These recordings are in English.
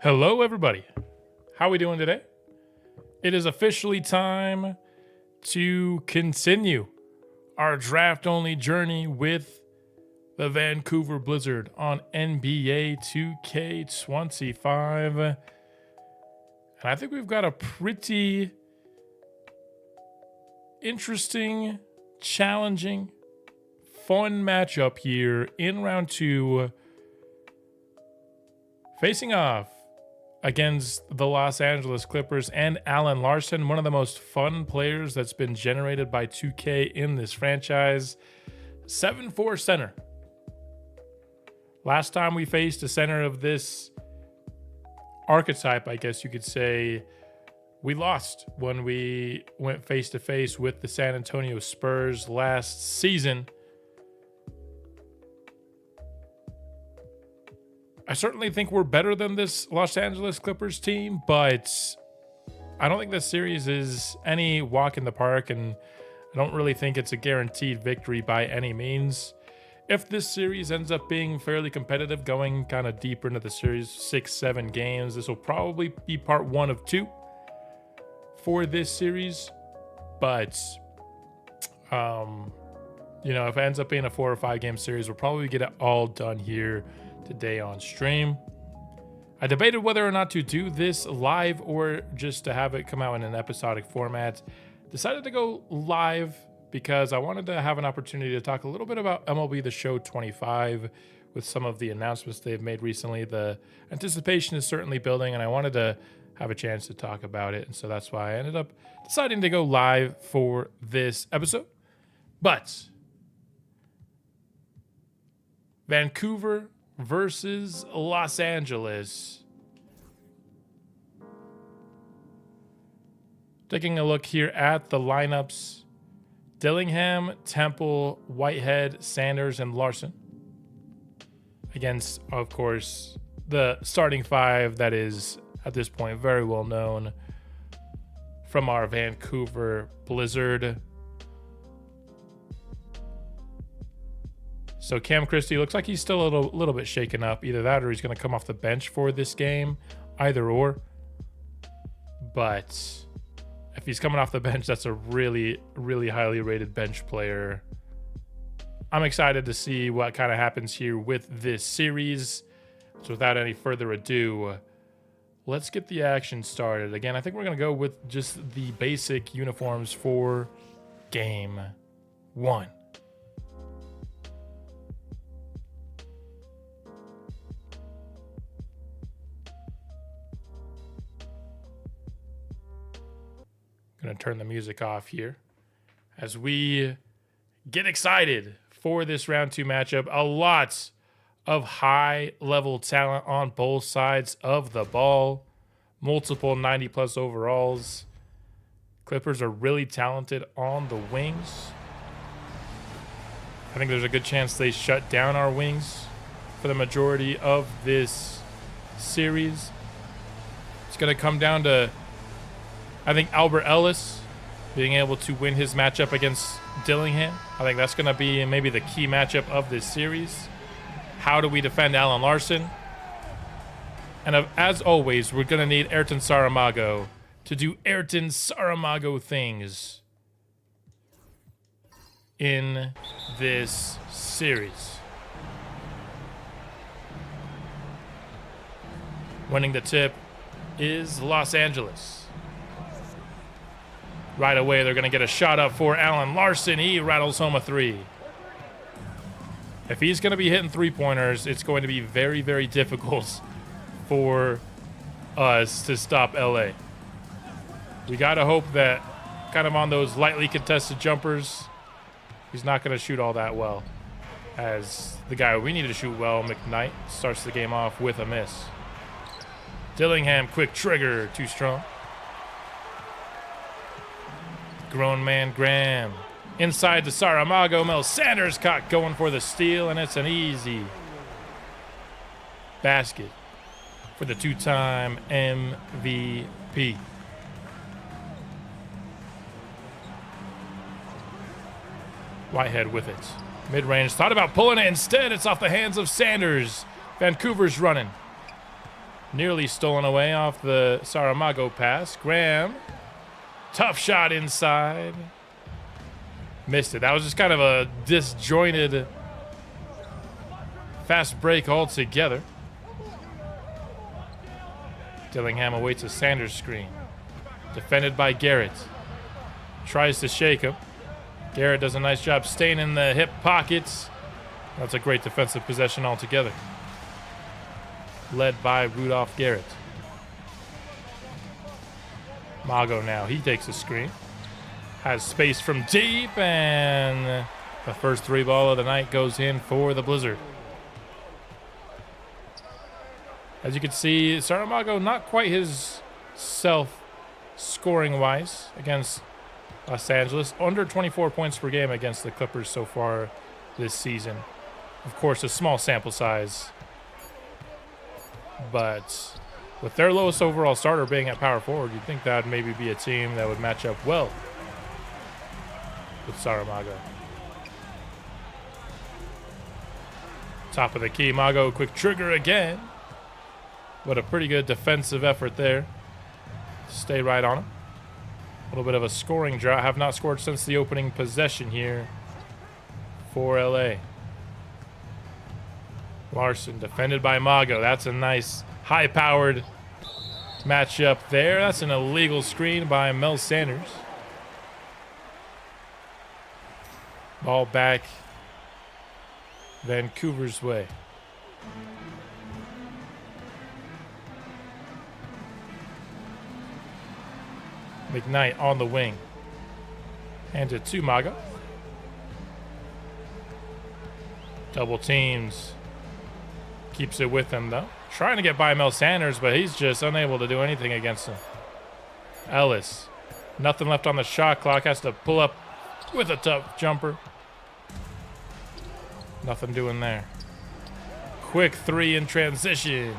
Hello, everybody. How are we doing today? It is officially time to continue our draft-only journey with the Vancouver Blizzard on NBA 2K25. And I think we've got a pretty interesting, challenging, fun matchup here in round two, facing off against the Los Angeles Clippers and Allen Larson, one of the most fun players that's been generated by 2K in this franchise. 7'4" center. Last time we faced a center of this archetype, I guess you could say, we lost when we went face-to-face with the San Antonio Spurs last season. I certainly think we're better than this Los Angeles Clippers team, but I don't think this series is any walk in the park, and I don't really think it's a guaranteed victory by any means. If this series ends up being fairly competitive, going kind of deeper into the series, 6-7 games, this will probably be part one of two for this series. But, if it ends up being a 4 or 5 game series, we'll probably get it all done here today on stream. I debated whether or not to do this live or just to have it come out in an episodic format. Decided to go live because I wanted to have an opportunity to talk a little bit about MLB The Show 25 with some of the announcements they've made recently. The anticipation is certainly building, and I wanted to have a chance to talk about it. And so that's why I ended up deciding to go live for this episode. But Vancouver versus Los Angeles. Taking a look here at the lineups: Dillingham, Temple, Whitehead, Sanders, and Larson. Against, of course, the starting five that is, at this point, very well known from our Vancouver Blizzard. So Cam Christie looks like he's still a little bit shaken up. Either that or he's going to come off the bench for this game. Either or. But if he's coming off the bench, that's a really, really highly rated bench player. I'm excited to see what kind of happens here with this series. So without any further ado, let's get the action started. Again, I think we're going to go with just the basic uniforms for game one. Going to turn the music off here as we get excited for this round two matchup. A lot of high level talent on both sides of the ball. Multiple 90 plus overalls. Clippers are really talented on the wings. I think there's a good chance they shut down our wings for the majority of this series. It's going to come down to, I think, Albert Ellis being able to win his matchup against Dillingham. I think that's going to be maybe the key matchup of this series. How do we defend Allen Larson? And as always, we're going to need Ayrton Saramago to do Ayrton Saramago things in this series. Winning the tip is Los Angeles. Right away, they're going to get a shot up for Allen Larson. He rattles home a three. If he's going to be hitting three-pointers, it's going to be very, very difficult for us to stop LA. We got to hope that kind of on those lightly contested jumpers, he's not going to shoot all that well. As the guy we need to shoot well, McKnight, starts the game off with a miss. Dillingham, quick trigger, too strong. Grown man Graham. Inside to Saramago. Mel Sanders caught going for the steal, and it's an easy basket for the two-time MVP. Whitehead with it. Mid-range. Thought about pulling it. Instead, it's off the hands of Sanders. Vancouver's running. Nearly stolen away off the Saramago pass. Graham. Tough shot inside. Missed it. That was just kind of a disjointed fast break altogether. Dillingham awaits a Sanders screen. Defended by Garrett. Tries to shake him. Garrett does a nice job staying in the hip pockets. That's a great defensive possession altogether. Led by Rudolph Garrett. Mago now. He takes a screen. Has space from deep, and the first 3 ball of the night goes in for the Blizzard. As you can see, Saramago not quite his self scoring wise against Los Angeles. Under 24 points per game against the Clippers so far this season. Of course, a small sample size. But with their lowest overall starter being at power forward, you'd think that would maybe be a team that would match up well with Saramago. Top of the key, Mago, quick trigger again. What a pretty good defensive effort there. Stay right on him. A little bit of a scoring drought. Have not scored since the opening possession here for LA. Larson defended by Mago. That's a nice high-powered matchup there. That's an illegal screen by Mel Sanders. Ball back Vancouver's way. McKnight on the wing. Hands it to Mago. Double teams. Keeps it with him, though. Trying to get by Mel Sanders, but he's just unable to do anything against him. Ellis. Nothing left on the shot clock. Has to pull up with a tough jumper. Nothing doing there. Quick 3 in transition.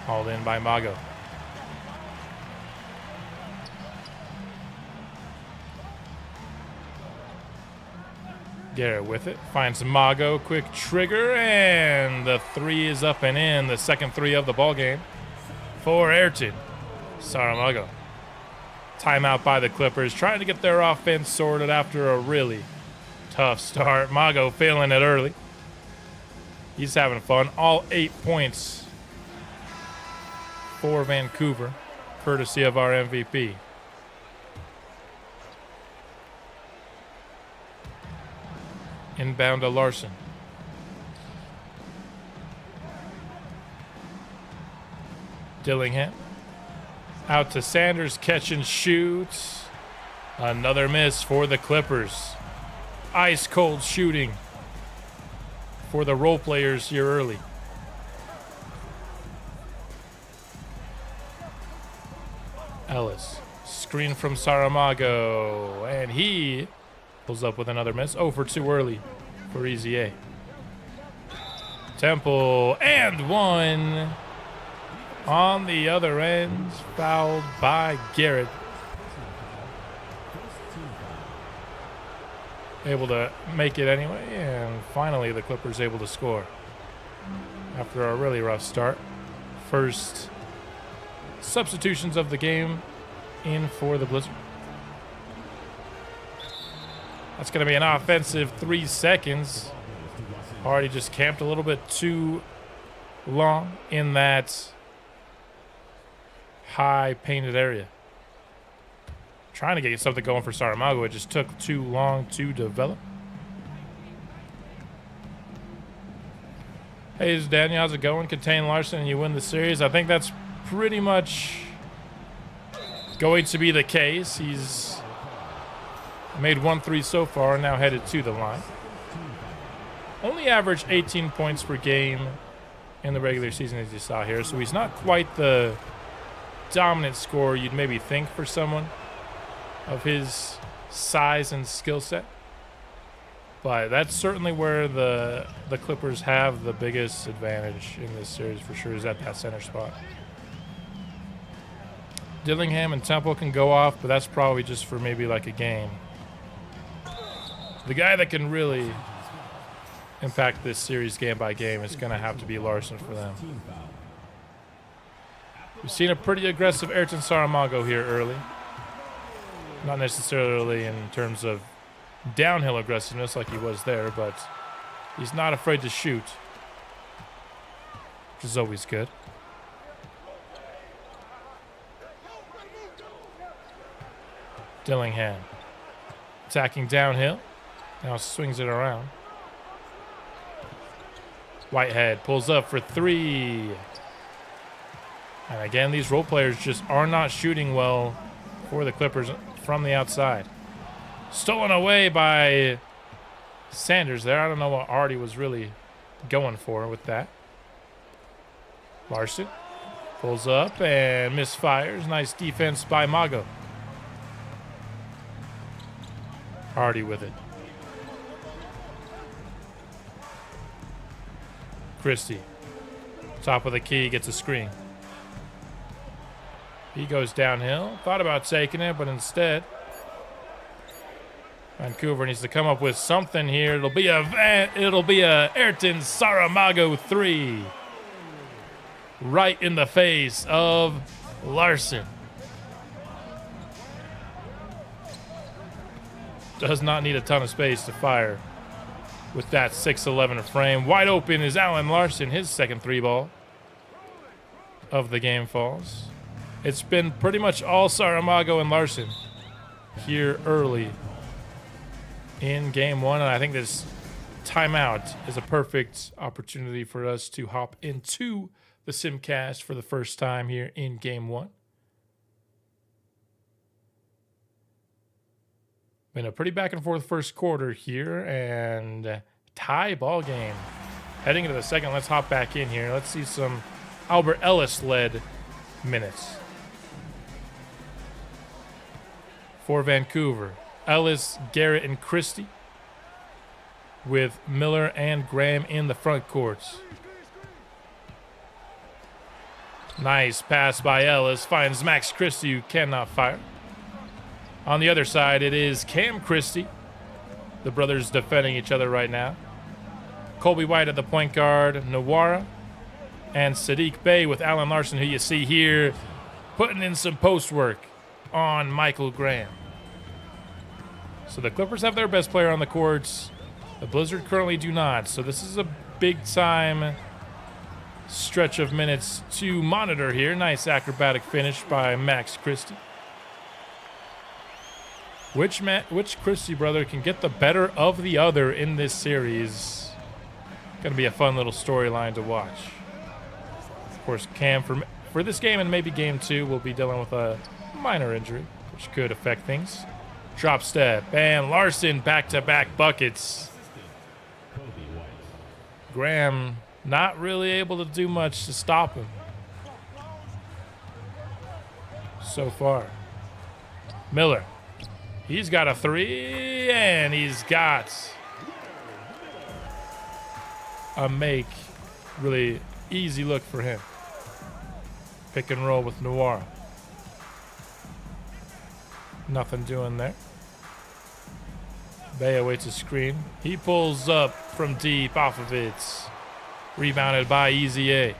Hauled in by Mago. Garrett with it. Finds Mago. Quick trigger. And the 3 is up and in. The second 3 of the ball game for Ayrton. Saramago. Timeout by the Clippers. Trying to get their offense sorted after a really tough start. Mago failing it early. He's having fun. All 8 points for Vancouver, courtesy of our MVP. Inbound to Larson. Dillingham. Out to Sanders. Catch and shoot. Another miss for the Clippers. Ice cold shooting for the role players here early. Ellis. Screen from Saramago. And he pulls up with another miss. Oh, for 2 early for Easy A. Temple and 1 on the other end. Fouled by Garrett. Able to make it anyway, and finally the Clippers able to score after a really rough start. First substitutions of the game in for the Blizzard. That's going to be an offensive 3 seconds. Already just camped a little bit too long in that high painted area. Trying to get something going for Saramago. It just took too long to develop. Hey, it's Daniel. How's it going? Contain Larson and you win the series. I think that's pretty much going to be the case. He's made 1 3 so far and now headed to the line. Only averaged 18 points per game in the regular season, as you saw here. So he's not quite the dominant scorer you'd maybe think for someone of his size and skill set. But that's certainly where the Clippers have the biggest advantage in this series for sure, is at that center spot. Dillingham and Temple can go off, but that's probably just for maybe like a game. The guy that can really impact this series game by game is going to have to be Larson for them. We've seen a pretty aggressive Ayrton Saramago here early. Not necessarily in terms of downhill aggressiveness like he was there, but he's not afraid to shoot, which is always good. Dillingham attacking downhill. Now swings it around. Whitehead pulls up for three. And again, these role players just are not shooting well for the Clippers from the outside. Stolen away by Sanders there. I don't know what Artie was really going for with that. Larson pulls up and misfires. Nice defense by Mago. Artie with it. Christie, top of the key, gets a screen. He goes downhill. Thought about taking it, but instead, Vancouver needs to come up with something here. It'll be a Ayrton Saramago three, right in the face of Larson. Does not need a ton of space to fire with that 6'11" frame. Wide open is Alan Larson. His second three ball of the game falls. It's been pretty much all Saramago and Larson here early in game one. And I think this timeout is a perfect opportunity for us to hop into the Simcast for the first time here in game one. Been a pretty back and forth first quarter here and tie ball game. Heading into the second, let's hop back in here. Let's see some Albert Ellis led minutes for Vancouver. Ellis, Garrett, and Christie with Miller and Graham in the front courts. Nice pass by Ellis. Finds Max Christie, who cannot fire. On the other side, it is Cam Christie. The brothers defending each other right now. Colby White at the point guard. Nawara and Sadiq Bey with Alan Larson, who you see here putting in some post work on Michael Graham. So the Clippers have their best player on the courts. The Blizzard currently do not. So this is a big-time stretch of minutes to monitor here. Nice acrobatic finish by Max Christie. Which Christie brother can get the better of the other in this series? Going to be a fun little storyline to watch. Of course, Cam for this game and maybe game two will be dealing with a minor injury, which could affect things. Drop step, and Larson back-to-back buckets. Graham not really able to do much to stop him so far. Miller. He's got a three, and he's got a make. Really easy look for him. Pick and roll with Nawara. Nothing doing there. Bey awaits a screen. He pulls up from deep off of it. Rebounded by Easy A.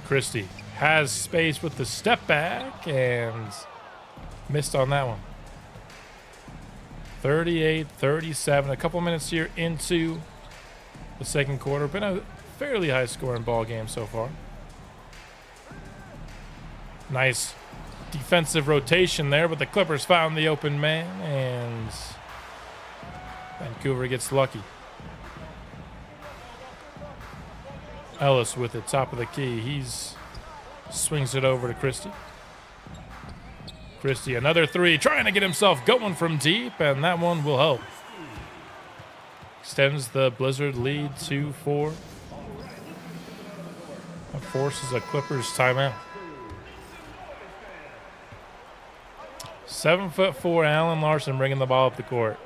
Christie has space with the step back and missed on that one. 38-37. A couple minutes here into the second quarter. Been a fairly high-scoring ball game so far. Nice defensive rotation there, but the Clippers found the open man, and Vancouver gets lucky. Ellis with it, top of the key. He's swings it over to Christie. Christie, another three, trying to get himself going from deep, and that one will help. Extends the Blizzard lead to 4. That forces a Clippers timeout. 7'4" Alan Larson bringing the ball up the court.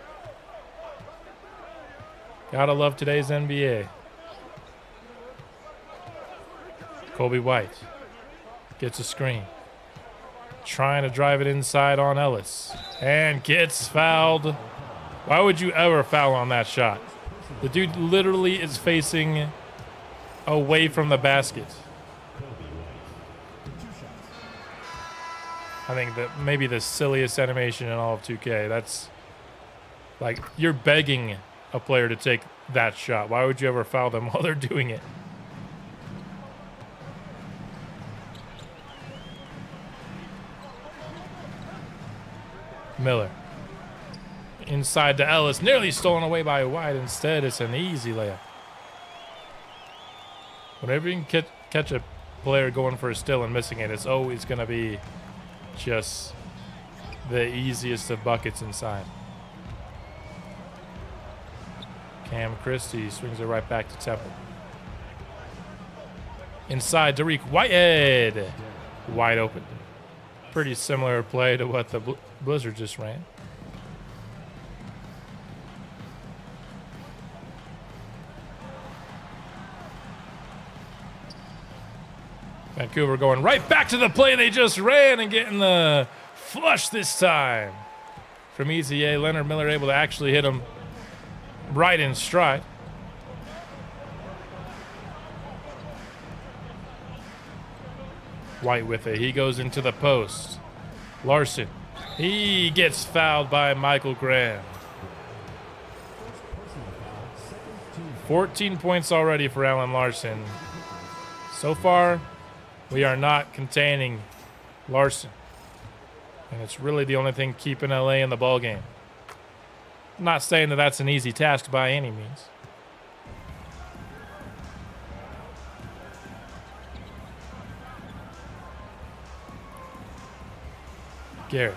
Gotta love today's NBA. Colby White gets a screen. Trying to drive it inside on Ellis. And gets fouled. Why would you ever foul on that shot? The dude literally is facing away from the basket. I think that maybe the silliest animation in all of 2K. That's like, you're begging a player to take that shot. Why would you ever foul them while they're doing it? Miller. Inside to Ellis. Nearly stolen away by White. Instead, it's an easy layup. Whenever you can catch a player going for a steal and missing it, it's always going to be just the easiest of buckets inside. Cam Christie swings it right back to Temple. Inside, Dariq Whitehead. Wide open. Pretty similar play to what the Blizzard just ran. Vancouver going right back to the play they just ran and getting the flush this time. From EZA, Leonard Miller able to actually hit him right in stride. White with it. He goes into the post. Larson. He gets fouled by Michael Graham. 14 points already for Alan Larson. So far, we are not containing Larson. And it's really the only thing keeping LA in the ballgame. I'm not saying that that's an easy task by any means. Garrett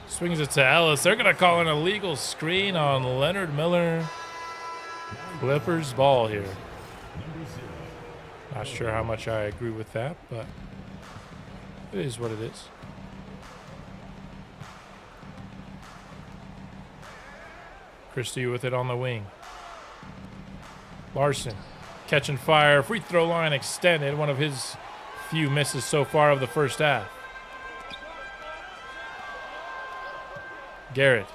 swings it to Ellis. They're going to call an illegal screen on Leonard Miller. Clippers ball here. Not sure how much I agree with that, but it is what it is. Christie with it on the wing. Larson catching fire. Free throw line extended. One of his few misses so far of the first half. Garrett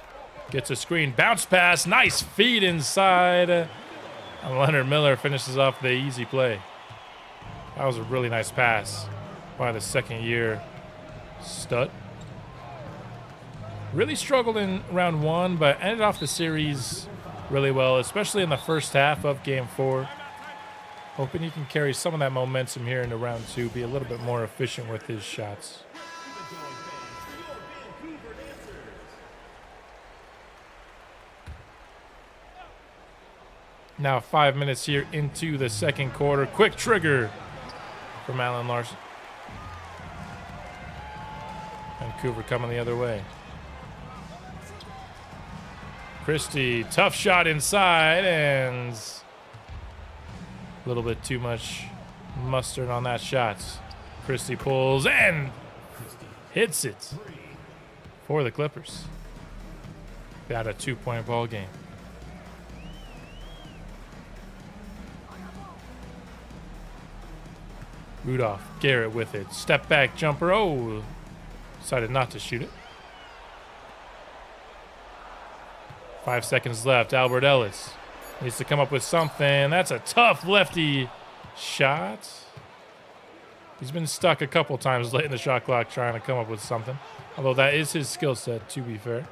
gets a screen. Bounce pass. Nice feed inside. And Leonard Miller finishes off the easy play. That was a really nice pass by the second-year stud. Really struggled in round one, but ended off the series really well, especially in the first half of Game 4. Hoping he can carry some of that momentum here into round two, be a little bit more efficient with his shots. Now 5 minutes here into the second quarter. Quick trigger from Alan Larson. Vancouver coming the other way. Christie, tough shot inside, and a little bit too much mustard on that shot. Christie pulls and hits it for the Clippers. Got a 2-point ball game. Rudolph, Garrett with it. Step back jumper. Oh, decided not to shoot it. 5 seconds left. Albert Ellis needs to come up with something. That's a tough lefty shot. He's been stuck a couple times late in the shot clock trying to come up with something. Although that is his skill set, to be fair.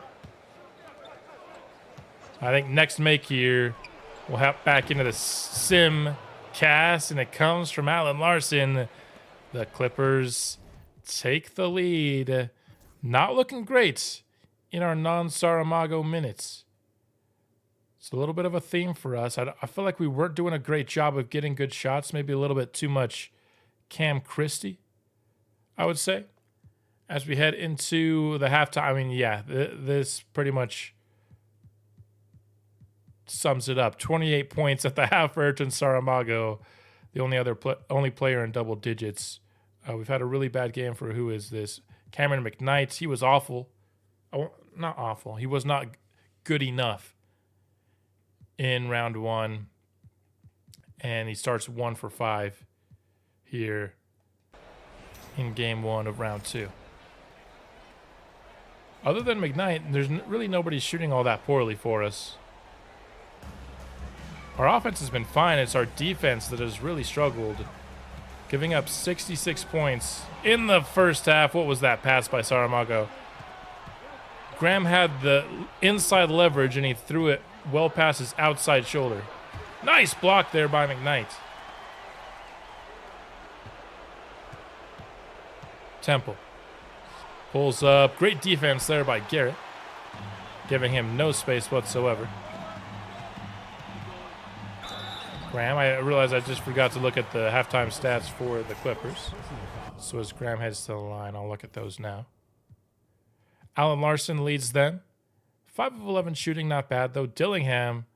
I think next make here, we'll hop back into the sim cast, and it comes from Alan Larson. The Clippers take the lead. Not looking great in our non-Saramago minutes. It's a little bit of a theme for us. I feel like we weren't doing a great job of getting good shots. Maybe a little bit too much Cam Christie, I would say, as we head into the halftime. I mean, yeah, this pretty much sums it up. 28 points at the half for Ayrton Saramago, the only player in double digits. We've had a really bad game for who is this? Cameron McKnight. He was awful. Oh, not awful. He was not good enough in round one, and he starts 1 for 5 here in game 1 of round 2. Other than McKnight, there's really nobody shooting all that poorly for us. Our offense has been fine. It's our defense that has really struggled, giving up 66 points in the first half. What was that pass by Saramago? Graham had the inside leverage, and he threw it well past his outside shoulder. Nice block there by McKnight. Temple pulls up. Great defense there by Garrett, giving him no space whatsoever. Graham, I realized I just forgot to look at the halftime stats for the Clippers. So as Graham heads to the line, I'll look at those now. Alan Larson leads them. 5 of 11 shooting, not bad though. Dillingham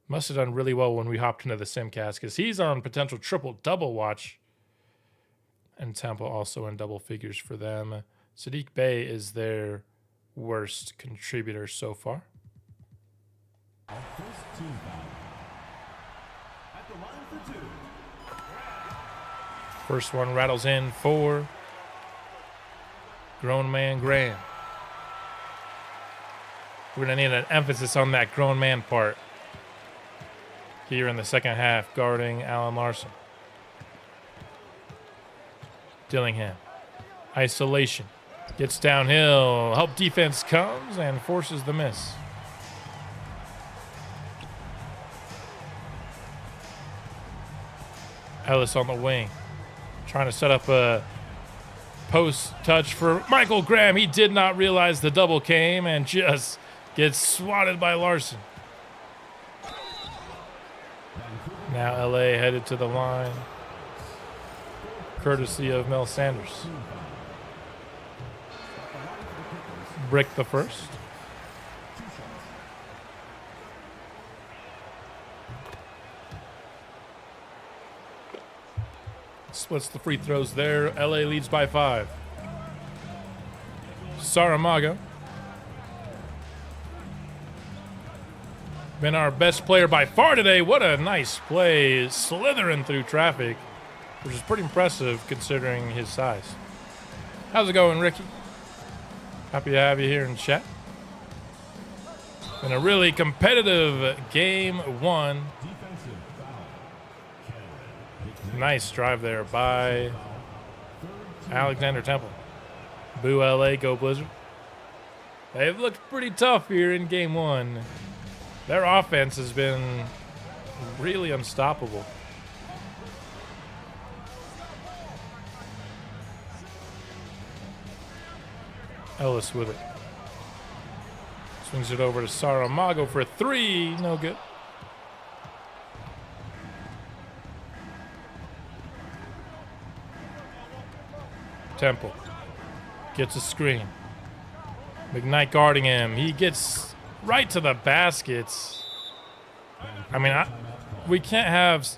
must have done really well when we hopped into the Simcast because he's on potential triple-double watch. And Temple also in double figures for them. Sadiq Bey is their worst contributor so far. First one rattles in for grown man Graham. We're going to need an emphasis on that grown man part here in the second half, guarding Alan Larson. Dillingham, isolation, gets downhill, help defense comes and forces the miss. Ellis on the wing, trying to set up a post touch for Michael Graham. He did not realize the double came and just gets swatted by Larson. Now LA headed to the line, courtesy of Mel Sanders. Brick the first. Splits the free throws there. LA leads by 5. Saramago. Been our best player by far today. What a nice play. Slithering through traffic, which is pretty impressive considering his size. How's it going, Ricky? Happy to have you here in chat. Been a really competitive game 1. Nice drive there by Alexander Temple. Boo LA, go Blizzard. They've looked pretty tough here in game 1. Their offense has been really unstoppable. Ellis with it. Swings it over to Saramago for 3. No good. Temple gets a screen. McKnight guarding him. He gets right to the baskets. I mean, we can't have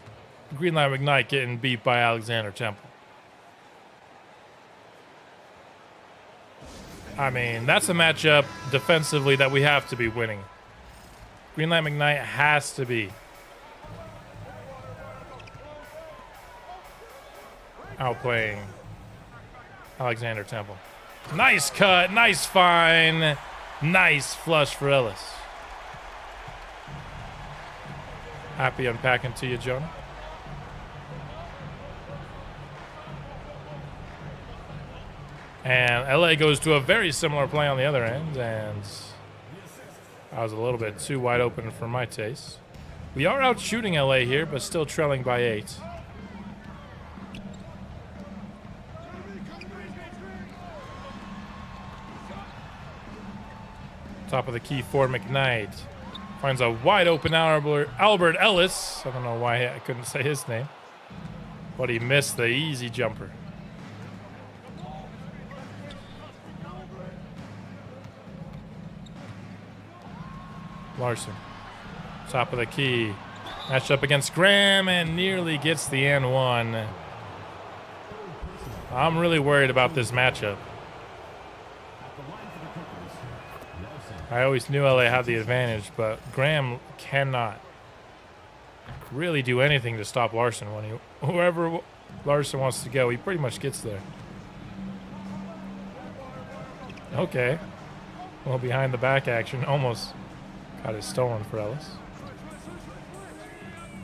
Greenlight McKnight getting beat by Alexander Temple. I mean, that's a matchup defensively that we have to be winning. Greenlight McKnight has to be outplaying Alexander Temple. Nice cut, nice find, nice flush for Ellis. Happy unpacking to you, Jonah. And LA goes to a very similar play on the other end, and I was a little bit too wide open for my taste. We are out shooting LA here, but still trailing by 8. Top of the key for McKnight. Finds a wide open Albert Ellis. I don't know why I couldn't say his name, but he missed the easy jumper. Larson, top of the key. Matched up against Graham and nearly gets the and 1. I'm really worried about this matchup. I always knew LA had the advantage, but Graham cannot really do anything to stop Larson. Wherever Larson wants to go, he pretty much gets there. Okay. Well, behind the back action, almost got it stolen for Ellis.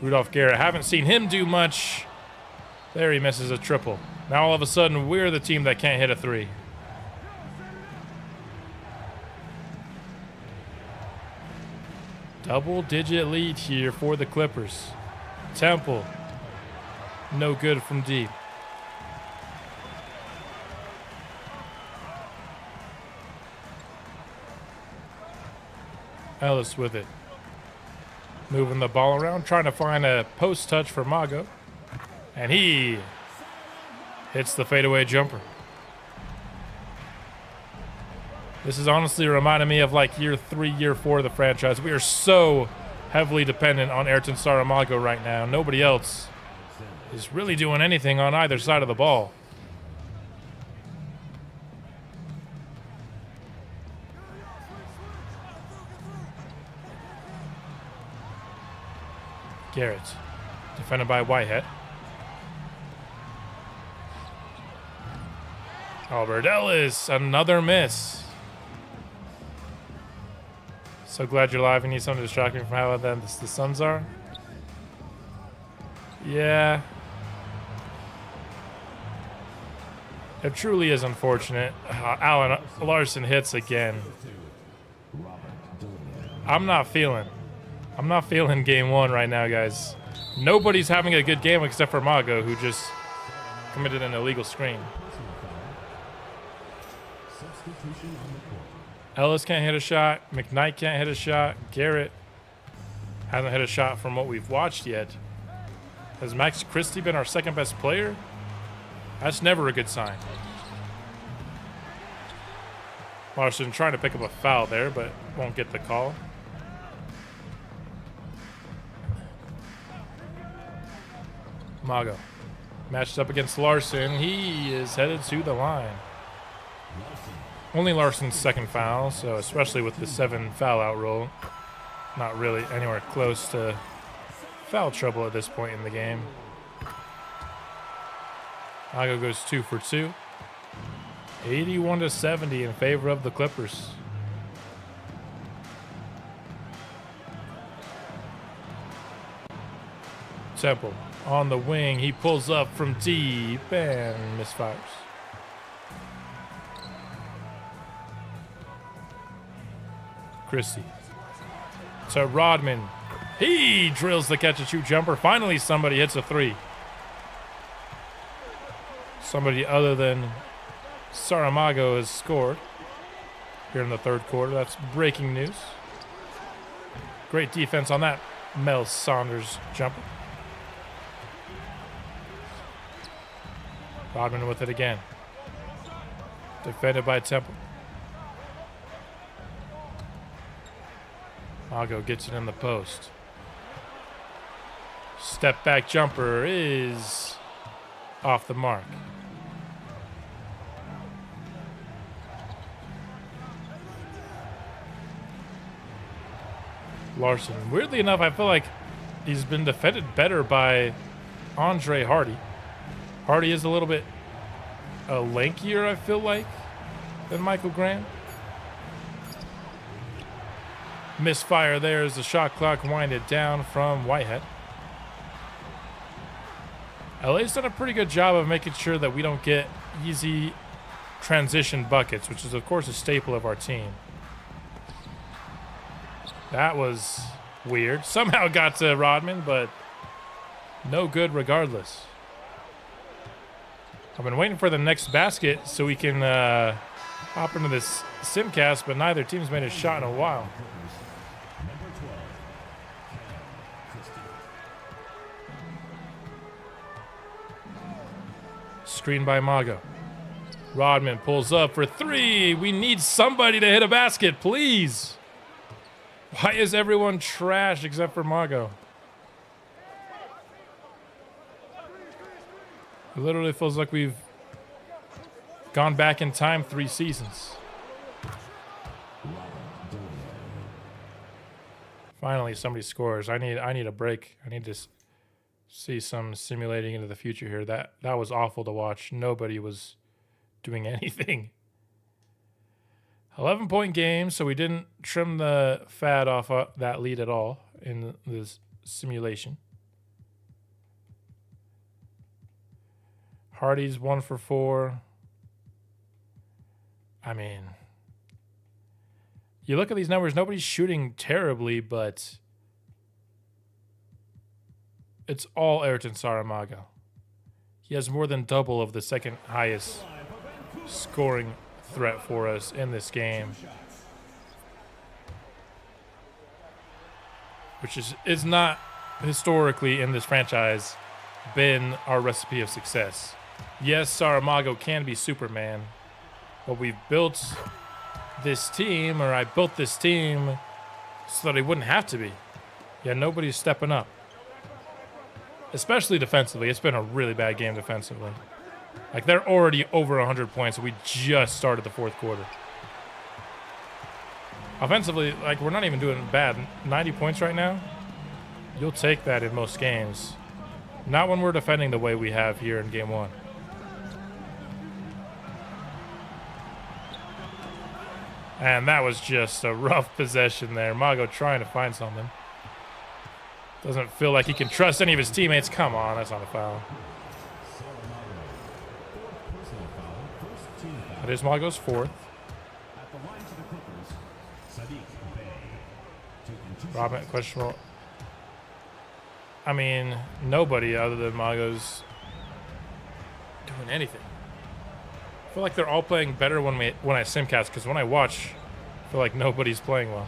Rudolph Garrett, haven't seen him do much. There he misses a triple. Now all of a sudden, we're the team that can't hit a three. Double-digit lead here for the Clippers. Temple, no good from deep. Ellis with it. Moving the ball around, trying to find a post touch for Mago. And he hits the fadeaway jumper. This is honestly reminding me of like year 3, year 4 of the franchise. We are so heavily dependent on Ayrton Saramago right now. Nobody else is really doing anything on either side of the ball. Garrett, defended by Whitehead. Albert Ellis, another miss. So glad you're live. You need something to distract me from how bad the Suns are. Yeah. It truly is unfortunate. Alan Larson hits again. I'm not feeling game one right now, guys. Nobody's having a good game except for Mago, who just committed an illegal screen. Ellis can't hit a shot. McKnight can't hit a shot. Garrett hasn't hit a shot from what we've watched yet. Has Max Christie been our second best player? That's never a good sign. Larson trying to pick up a foul there, but won't get the call. Mago matched up against Larson. He is headed to the line. Only Larson's second foul, so especially with the 7 foul out rule, not really anywhere close to foul trouble at this point in the game. Mago goes 2 for 2. 81-70 in favor of the Clippers. Temple on the wing. He pulls up from deep and misfires. Christie to Rodman. He drills the catch-and-shoot jumper. Finally, somebody hits a 3. Somebody other than Saramago has scored here in the third quarter. That's breaking news. Great defense on that Mel Saunders jumper. Rodman with it again. Defended by Temple. Mago gets it in the post. Step back jumper is off the mark. Larson. Weirdly enough, I feel like he's been defended better by Andre Hardy. Hardy is a little bit lankier, I feel like, than Michael Graham. Misfire there as the shot clock winded down from Whitehead. LA's done a pretty good job of making sure that we don't get easy transition buckets, which is, of course, a staple of our team. That was weird. Somehow got to Rodman, but no good regardless. I've been waiting for the next basket so we can hop into this simcast, but neither team's made a shot in a while. Screen by Mago. Rodman pulls up for 3. We need somebody to hit a basket, please. Why is everyone trash except for Mago? It literally feels like we've gone back in time 3 seasons. Finally, somebody scores. I need a break. I need to see some simulating into the future here. That was awful to watch. Nobody was doing anything. 11-point game, so we didn't trim the fat off that lead at all in this simulation. Hardy's 1 for 4. I mean, you look at these numbers, nobody's shooting terribly, but it's all Ayrton Saramago. He has more than double of the second highest scoring threat for us in this game, which is not historically in this franchise been our recipe of success. Yes, Saramago can be Superman, but we've built this team, or I built this team so that he wouldn't have to be. Yeah, nobody's stepping up. Especially defensively. It's been a really bad game defensively. Like, they're already over 100 points, and we just started the fourth quarter. Offensively, like, we're not even doing bad. 90 points right now, you'll take that in most games. Not when we're defending the way we have here in game one. And that was just a rough possession there. Mago trying to find something. Doesn't feel like he can trust any of his teammates. Come on, that's not a foul. That is Mago's fourth. Robin, questionable. I mean, nobody other than Mago's doing anything. I feel like they're all playing better when I simcast, because when I watch, I feel like nobody's playing well.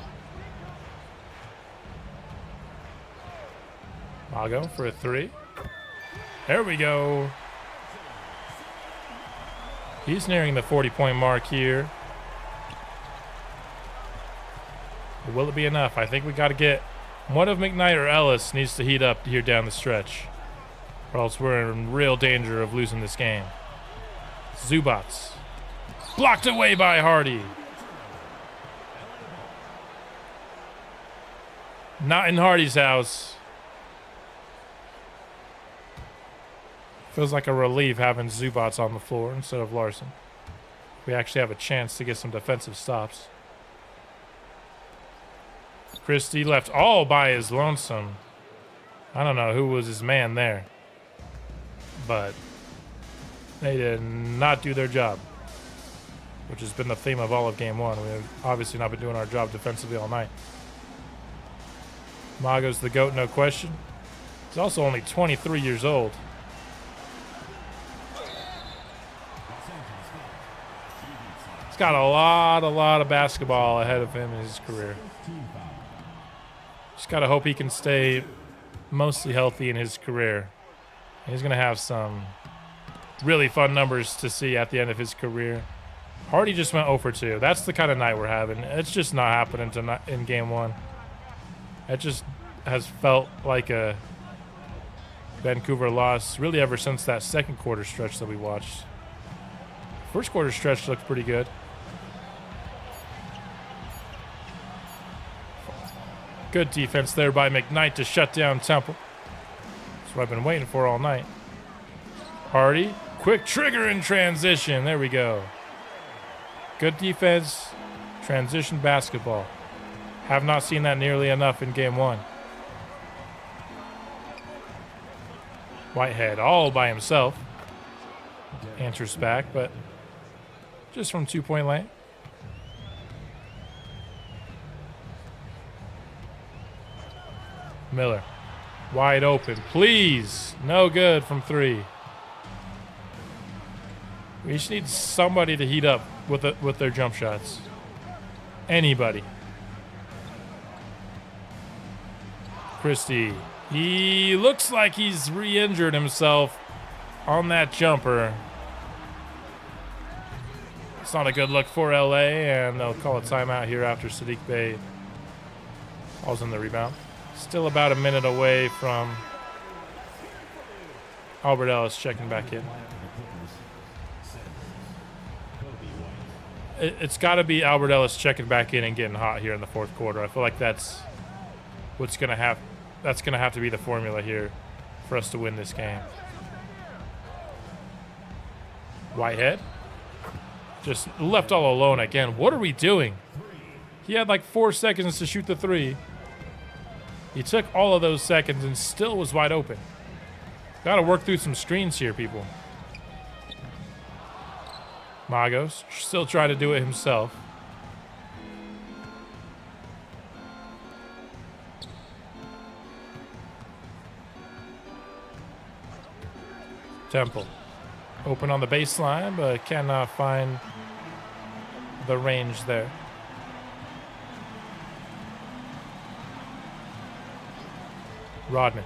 Mago for a 3. There we go. He's nearing the 40-point mark here. But will it be enough? I think we got to get one of McKnight or Ellis needs to heat up here down the stretch, or else we're in real danger of losing this game. Zubats. Blocked away by Hardy. Not in Hardy's house. Feels like a relief having Zubats on the floor instead of Larson. We actually have a chance to get some defensive stops. Christie left all by his lonesome. I don't know who was his man there, but they did not do their job, which has been the theme of all of game one. We've obviously not been doing our job defensively all night. Mago's the GOAT, no question. He's also only 23 years old. He's got a lot of basketball ahead of him in his career. Just got to hope he can stay mostly healthy in his career. He's going to have some really fun numbers to see at the end of his career. Hardy just went 0 for 2. That's the kind of night we're having. It's just not happening tonight in game one. It just has felt like a Vancouver loss really ever since that second quarter stretch that we watched. First quarter stretch looked pretty good. Good defense there by McKnight to shut down Temple. That's what I've been waiting for all night. Hardy, quick trigger in transition. There we go. Good defense, transition basketball. Have not seen that nearly enough in game one. Whitehead all by himself. Answers back, but just from 2-point lane. Miller, wide open, please. No good from 3. We just need somebody to heat up with their jump shots. Anybody. Christie, he looks like he's re-injured himself on that jumper. It's not a good look for LA, and they'll call a timeout here after Sadiq Bey falls in the rebound. Still about a minute away from Albert Ellis checking back in. It's got to be Albert Ellis checking back in and getting hot here in the fourth quarter. I feel like that's what's going to have. That's going to have to be the formula here for us to win this game. Whitehead just left all alone again. What are we doing? He had like 4 seconds to shoot the 3. He took all of those seconds and still was wide open. Got to work through some screens here, people. Magos still trying to do it himself. Temple. Open on the baseline, but cannot find the range there. Rodman.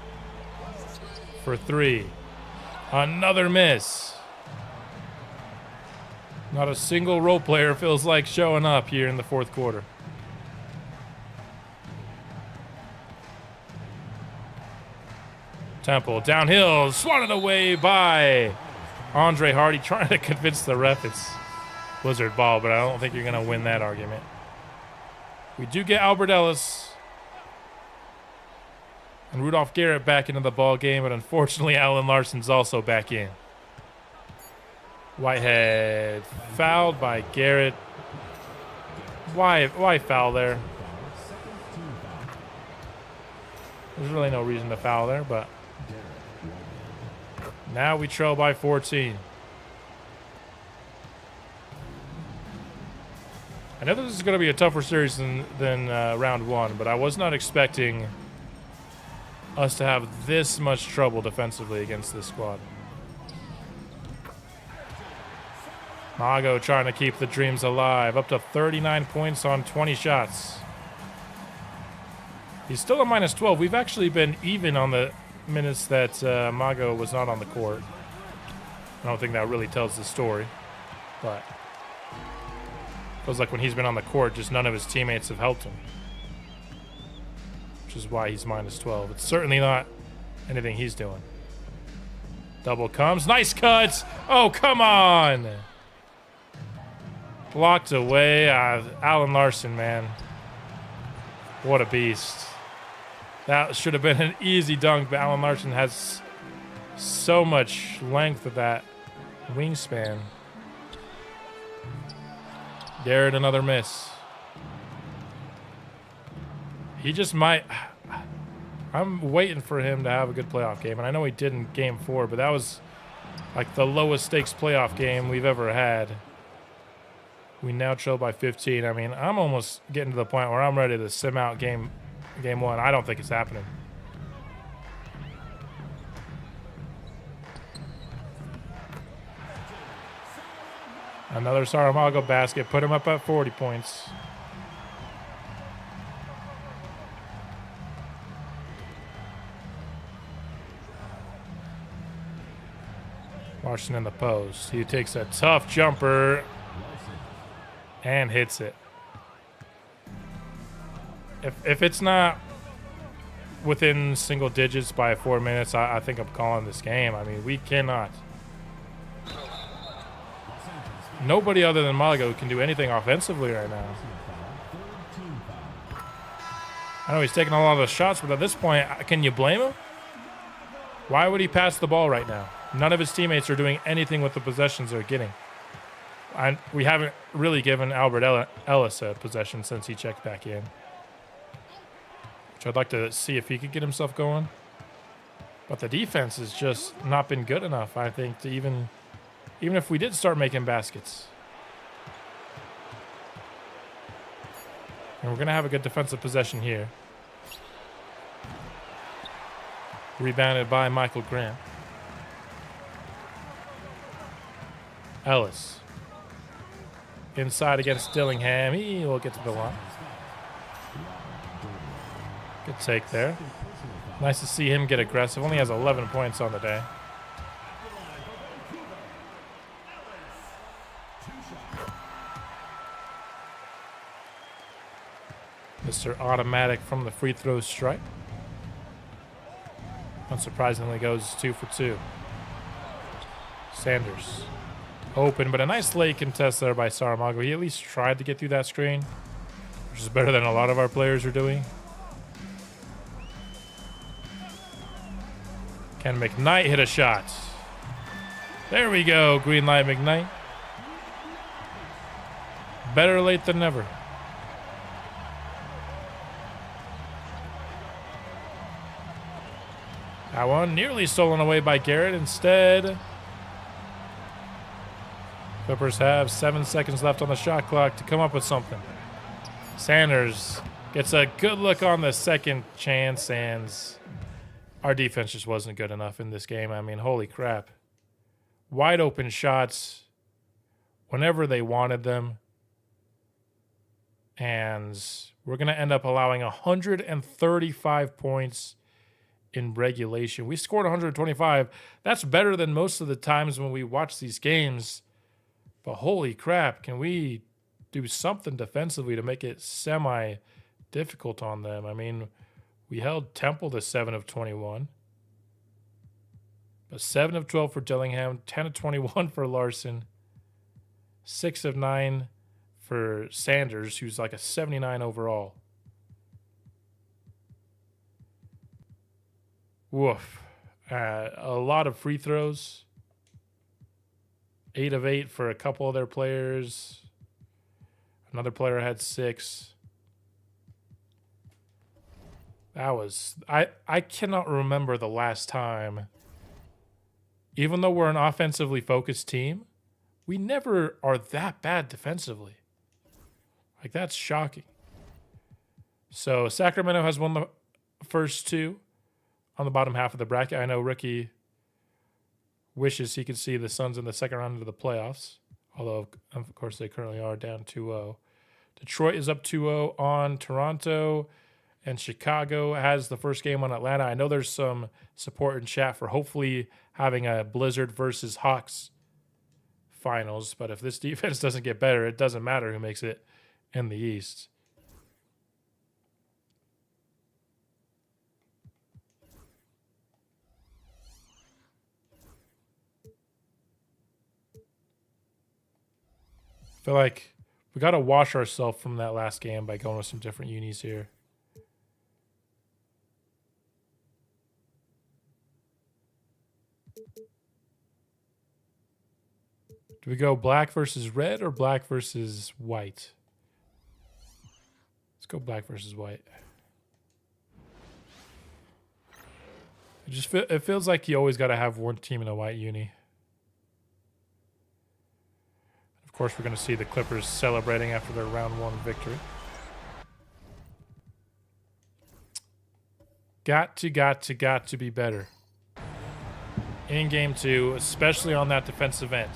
For three. Another miss. Not a single role player feels like showing up here in the fourth quarter. Temple downhill, swatted away by Andre Hardy, trying to convince the ref it's Blizzard ball, but I don't think you're going to win that argument. We do get Albert Ellis and Rudolph Garrett back into the ball game, but unfortunately Alan Larson's also back in. Whitehead fouled by Garrett. Why foul there? There's really no reason to foul there, but now we trail by 14. I know this is going to be a tougher series than round one, but I was not expecting us to have this much trouble defensively against this squad. Mago trying to keep the dreams alive. Up to 39 points on 20 shots. He's still a minus 12. We've actually been even on the minutes that Mago was not on the court. I don't think that really tells the story. But feels like when he's been on the court, just none of his teammates have helped him. Which is why he's minus 12. It's certainly not anything he's doing. Double comes. Nice cut. Oh, come on. Blocked away. Alan Larson, man. What a beast. That should have been an easy dunk, but Alan Larson has so much length with that wingspan. Garrett, another miss. He just might... I'm waiting for him to have a good playoff game, and I know he did in Game 4, but that was like the lowest stakes playoff game we've ever had. We now trail by 15. I mean, I'm almost getting to the point where I'm ready to sim out game one. I don't think it's happening. Another Saramago basket. Put him up at 40 points. Washington in the post. He takes a tough jumper and hits it. If it's not within single digits by 4 minutes, I think I'm calling this game. I mean, we cannot. Nobody other than Mago can do anything offensively right now. I know he's taking a lot of the shots, but at this point, can you blame him? Why would he pass the ball right now? None of his teammates are doing anything with the possessions they're getting. We haven't really given Albert Ellis a possession since he checked back in. Which I'd like to see if he could get himself going. But the defense has just not been good enough, I think, to even if we did start making baskets. And we're going to have a good defensive possession here. Rebounded by Michael Grant. Ellis. Inside against Dillingham. He will get to the line. Good take there. Nice to see him get aggressive. Only has 11 points on the day. Mr. Automatic from the free throw stripe. Unsurprisingly goes 2 for 2. Sanders. Open, but a nice late contest there by Saramago. He at least tried to get through that screen, which is better than a lot of our players are doing. Can McKnight hit a shot? There we go, green light McKnight. Better late than never. That one nearly stolen away by Garrett. Instead, Clippers have 7 seconds left on the shot clock to come up with something. Sanders gets a good look on the second chance, and our defense just wasn't good enough in this game. I mean, holy crap. Wide open shots whenever they wanted them. And we're going to end up allowing 135 points in regulation. We scored 125. That's better than most of the times when we watch these games. But holy crap, can we do something defensively to make it semi-difficult on them? I mean, we held Temple to 7 of 21. But 7 of 12 for Dillingham, 10 of 21 for Larson, 6 of 9 for Sanders, who's like a 79 overall. Woof. A lot of free throws. 8 of 8 for a couple of their players. Another player had 6. That was... I cannot remember the last time, even though we're an offensively focused team, we never are that bad defensively. Like, that's shocking. So Sacramento has won the first 2 on the bottom half of the bracket. I know Ricky wishes he could see the Suns in the second round of the playoffs, although, of course, they currently are down 2-0. Detroit is up 2-0 on Toronto, and Chicago has the first game on Atlanta. I know there's some support in chat for hopefully having a Blizzard versus Hawks finals, but if this defense doesn't get better, it doesn't matter who makes it in the East. I feel like we got to wash ourselves from that last game by going with some different unis here. Do we go black versus red or black versus white? Let's go black versus white. It feels like you always got to have one team in a white uni. Of course, we're going to see the Clippers celebrating after their round 1 victory. Got to be better in game 2, especially on that defensive end.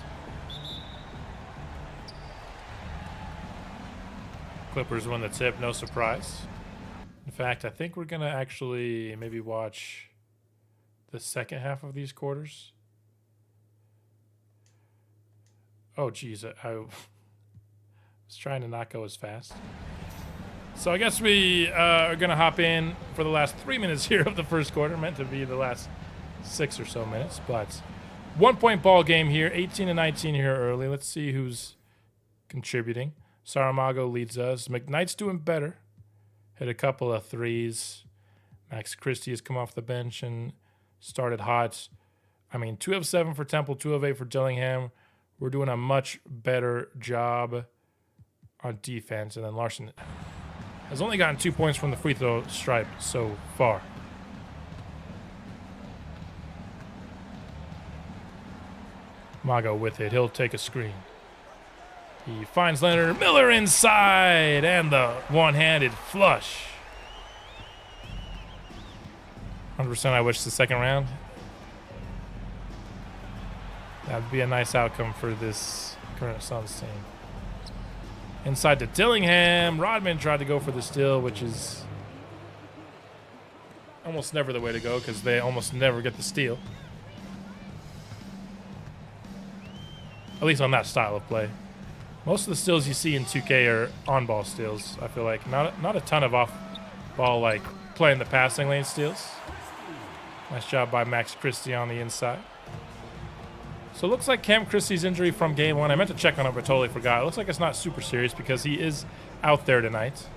Clippers win the tip, no surprise. In fact, I think we're going to actually maybe watch the second half of these quarters. Oh, geez, I was trying to not go as fast. So I guess we are going to hop in for the last 3 minutes here of the first quarter. Meant to be the last 6 or so minutes, but 1-point ball game here, 18-19 here early. Let's see who's contributing. Saramago leads us. McKnight's doing better. Hit a couple of threes. Max Christie has come off the bench and started hot. I mean, 2 of 7 for Temple, 2 of 8 for Dillingham. We're doing a much better job on defense. And then Larson has only gotten 2 points from the free throw stripe so far. Mago with it. He'll take a screen. He finds Leonard Miller inside, and the one-handed flush. 100% I wish the second round. That would be a nice outcome for this current Suns team. Inside to Dillingham. Rodman tried to go for the steal, which is almost never the way to go because they almost never get the steal. At least on that style of play. Most of the steals you see in 2K are on-ball steals, I feel like. Not a ton of off-ball, like, playing the passing lane steals. Nice job by Max Christie on the inside. So it looks like Cam Christie's injury from game 1. I meant to check on it, but totally forgot. It looks like it's not super serious because he is out there tonight.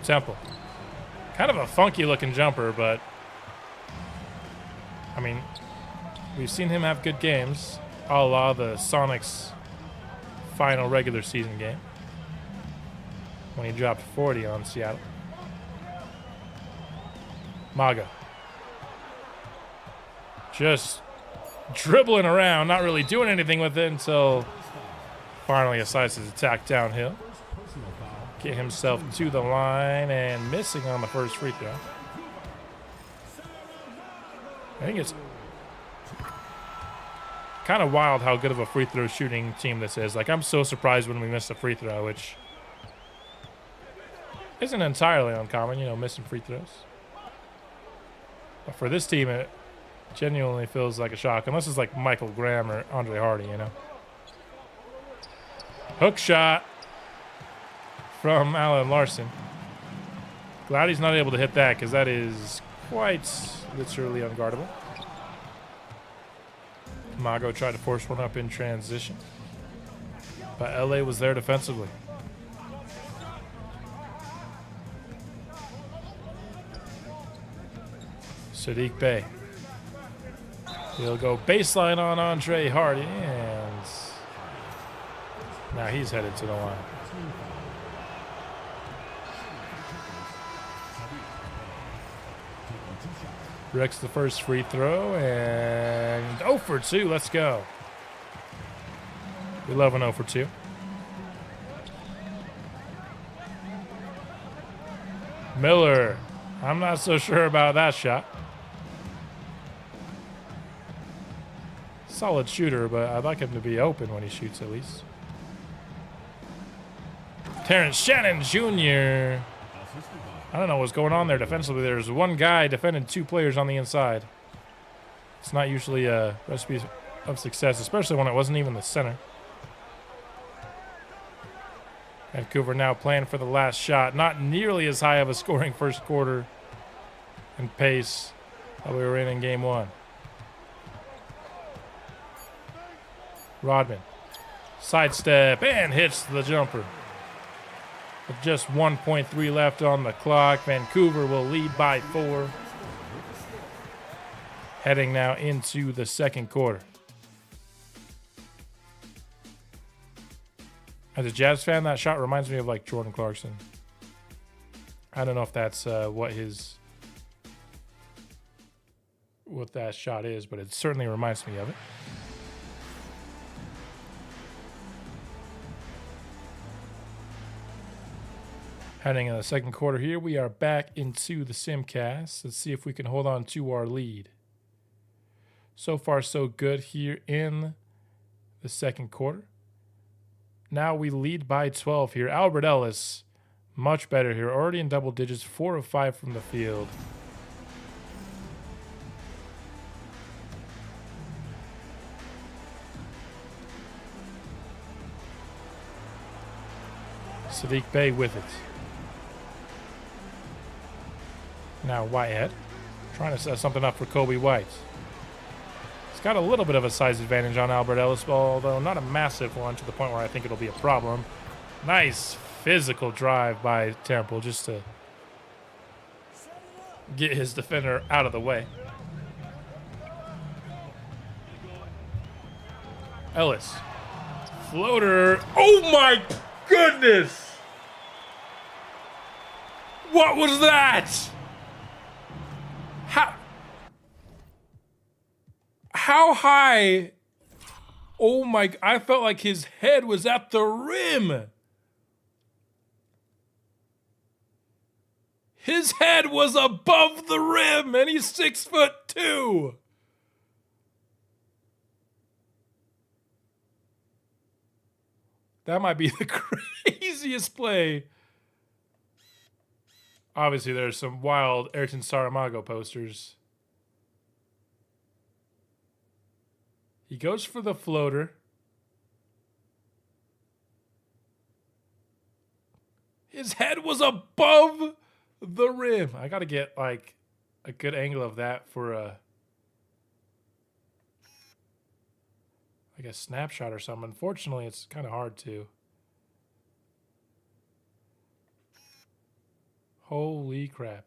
Temple. Kind of a funky-looking jumper, but... I mean, we've seen him have good games. A la the Sonics final regular season game when he dropped 40 on Seattle. Maga. Just dribbling around, not really doing anything with it until finally decides to attack downhill. Get himself to the line and missing on the first free throw. I think it's kind of wild how good of a free throw shooting team this is. Like, I'm so surprised when we miss a free throw, which isn't entirely uncommon, you know, missing free throws. But for this team, it genuinely feels like a shock, unless it's like Michael Graham or Andre Hardy, you know. Hook shot from Alan Larson. Glad he's not able to hit that, because that is quite literally unguardable. Mago tried to force one up in transition, but LA was there defensively. Sadiq Bey. He'll go baseline on Andre Hardy, and now he's headed to the line. Rex the first free throw, and 0 for 2. Let's go. We love an 0 for 2. Miller. I'm not so sure about that shot. Solid shooter, but I'd like him to be open when he shoots at least. Terrence Shannon Jr. I don't know what's going on there defensively. There's one guy defending 2 players on the inside. It's not usually a recipe of success, especially when it wasn't even the center. Vancouver now playing for the last shot. Not nearly as high of a scoring first quarter and pace that we were in game 1. Rodman. Sidestep and hits the jumper. With just 1.3 left on the clock, Vancouver will lead by 4. Heading now into the second quarter. As a Jazz fan, that shot reminds me of like Jordan Clarkson. I don't know if that's what that shot is, but it certainly reminds me of it. Heading in the second quarter here, we are back into the Simcast. Let's see if we can hold on to our lead. So far, so good here in the second quarter. Now we lead by 12 here. Albert Ellis, much better here. Already in double digits, 4 of 5 from the field. Sadiq Bey with it. Now Whitehead, trying to set something up for Kobe White. He's got a little bit of a size advantage on Albert Ellis, although not a massive one to the point where I think it'll be a problem. Nice physical drive by Temple just to get his defender out of the way. Ellis. Floater. Oh my goodness! What was that? How high? Oh my, I felt like his head was at the rim. His head was above the rim, and he's 6'2". That might be the craziest play. Obviously, there's some wild Ayrton Saramago posters. He goes for the floater. His head was above the rim. I got to get like a good angle of that for like a snapshot or something. Unfortunately, it's kind of hard to. Holy crap.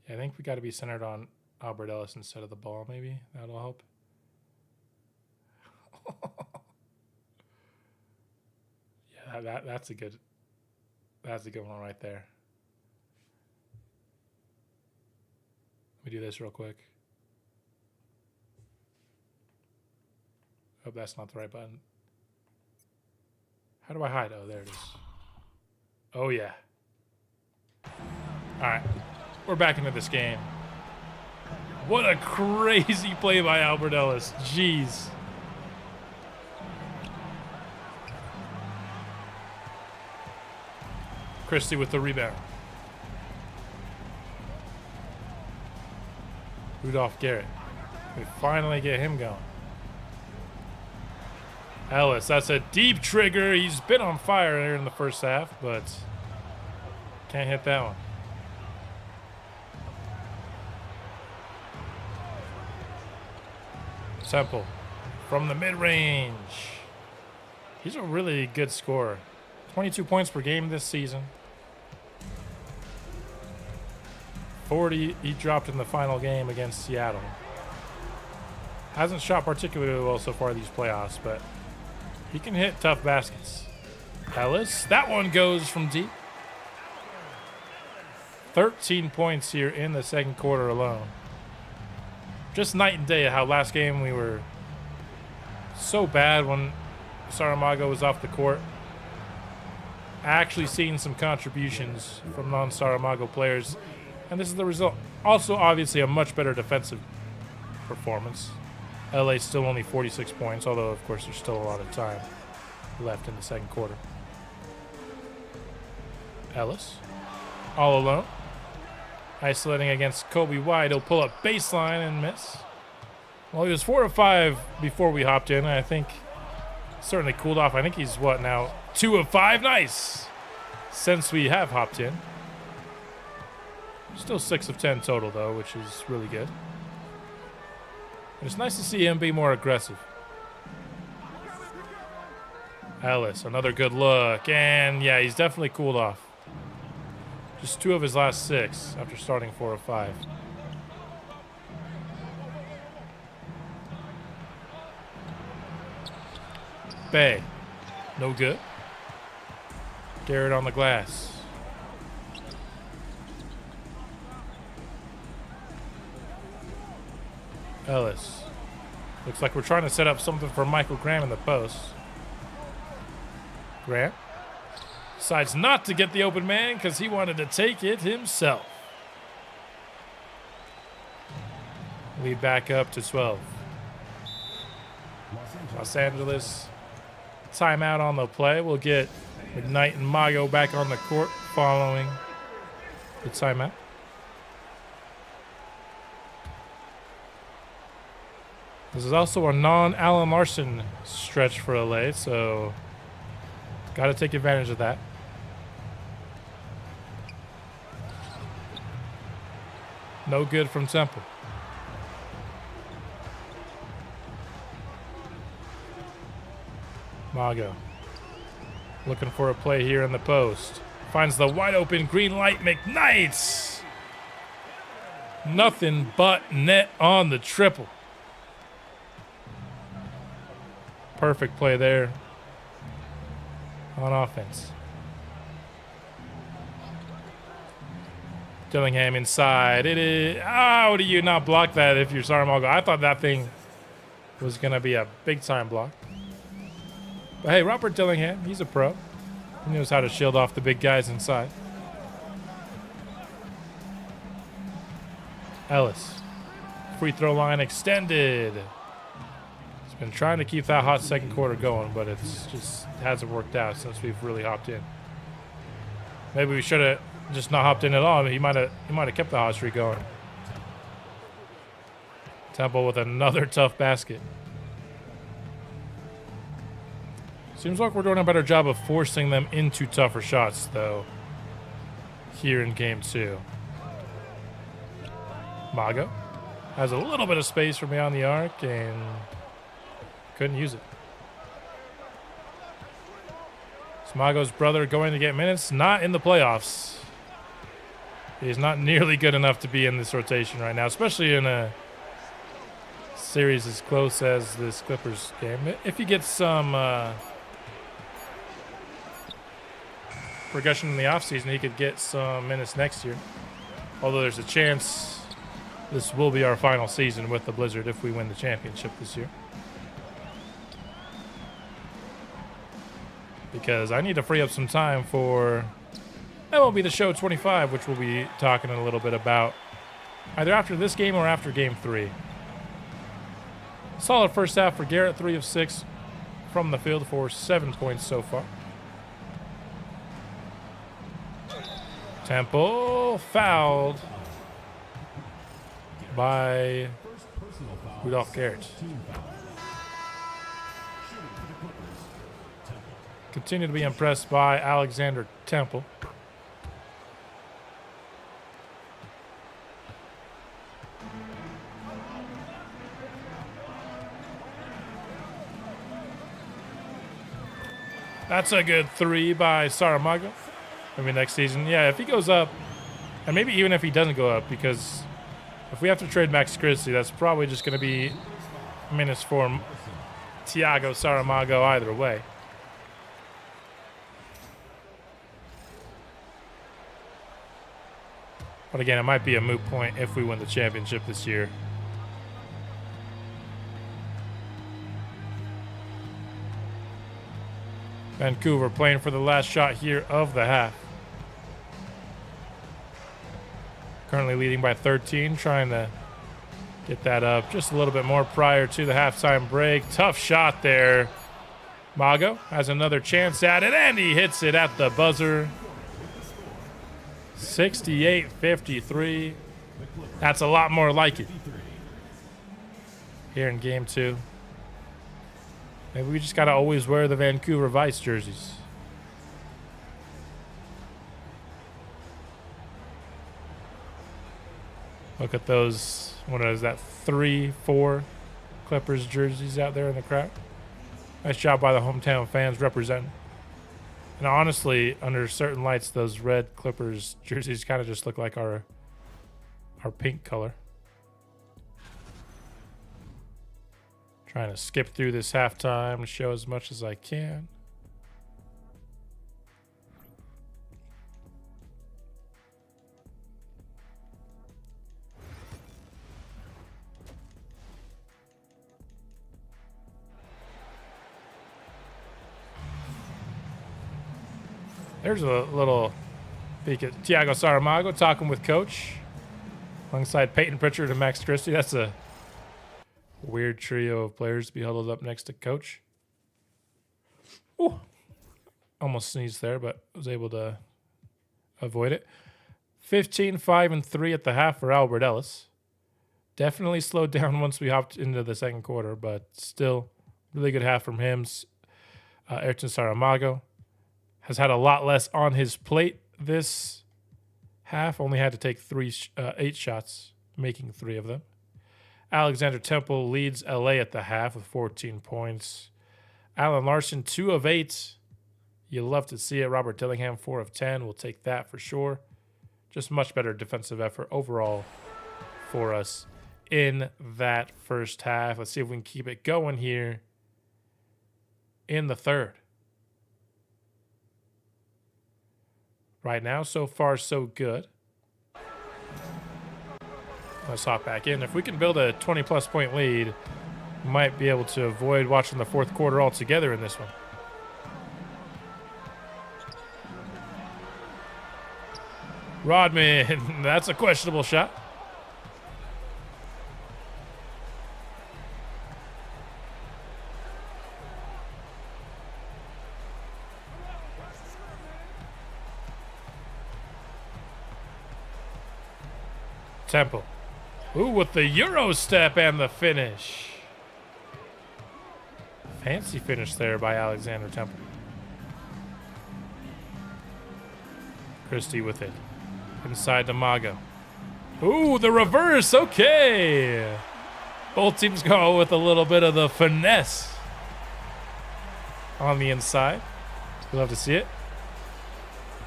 Yeah, I think we got to be centered on Albert Ellis instead of the ball, maybe. That'll help. Yeah, that's a good one right there. me do this real quick. Oh, that's not the right button. How do I hide? Oh, there it is. Oh, yeah. All right. We're back into this game. What a crazy play by Albert Ellis. Jeez. Christie with the rebound. Rudolph Garrett. We finally get him going. Ellis, that's a deep trigger. He's been on fire here in the first half, but can't hit that one. Temple from the mid-range. He's a really good scorer. 22 points per game this season. 40 he dropped in the final game against Seattle. Hasn't shot particularly well so far these playoffs, but he can hit tough baskets. Ellis, that one goes from deep. 13 points here in the second quarter alone. Just night and day how last game we were so bad when Saramago was off the court. Actually seeing some contributions from non-Saramago players, and this is the result. Also, obviously, a much better defensive performance. LA still only 46 points, although, of course, there's still a lot of time left in the second quarter. Ellis, all alone. Isolating against Kobe White. He'll pull up baseline and miss. Well, he was 4 of 5 before we hopped in. I think certainly cooled off. I think he's, what now, 2 of 5? Nice. Since we have hopped in. Still 6 of 10 total, though, which is really good. And it's nice to see him be more aggressive. Ellis, another good look. And, yeah, he's definitely cooled off. Just 2 of his last 6 after starting 4 of 5. Bay. No good. Garrett on the glass. Ellis. Looks like we're trying to set up something for Michael Graham in the post. Graham decides not to get the open man because he wanted to take it himself. Lead back up to 12. Los Angeles timeout on the play. We'll get McKnight and Mago back on the court following the timeout. This is also a non-Allen Larson stretch for LA, so got to take advantage of that. No good from Temple. Mago looking for a play here in the post. Finds the wide open green light. McKnight. Nothing but net on the triple. Perfect play there on offense. Dillingham inside. It is. How do you not block that if you're Saramago? I thought that thing was going to be a big-time block. But hey, Robert Dillingham, he's a pro. He knows how to shield off the big guys inside. Ellis. Free throw line extended. He's been trying to keep that hot second quarter going, but it's just hasn't worked out since we've really hopped in. Maybe we should have just not hopped in at all. He might have kept the hot streak going. Temple with another tough basket. Seems like we're doing a better job of forcing them into tougher shots, though, here in game 2. Mago has a little bit of space from beyond the arc and couldn't use it. It's Mago's brother going to get minutes, not in the playoffs. He's not nearly good enough to be in this rotation right now, especially in a series as close as this Clippers game. If he gets some progression in the offseason, he could get some minutes next year. Although there's a chance this will be our final season with the Blizzard if we win the championship this year. Because I need to free up some time for MLB The Show 25, which we'll be talking a little bit about either after this game or after Game 3. Solid first half for Garrett, 3 of 6 from the field for 7 points so far. Temple fouled by Rudolph Garrett. Continue to be impressed by Alexander Temple. That's a good 3 by Saramago. Maybe next season. Yeah, if he goes up, and maybe even if he doesn't go up, because if we have to trade Max Christie, that's probably just going to be minutes for Thiago Saramago either way. But again, it might be a moot point if we win the championship this year. Vancouver playing for the last shot here of the half. Currently leading by 13, trying to get that up just a little bit more prior to the halftime break. Tough shot there. Mago has another chance at it, and he hits it at the buzzer. 68-53. That's a lot more like it here in Game 2. Maybe we just got to always wear the Vancouver Vice jerseys. Look at those, what is that, 3, 4 Clippers jerseys out there in the crowd. Nice job by the hometown fans representing. And honestly, under certain lights, those red Clippers jerseys kind of just look like our pink color. Trying to skip through this halftime to show as much as I can. There's a little peek at Thiago Saramago talking with Coach alongside Peyton Pritchard and Max Christie. That's a weird trio of players to be huddled up next to Coach. Ooh, almost sneezed there, but was able to avoid it. 15-5-3 at the half for Albert Ellis. Definitely slowed down once we hopped into the second quarter, but still really good half from him. Ayrton Saramago has had a lot less on his plate this half. Only had to take 8 shots, making 3 of them. Alexander Temple leads LA at the half with 14 points. Alan Larson, 2 of 8. You love to see it. Robert Dillingham, 4 of 10. We'll take that for sure. Just much better defensive effort overall for us in that first half. Let's see if we can keep it going here in the third. Right now, so far, so good. Let's hop back in. If we can build a 20-plus point lead, we might be able to avoid watching the fourth quarter altogether in this one. Rodman, that's a questionable shot. Temple. Ooh, with the Euro step and the finish. Fancy finish there by Alexander Temple. Christie with it. Inside to Mago. Ooh, the reverse. Okay. Both teams go with a little bit of the finesse on the inside. We love to see it.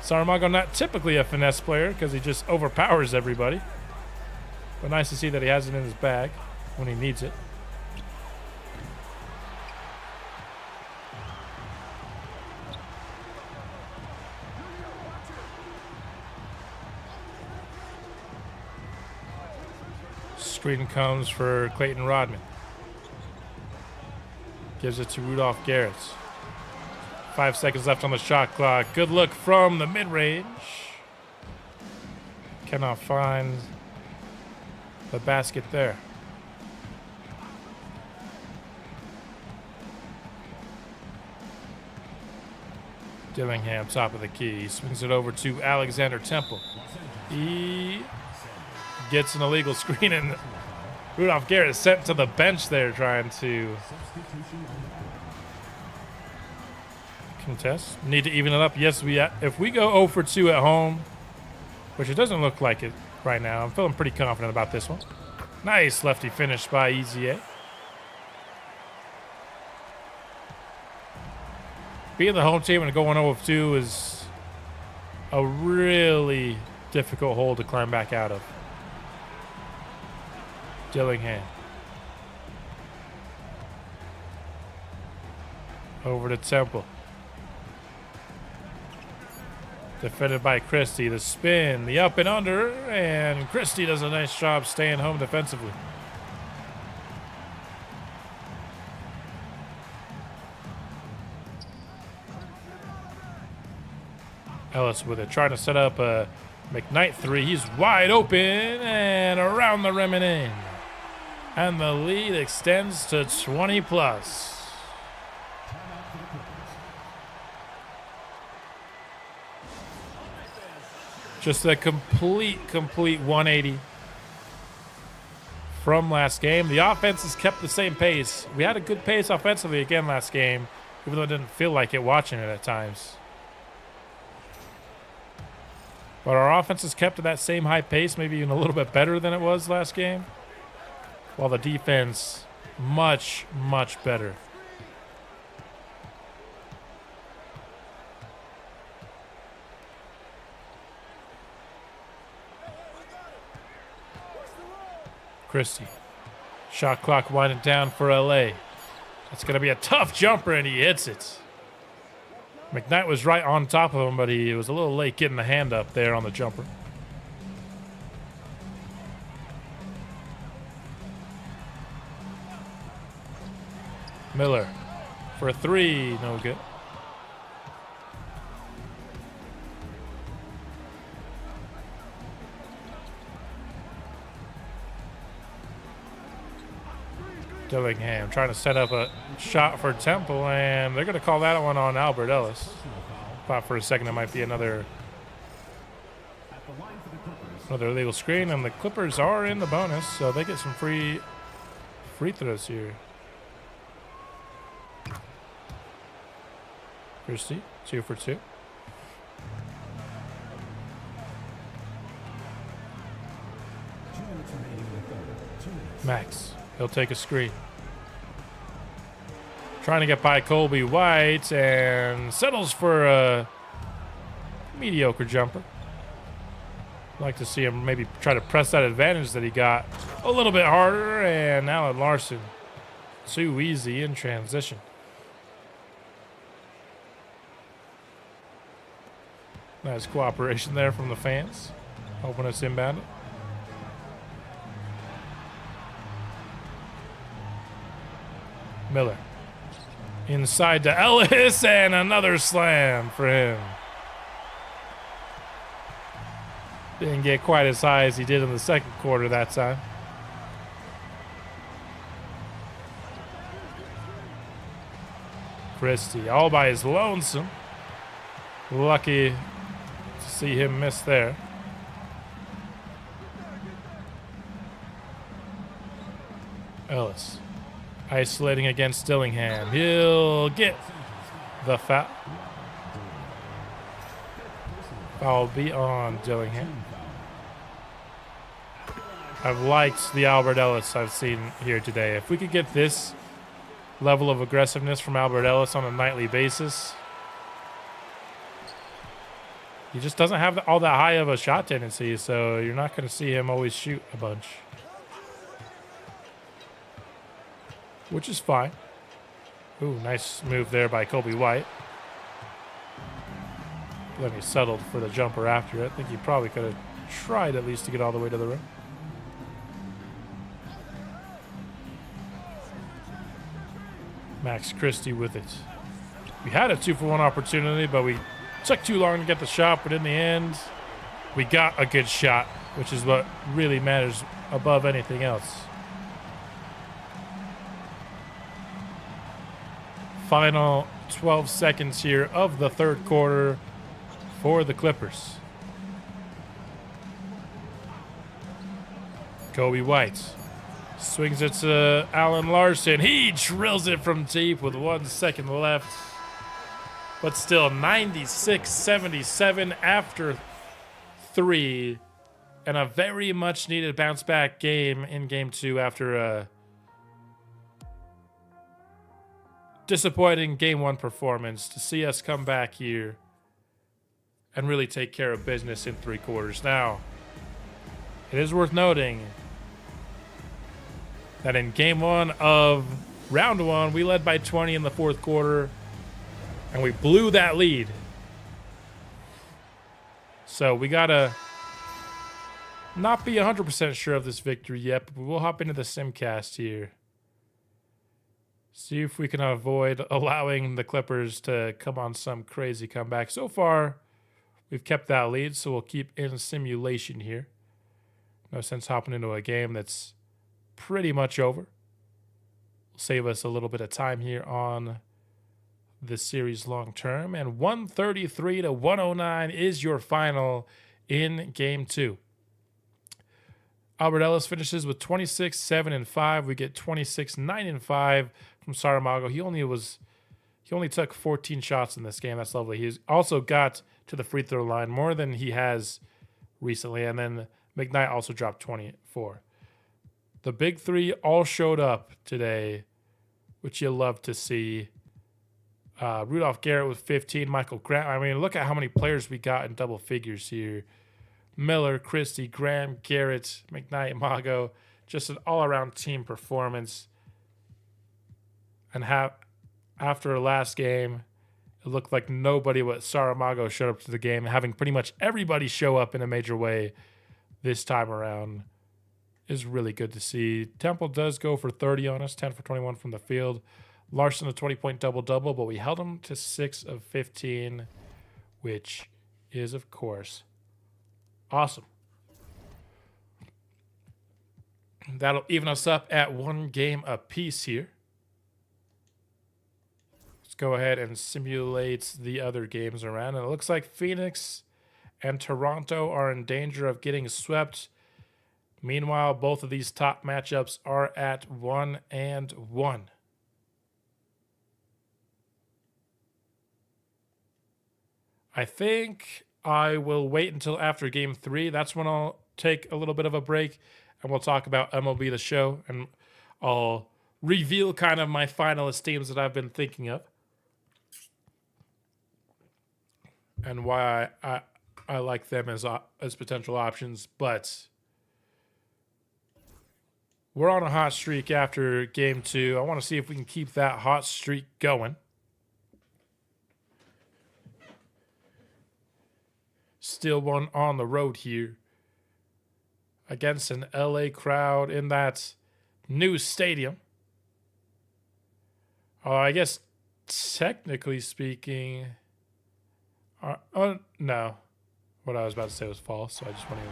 Saramago not typically a finesse player because he just overpowers everybody. But nice to see that he has it in his bag when he needs it. Screen comes for Clayton Rodman. Gives it to Rudolph Garrett. 5 seconds left on the shot clock. Good look from the mid-range. Cannot find the basket there. Dillingham, top of the key. Swings it over to Alexander Temple. He gets an illegal screen, and Rudolph Garrett is sent to the bench there trying to contest. Need to even it up. Yes, if we go 0 for 2 at home, which it doesn't look like it right now, I'm feeling pretty confident about this one. Nice lefty finish by EZA. Being the home team and going 0 for 2 is a really difficult hole to climb back out of. Dillingham. Over to Temple. Defended by Christie. The spin, the up and under, and Christie does a nice job staying home defensively. Ellis with it, trying to set up a McKnight three. He's wide open and around the rim and in. And the lead extends to 20 plus. Just a complete 180 from last game. The offense has kept the same pace. We had a good pace offensively again last game, even though it didn't feel like it watching it at times. But our offense has kept at that same high pace, maybe even a little bit better than it was last game. While the defense, much better. Christie. Shot clock winding down for LA. That's going to be a tough jumper, and he hits it. McKnight was right on top of him, but he was a little late getting the hand up there on the jumper. Miller for a three, no good. Dillingham trying to set up a shot for Temple, and they're going to call that one on Albert Ellis. Thought for a second it might be another illegal screen, and the Clippers are in the bonus, so they get some free throws here. Christie, 2 for 2. Max. He'll take a screen. Trying to get by Colby White and settles for a mediocre jumper. Like to see him maybe try to press that advantage that he got a little bit harder. And Alan Larson, too easy in transition. Nice cooperation there from the fans. Hoping it's inbounded. Miller. Inside to Ellis, and another slam for him. Didn't get quite as high as he did in the second quarter that time. Christie, all by his lonesome. Lucky to see him miss there. Ellis. Isolating against Dillingham. He'll get the foul. Foul will be on Dillingham. I've liked the Albert Ellis I've seen here today. If we could get this level of aggressiveness from Albert Ellis on a nightly basis, he just doesn't have all that high of a shot tendency, so you're not going to see him always shoot a bunch. Which is fine. Ooh, nice move there by Colby White. Then he settled for the jumper after it. I think he probably could have tried at least to get all the way to the rim. Max Christie with it. We had a 2-for-1 opportunity, but we took too long to get the shot. But in the end, we got a good shot, which is what really matters above anything else. Final 12 seconds here of the third quarter for the Clippers. Kobe White swings it to Allen Larson. He drills it from deep with 1 second left. But still 96-77 after 3. And a very much needed bounce back game in game 2 after a disappointing game 1 performance, to see us come back here and really take care of business in 3 quarters. Now, it is worth noting that in game 1 of round 1, we led by 20 in the 4th quarter, and we blew that lead. So we gotta not be 100% sure of this victory yet, but we'll hop into the simcast here. See if we can avoid allowing the Clippers to come on some crazy comeback. So far, we've kept that lead, so we'll keep in simulation here. No sense hopping into a game that's pretty much over. Will save us a little bit of time here on this series long term. And 133-109 is your final in game 2. Albert Ellis finishes with 26, 7, and 5. We get 26, 9, and 5 from Saramago. He only took 14 shots in this game. That's lovely. He's also got to the free throw line more than he has recently. And then McKnight also dropped 24. The big 3 all showed up today, which you love to see. Rudolph Garrett with 15. Michael Graham. I mean, look at how many players we got in double figures here. Miller, Christie, Graham, Garrett, McKnight, Mago. Just an all-around team performance. And after last game, it looked like nobody but Saramago showed up to the game, having pretty much everybody show up in a major way this time around is really good to see. Temple does go for 30 on us, 10 for 21 from the field. Larson a 20-point double-double, but we held him to 6 of 15, which is, of course, awesome. That'll even us up at 1 game apiece here. Let's go ahead and simulate the other games around. And it looks like Phoenix and Toronto are in danger of getting swept. Meanwhile, both of these top matchups are at 1-1. I think I will wait until after game 3. That's when I'll take a little bit of a break and we'll talk about MLB The Show, and I'll reveal kind of my finalist teams that I've been thinking of and why I like them as potential options. But we're on a hot streak after game 2. I want to see if we can keep that hot streak going. Still one on the road here against an LA crowd in that new stadium. I guess technically speaking, no. What I was about to say was false, so I just want to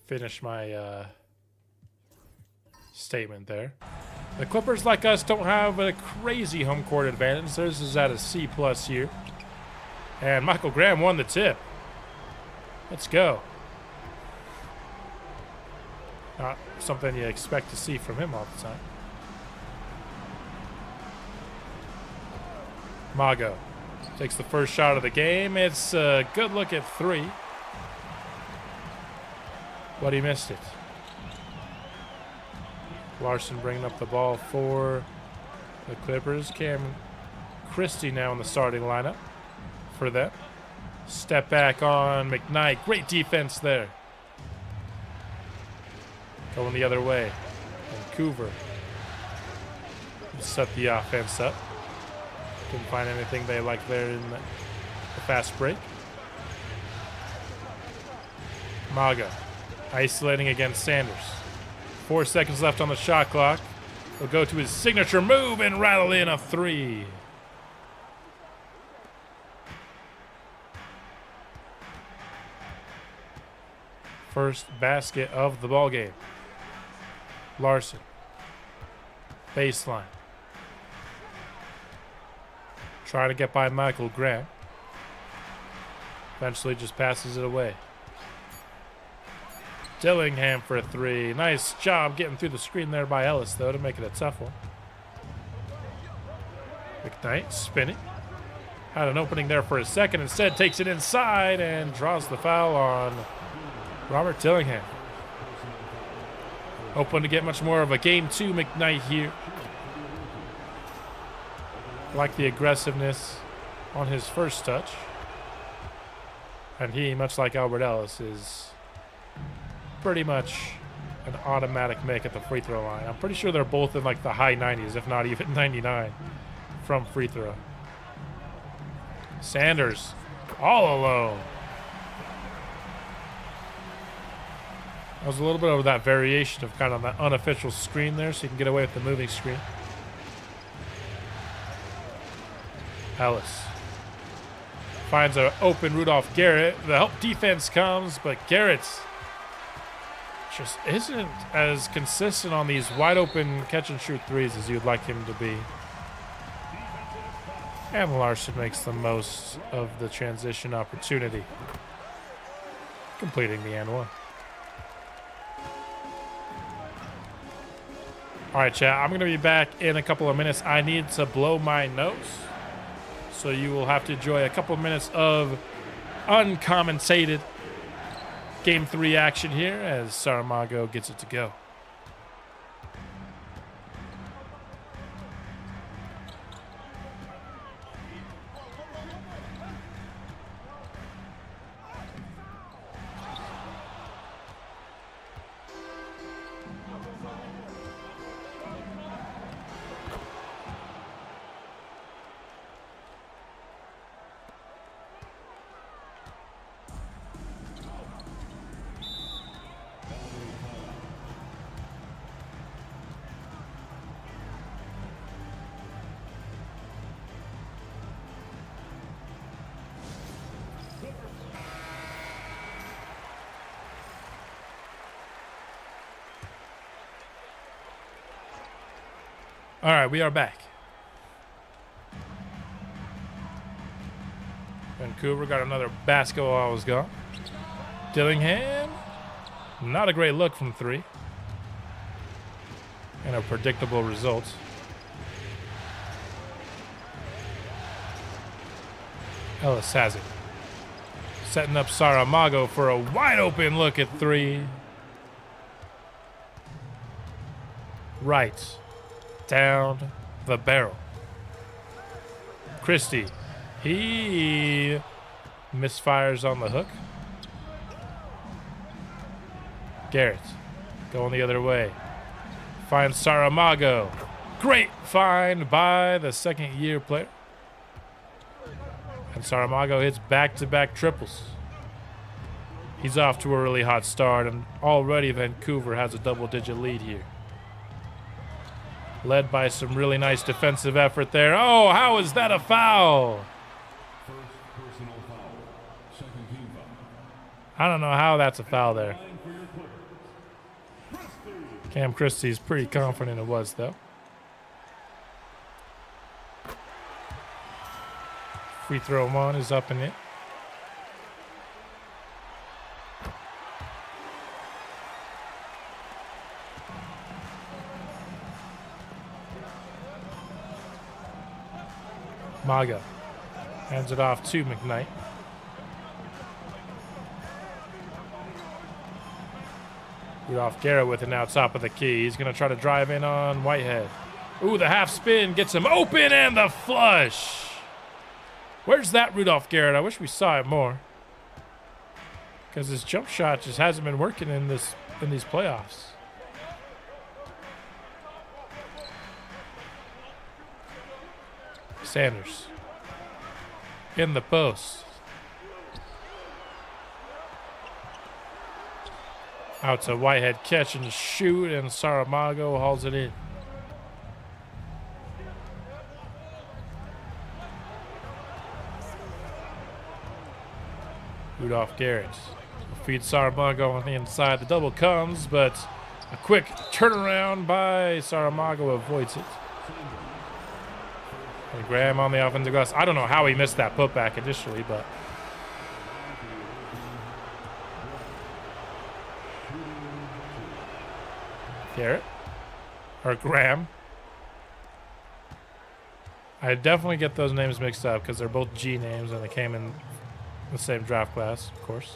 finish my statement there. The Clippers, like us, don't have a crazy home court advantage. Theirs is at a C+ here. And Michael Graham won the tip. Let's go. Not something you expect to see from him all the time. Mago takes the first shot of the game. It's a good look at 3. But he missed it. Larson bringing up the ball for the Clippers. Cam Christie now in the starting lineup for them. Step back on McKnight. Great defense there. Going the other way. Vancouver set the offense up. Couldn't find anything they liked there in the fast break. Maga isolating against Sanders. 4 seconds left on the shot clock. He'll go to his signature move and rattle in a 3. First basket of the ball game. Larson. Baseline. Trying to get by Michael Grant. Eventually just passes it away. Dillingham for a 3. Nice job getting through the screen there by Ellis, though, to make it a tough one. McKnight spinning. Had an opening there for a second. Instead, takes it inside and draws the foul on Robert Dillingham. Hoping to get much more of a game 2 McKnight here. Like the aggressiveness on his first touch. And he, much like Albert Ellis, is pretty much an automatic make at the free throw line. I'm pretty sure they're both in like the high 90s, if not even 99 from free throw. Sanders all alone. That was a little bit of that variation of kind of that unofficial screen there, so you can get away with the moving screen. Ellis finds an open Rudolph Garrett. The help defense comes, but Garrett just isn't as consistent on these wide open catch and shoot threes as you'd like him to be. And Larson makes the most of the transition opportunity, completing the and one. All right, chat, I'm going to be back in a couple of minutes. I need to blow my nose, so you will have to enjoy a couple of minutes of uncommensated Game 3 action here as Saramago gets it to go. All right, we are back. Vancouver got another basket while I was gone. Dillingham, not a great look from 3. And a predictable result. Ellis has it. Setting up Saramago for a wide open look at 3. Right down the barrel. Christie, he misfires on the hook. Garrett going the other way. Finds Saramago. Great find by the second-year player. And Saramago hits back-to-back triples. He's off to a really hot start, and already Vancouver has a double-digit lead here. Led by some really nice defensive effort there. Oh, how is that a foul? First personal foul. Second team foul. I don't know how that's a foul there. Cam Christie's pretty confident it was, though. Free throw one is up and in. Maga hands it off to McKnight. Rudolph Garrett with it now, top of the key. He's going to try to drive in on Whitehead. Ooh, the half spin gets him open and the flush. Where's that Rudolph Garrett? I wish we saw it more, because his jump shot just hasn't been working in these playoffs. Sanders in the post. Out to Whitehead, catch and shoot, and Saramago hauls it in. Rudolph Garrett feeds Saramago on the inside. The double comes, but a quick turnaround by Saramago avoids it. And Graham on the offensive glass. I don't know how he missed that putback initially, but Garrett or Graham. I definitely get those names mixed up because they're both G names and they came in the same draft class, of course.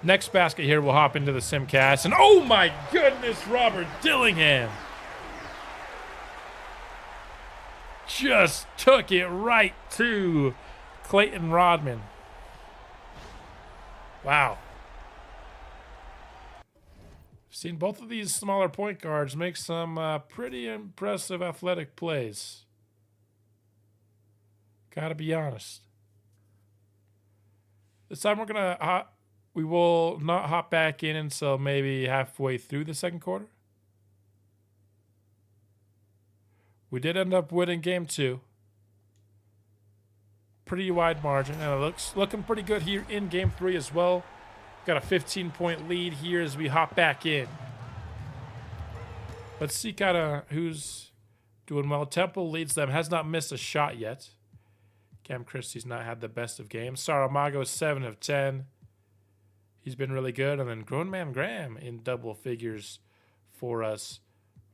Next basket here, we'll hop into the Simcast. And oh my goodness, Robert Dillingham just took it right to Clayton Rodman. Wow. I've seen both of these smaller point guards make some pretty impressive athletic plays. Gotta be honest. This time we will not hop back in until maybe halfway through the second quarter. We did end up winning game 2. Pretty wide margin, and it looking pretty good here in game 3 as well. Got a 15-point lead here as we hop back in. Let's see kind of who's doing well. Temple leads them, has not missed a shot yet. Cam Christie's not had the best of games. Saramago 7 of 10. He's been really good. And then Grown Man Graham in double figures for us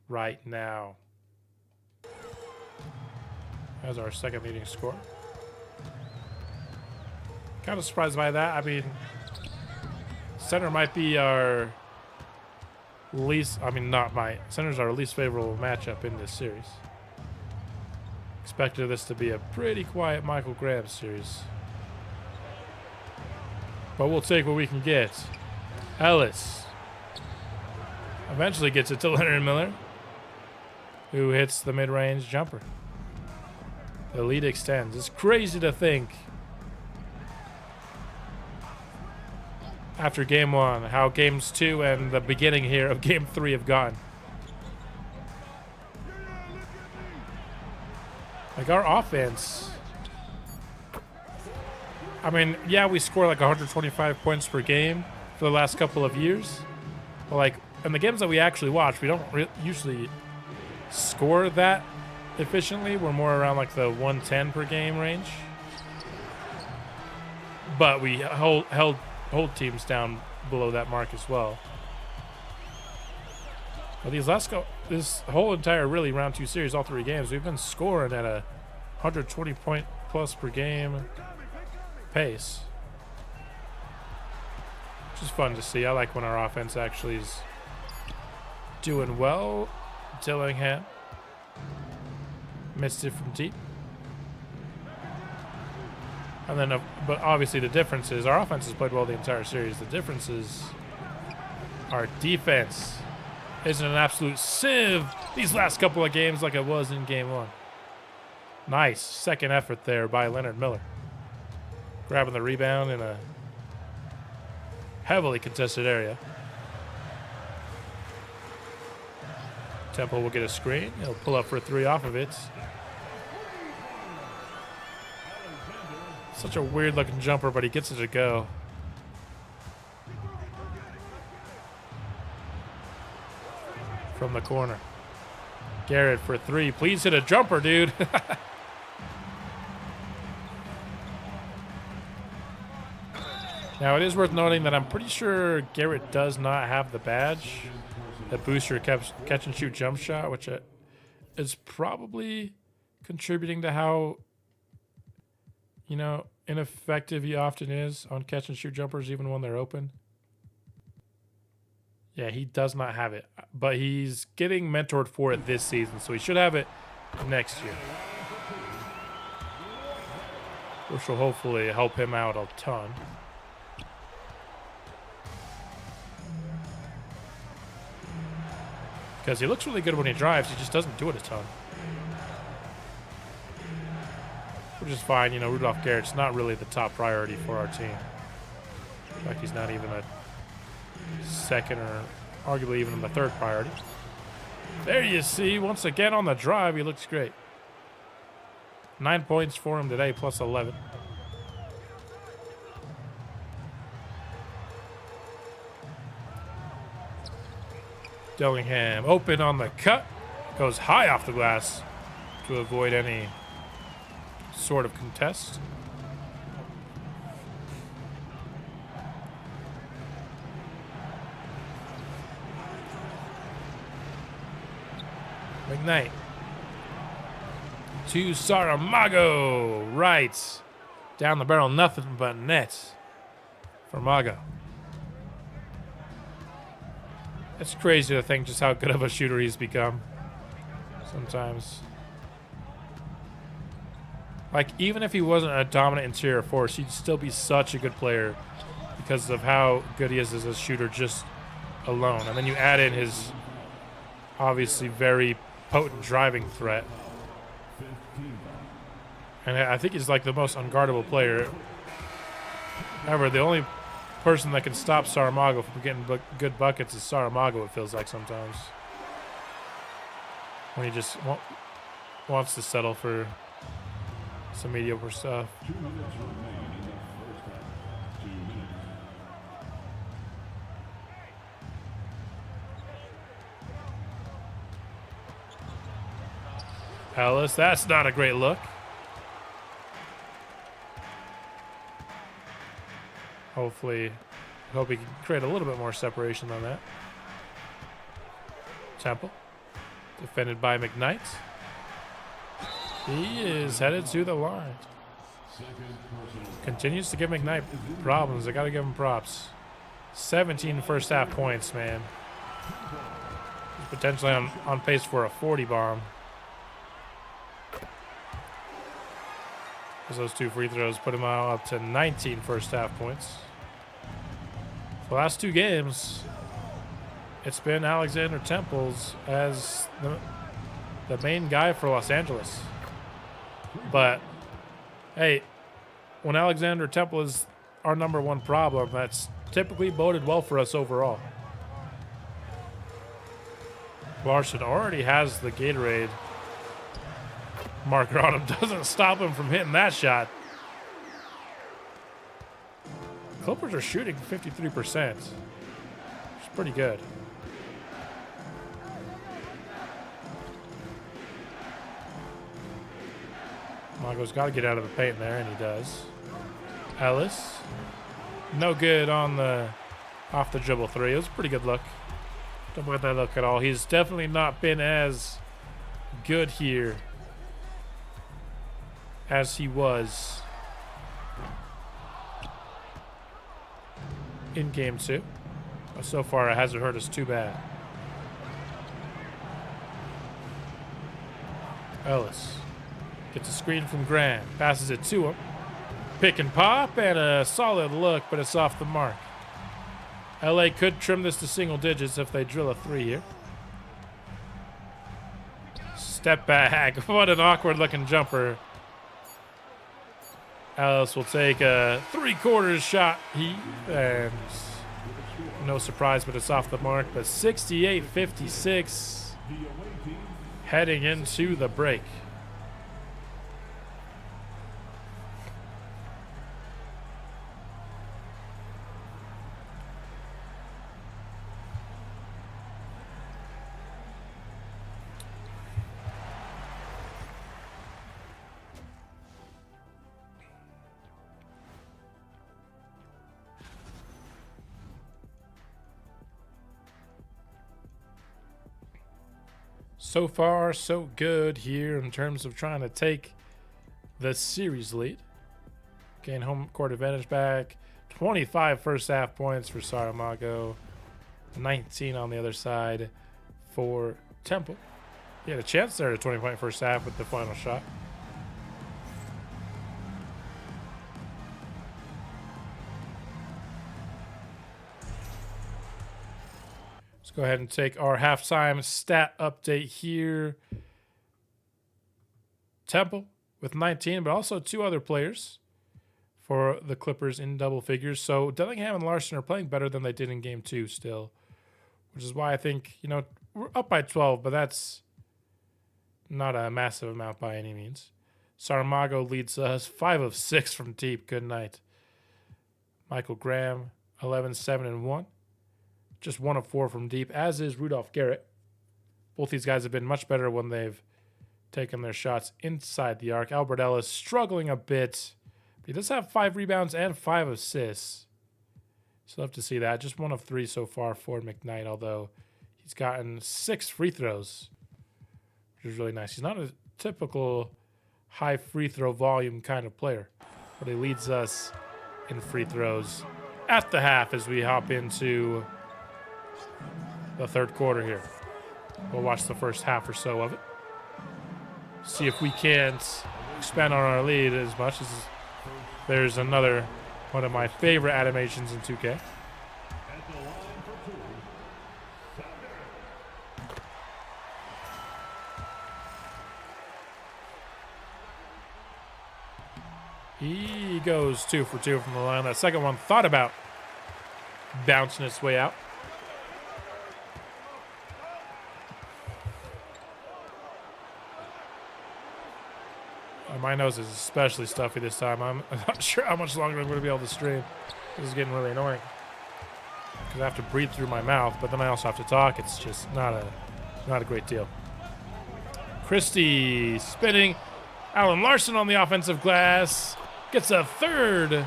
right now. That's our second leading scorer. Kind of surprised by that. I mean, center might be our least, center's our least favorable matchup in this series. Expected this to be a pretty quiet Michael Graham series. But we'll take what we can get. Ellis eventually gets it to Leonard Miller, who hits the mid-range jumper. The lead extends. It's crazy to think, after game 1, how games 2 and the beginning here of game 3 have gone. Like, our offense, I mean, yeah, we score like 125 points per game for the last couple of years. But, like, in the games that we actually watch, we don't usually score that efficiently. We're more around like the 110 per game range. But we hold teams down below that mark as well. But this whole entire really round 2 series, all 3 games, we've been scoring at a 120 point plus per game pace, which is fun to see. I like when our offense actually is doing well. Dillingham missed it from deep. And then, but obviously the difference is our offense has played well the entire series. The difference is our defense isn't an absolute sieve these last couple of games like it was in game 1. Nice second effort there by Leonard Miller. Grabbing the rebound in a heavily contested area. Temple will get a screen. He'll pull up for a 3 off of it. Such a weird looking jumper, but he gets it to go. From the corner. Garrett for 3. Please hit a jumper, dude. Now, it is worth noting that I'm pretty sure Garrett does not have the badge that boosts your catch and shoot jump shot, which is probably contributing to how, ineffective he often is on catch and shoot jumpers, even when they're open. Yeah, he does not have it, but he's getting mentored for it this season, so he should have it next year, which will hopefully help him out a ton. Because he looks really good when he drives, he just doesn't do it a ton. Which is fine, Rudolph Garrett's not really the top priority for our team. In fact, he's not even a second or arguably even the third priority. There you see, once again on the drive, he looks great. 9 points for him today, plus 11. Dillingham open on the cut. Goes high off the glass to avoid any sort of contest. McKnight to Saramago. Right. Down the barrel, nothing but net for Mago. It's crazy to think just how good of a shooter he's become sometimes. Like, even if he wasn't a dominant interior force, he'd still be such a good player because of how good he is as a shooter just alone. And then you add in his obviously very potent driving threat. And I think he's like the most unguardable player. However, the only person that can stop Saramago from getting good buckets is Saramago, it feels like sometimes. When he just wants to settle for some mediocre stuff. 2 minutes remain in the first half. 2 minutes. Ellis, that's not a great look. Hopefully, hope he can create a little bit more separation than that. Temple, defended by McKnight. He is headed to the line. Continues to give McKnight problems. I got to give him props. 17 first half points, man. He's potentially on pace for a 40 bomb. Because those 2 free throws put him up to 19 first half points. The last 2 games, it's been Alexander Temples as the main guy for Los Angeles. But, hey, when Alexander Temple is our #1 problem, that's typically boded well for us overall. Larson already has the Gatorade marker on him. Doesn't stop him from hitting that shot. Clippers are shooting 53%. Which is pretty good. Mago's got to get out of the paint there, and he does. Ellis. No good on the off the dribble 3. It was a pretty good look. Don't look at that look at all. He's definitely not been as good here as he was in game 2. But so far, it hasn't hurt us too bad. Ellis gets a screen from Graham, passes it to him. Pick and pop, and a solid look, but it's off the mark. LA could trim this to single digits if they drill a 3 here. Step back. What an awkward looking jumper. Ellis will take a 3/4 shot. And no surprise, but it's off the mark. But 68-56 heading into the break. So far, so good here in terms of trying to take the series lead. Gain home court advantage back. 25 first half points for Saramago. 19 on the other side for Temple. He had a chance there at a 20-point first half with the final shot. Go ahead and take our halftime stat update here. Temple with 19, but also 2 other players for the Clippers in double figures. So Dillingham and Larson are playing better than they did in game 2 still, which is why I think, we're up by 12, but that's not a massive amount by any means. Saramago leads us 5 of 6 from deep. Good night. Michael Graham, 11, 7, and 1. Just 1 of 4 from deep, as is Rudolph Garrett. Both these guys have been much better when they've taken their shots inside the arc. Albert Ellis struggling a bit. But he does have 5 rebounds and 5 assists. So love to see that. Just 1 of 3 so far for McKnight, although he's gotten 6 free throws, which is really nice. He's not a typical high free throw volume kind of player, but he leads us in free throws at the half as we hop into the third quarter here. We'll watch the first half or so of it. See if we can't expand on our lead as much as there's another one of my favorite animations in 2K. He goes 2 for 2 from the line. That second one thought about bouncing its way out. My nose is especially stuffy this time. I'm not sure how much longer I'm going to be able to stream. This is getting really annoying because I have to breathe through my mouth, but then I also have to talk. It's just not a great deal. Christie spinning. Alan Larson on the offensive glass gets a third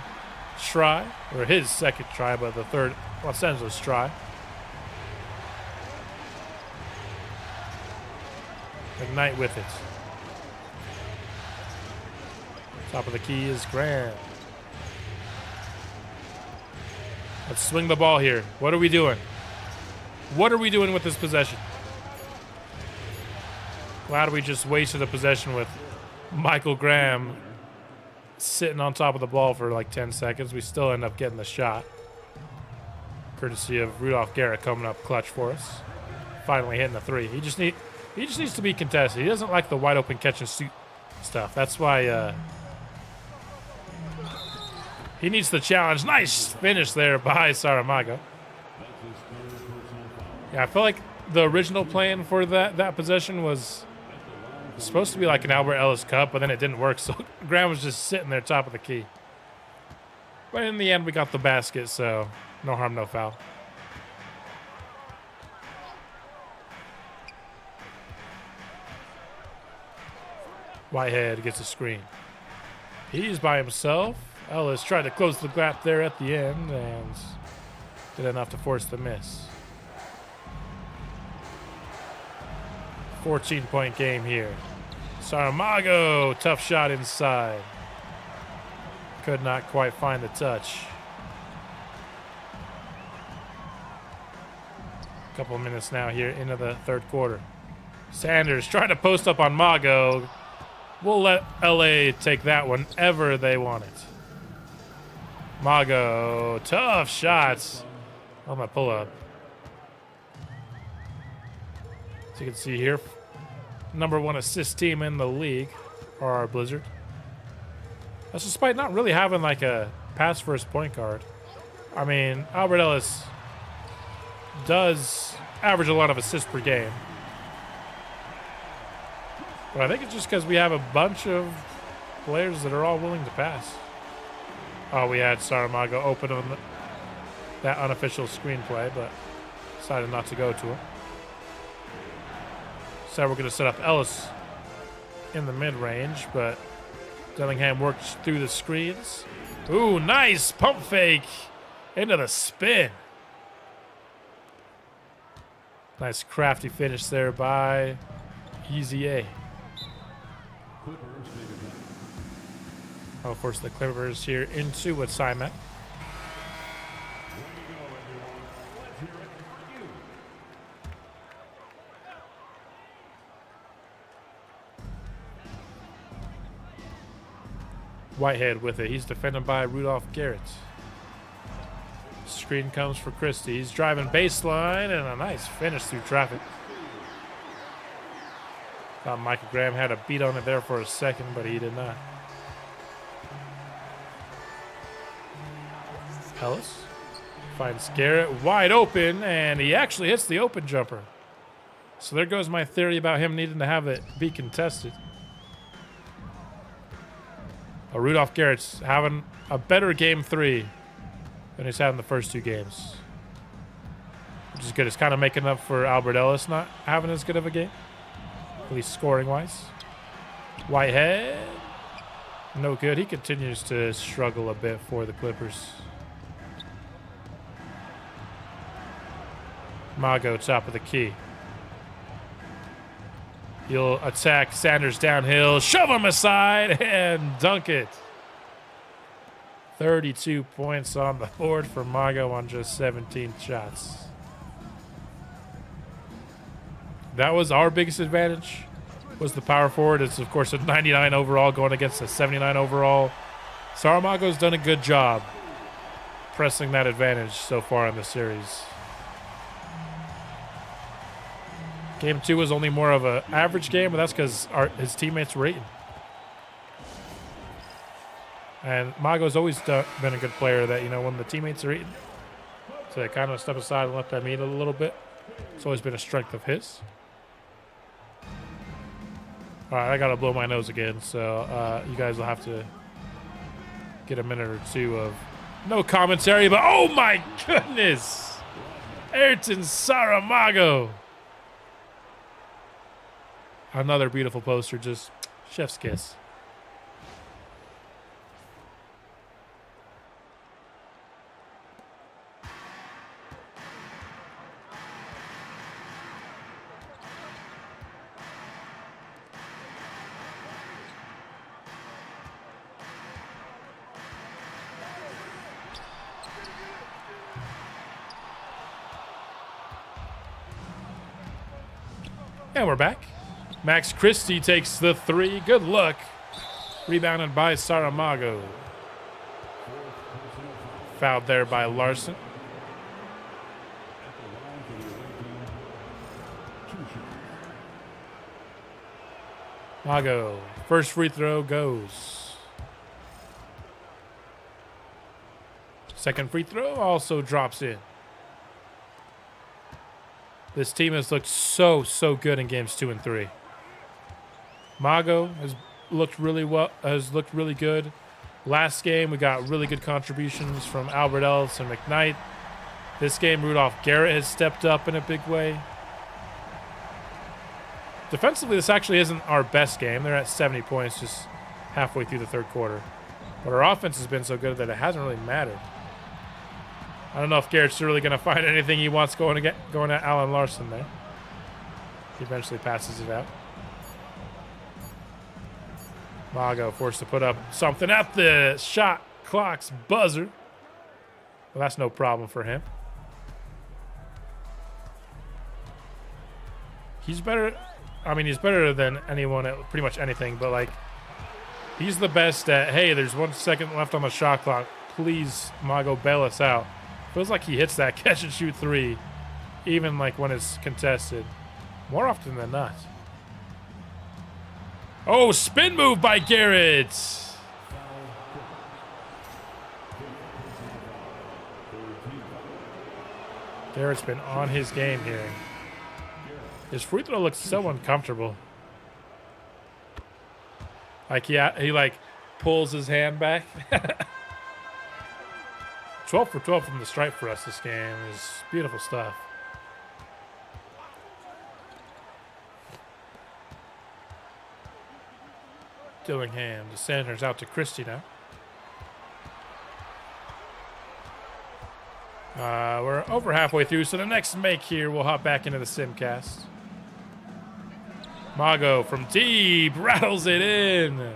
try, or his second try, but the third Los Angeles try. McKnight with it. Top of the key is Graham. Let's swing the ball here. What are we doing? What are we doing with this possession? Glad we just wasted a possession with Michael Graham sitting on top of the ball for like 10 seconds. We still end up getting the shot. Courtesy of Rudolph Garrett coming up clutch for us. Finally hitting the 3. He just needs to be contested. He doesn't like the wide open catch and shoot stuff. That's why he needs the challenge. Nice finish there by Saramago. Yeah, I feel like the original plan for that possession was supposed to be like an Albert Ellis Cup, but then it didn't work, so Graham was just sitting there top of the key. But in the end, we got the basket, so no harm, no foul. Whitehead gets a screen. He's by himself. Ellis tried to close the gap there at the end and did enough to force the miss. 14-point game here. Saramago, tough shot inside. Could not quite find the touch. Couple minutes now here into the third quarter. Sanders trying to post up on Mago. We'll let LA take that whenever they want it. Mago, tough shots on the pull-up. As you can see here, #1 assist team in the league are our Blizzard. That's despite not really having like a pass-first point guard. I mean, Albert Ellis does average a lot of assists per game. But I think it's just because we have a bunch of players that are all willing to pass. Oh, we had Saramago open on that unofficial screenplay, but decided not to go to him. So we're going to set up Ellis in the mid-range, but Dillingham works through the screens. Ooh, nice pump fake into the spin. Nice crafty finish there by Easy A. Of course, the Clippers here into assignment. Whitehead with it. He's defended by Rudolph Garrett. Screen comes for Christie. He's driving baseline and a nice finish through traffic. Thought Michael Graham had a beat on it there for a second, but he did not. Ellis finds Garrett wide open, and he actually hits the open jumper. So there goes my theory about him needing to have it be contested. But Rudolph Garrett's having a better game 3 than he's had in the first 2 games. Which is good. It's kind of making up for Albert Ellis not having as good of a game, at least scoring-wise. Whitehead, no good. He continues to struggle a bit for the Clippers. Mago, top of the key. He'll attack Sanders downhill, shove him aside, and dunk it. 32 points on the board for Mago on just 17 shots. That was our biggest advantage, was the power forward. It's, of course, a 99 overall going against a 79 overall. Saramago's done a good job pressing that advantage so far in the series. Game 2 was only more of an average game, but that's because his teammates were eating. And Mago's always been a good player that, you know, when the teammates are eating, to kind of step aside and let them eat a little bit. It's always been a strength of his. All right, I got to blow my nose again, so you guys will have to get a minute or 2 of no commentary, but oh my goodness! Ayrton Saramago. Another beautiful poster, just chef's kiss. And we're back. Max Christie takes the 3. Good look. Rebounded by Saramago. Fouled there by Larson. Mago, first free throw goes. Second free throw also drops in. This team has looked so good in games 2 and 3. Mago has looked really good. Last game, we got really good contributions from Albert Ellis and McKnight. This game, Rudolph Garrett has stepped up in a big way. Defensively, this actually isn't our best game. They're at 70 points just halfway through the third quarter. But our offense has been so good that it hasn't really mattered. I don't know if Garrett's really going to find anything he wants going at Alan Larson there. He eventually passes it out. Mago forced to put up something at the shot clock's buzzer. Well, that's no problem for him. He's better. I mean, he's better than anyone at pretty much anything, but like, he's the best at, hey, there's 1 second left on the shot clock. Please, Mago, bail us out. Feels like he hits that catch and shoot 3, even like when it's contested, more often than not. Oh, spin move by Garrett. Garrett's been on his game here. His free throw looks so uncomfortable. Like he like pulls his hand back. 12 for 12 from the stripe for us this game is beautiful stuff. Dillingham to Sanders, out to Christie now. We're over halfway through, so the next make here, we'll hop back into the Simcast. Mago from deep rattles it in.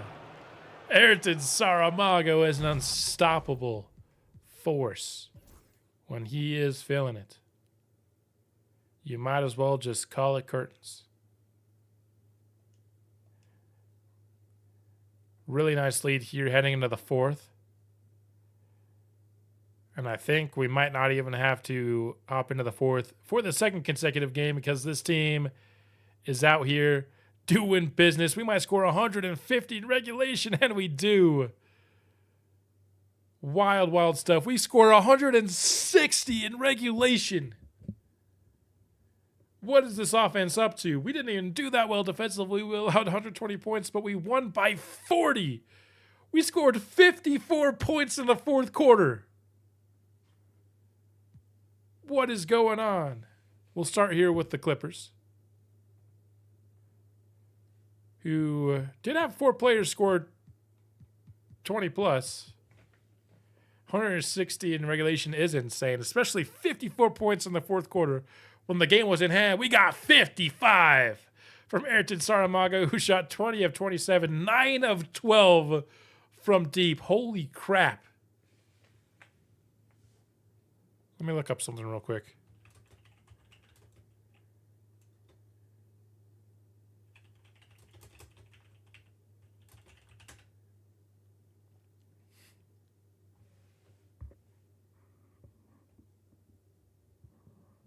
Ayrton Saramago is an unstoppable force when he is feeling it. You might as well just call it curtains. Really nice lead here heading into the fourth. And I think we might not even have to hop into the fourth for the second consecutive game because this team is out here doing business. We might score 150 in regulation, and we do. Wild, wild stuff. We scored 160 in regulation. What is this offense up to? We didn't even do that well defensively. We allowed 120 points, but we won by 40. We scored 54 points in the fourth quarter. What is going on? We'll start here with the Clippers, who did have 4 players scored 20 plus. 160 in regulation is insane, especially 54 points in the fourth quarter. When the game was in hand, we got 55 from Ayrton Saramago, who shot 20 of 27, 9 of 12 from deep. Holy crap. Let me look up something real quick.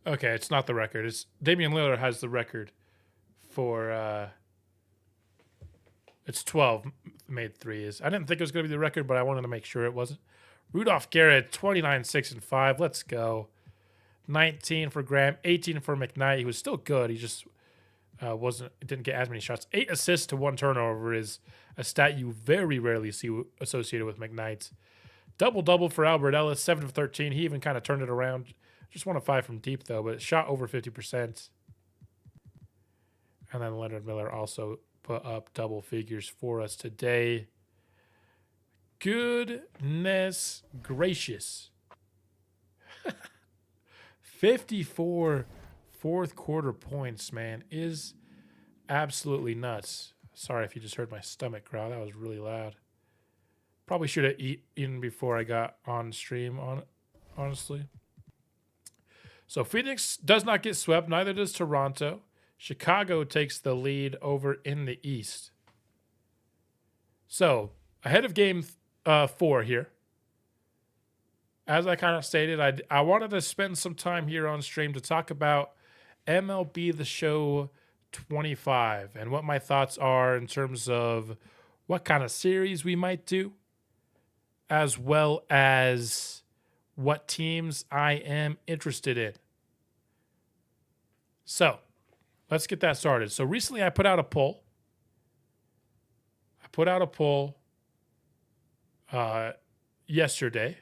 Okay, it's not the record. It's Damian Lillard has the record for it's 12 made threes. I didn't think it was going to be the record, but I wanted to make sure it wasn't. Rudolph Garrett, 29, 6, and 5. Let's go. 19 for Graham, 18 for McKnight. He was still good. He just didn't get as many shots. 8 assists to 1 turnover is a stat you very rarely see associated with McKnight. Double-double for Albert Ellis, 7 of 13. He even kind of turned it around. Just 1 of 5 from deep, though, but shot over 50%. And then Leonard Miller also put up double figures for us today. Goodness gracious. 54 fourth quarter points, man, is absolutely nuts. Sorry if you just heard my stomach growl. That was really loud. Probably should have eaten before I got on stream, honestly. So Phoenix does not get swept. Neither does Toronto. Chicago takes the lead over in the East. So ahead of game 4 here. As I kind of stated, I wanted to spend some time here on stream to talk about MLB The Show 25 and what my thoughts are in terms of what kind of series we might do, as well as what teams I am interested in. So let's get that started. So recently I put out a poll. Yesterday.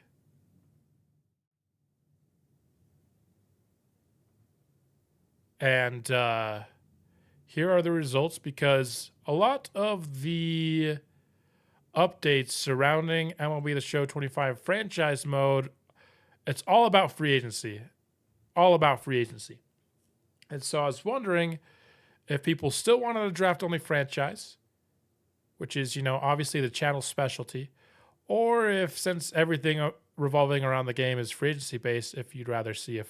And here are the results, because a lot of the updates surrounding MLB The Show 25 franchise mode, it's all about free agency. And so I was wondering if people still wanted a draft-only franchise, which is, obviously the channel's specialty, or if, since everything revolving around the game is free agency-based, if you'd rather see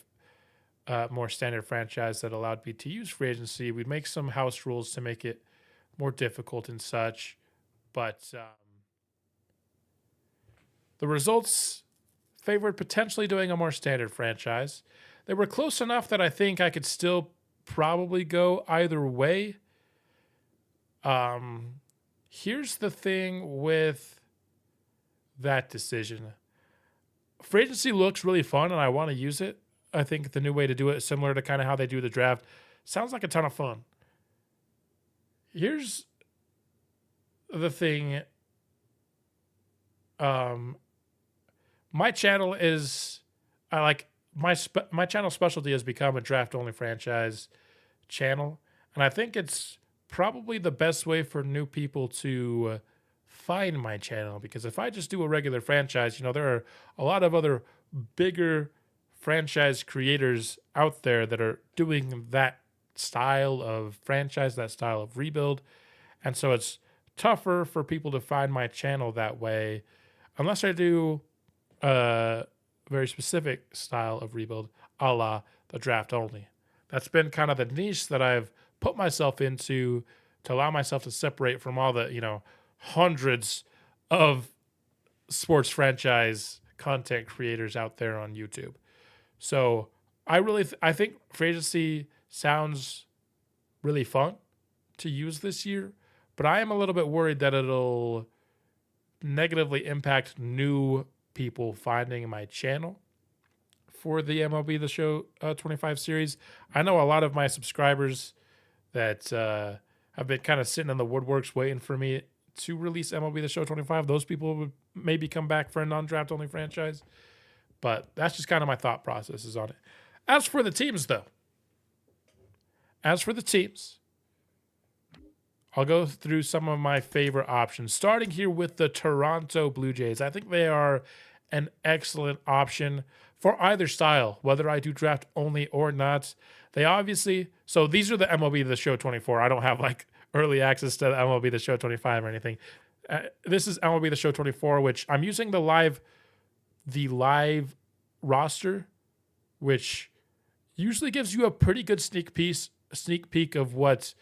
a more standard franchise that allowed me to use free agency. We'd make some house rules to make it more difficult and such. But the results favored potentially doing a more standard franchise. They were close enough that I think I could still probably go either way. Here's the thing with that decision. Free agency looks really fun, and I want to use it. I think the new way to do it is similar to kind of how they do the draft. Sounds like a ton of fun. Here's the thing. My channel is, my channel specialty has become a draft-only franchise channel, and I think it's probably the best way for new people to find my channel, because if I just do a regular franchise, there are a lot of other bigger franchise creators out there that are doing that style of franchise, that style of rebuild, and so it's tougher for people to find my channel that way, unless I do a very specific style of rebuild, a la the draft only. That's been kind of the niche that I've put myself into to allow myself to separate from all the, hundreds of sports franchise content creators out there on YouTube. So I think free agency sounds really fun to use this year, but I am a little bit worried that it'll negatively impact new people finding my channel for the MLB The Show 25 series. I know a lot of my subscribers that have been kind of sitting in the woodworks waiting for me to release MLB The Show 25. Those people would maybe come back for a non-draft only franchise. But that's just kind of my thought processes on it. As for the teams, though, I'll go through some of my favorite options, starting here with the Toronto Blue Jays. I think they are an excellent option for either style, whether I do draft only or not. They obviously, so these are the MLB The Show 24. I don't have like early access to the MLB The Show 25 or anything. This is MLB The Show 24, which I'm using the live roster, which usually gives you a pretty good sneak peek of what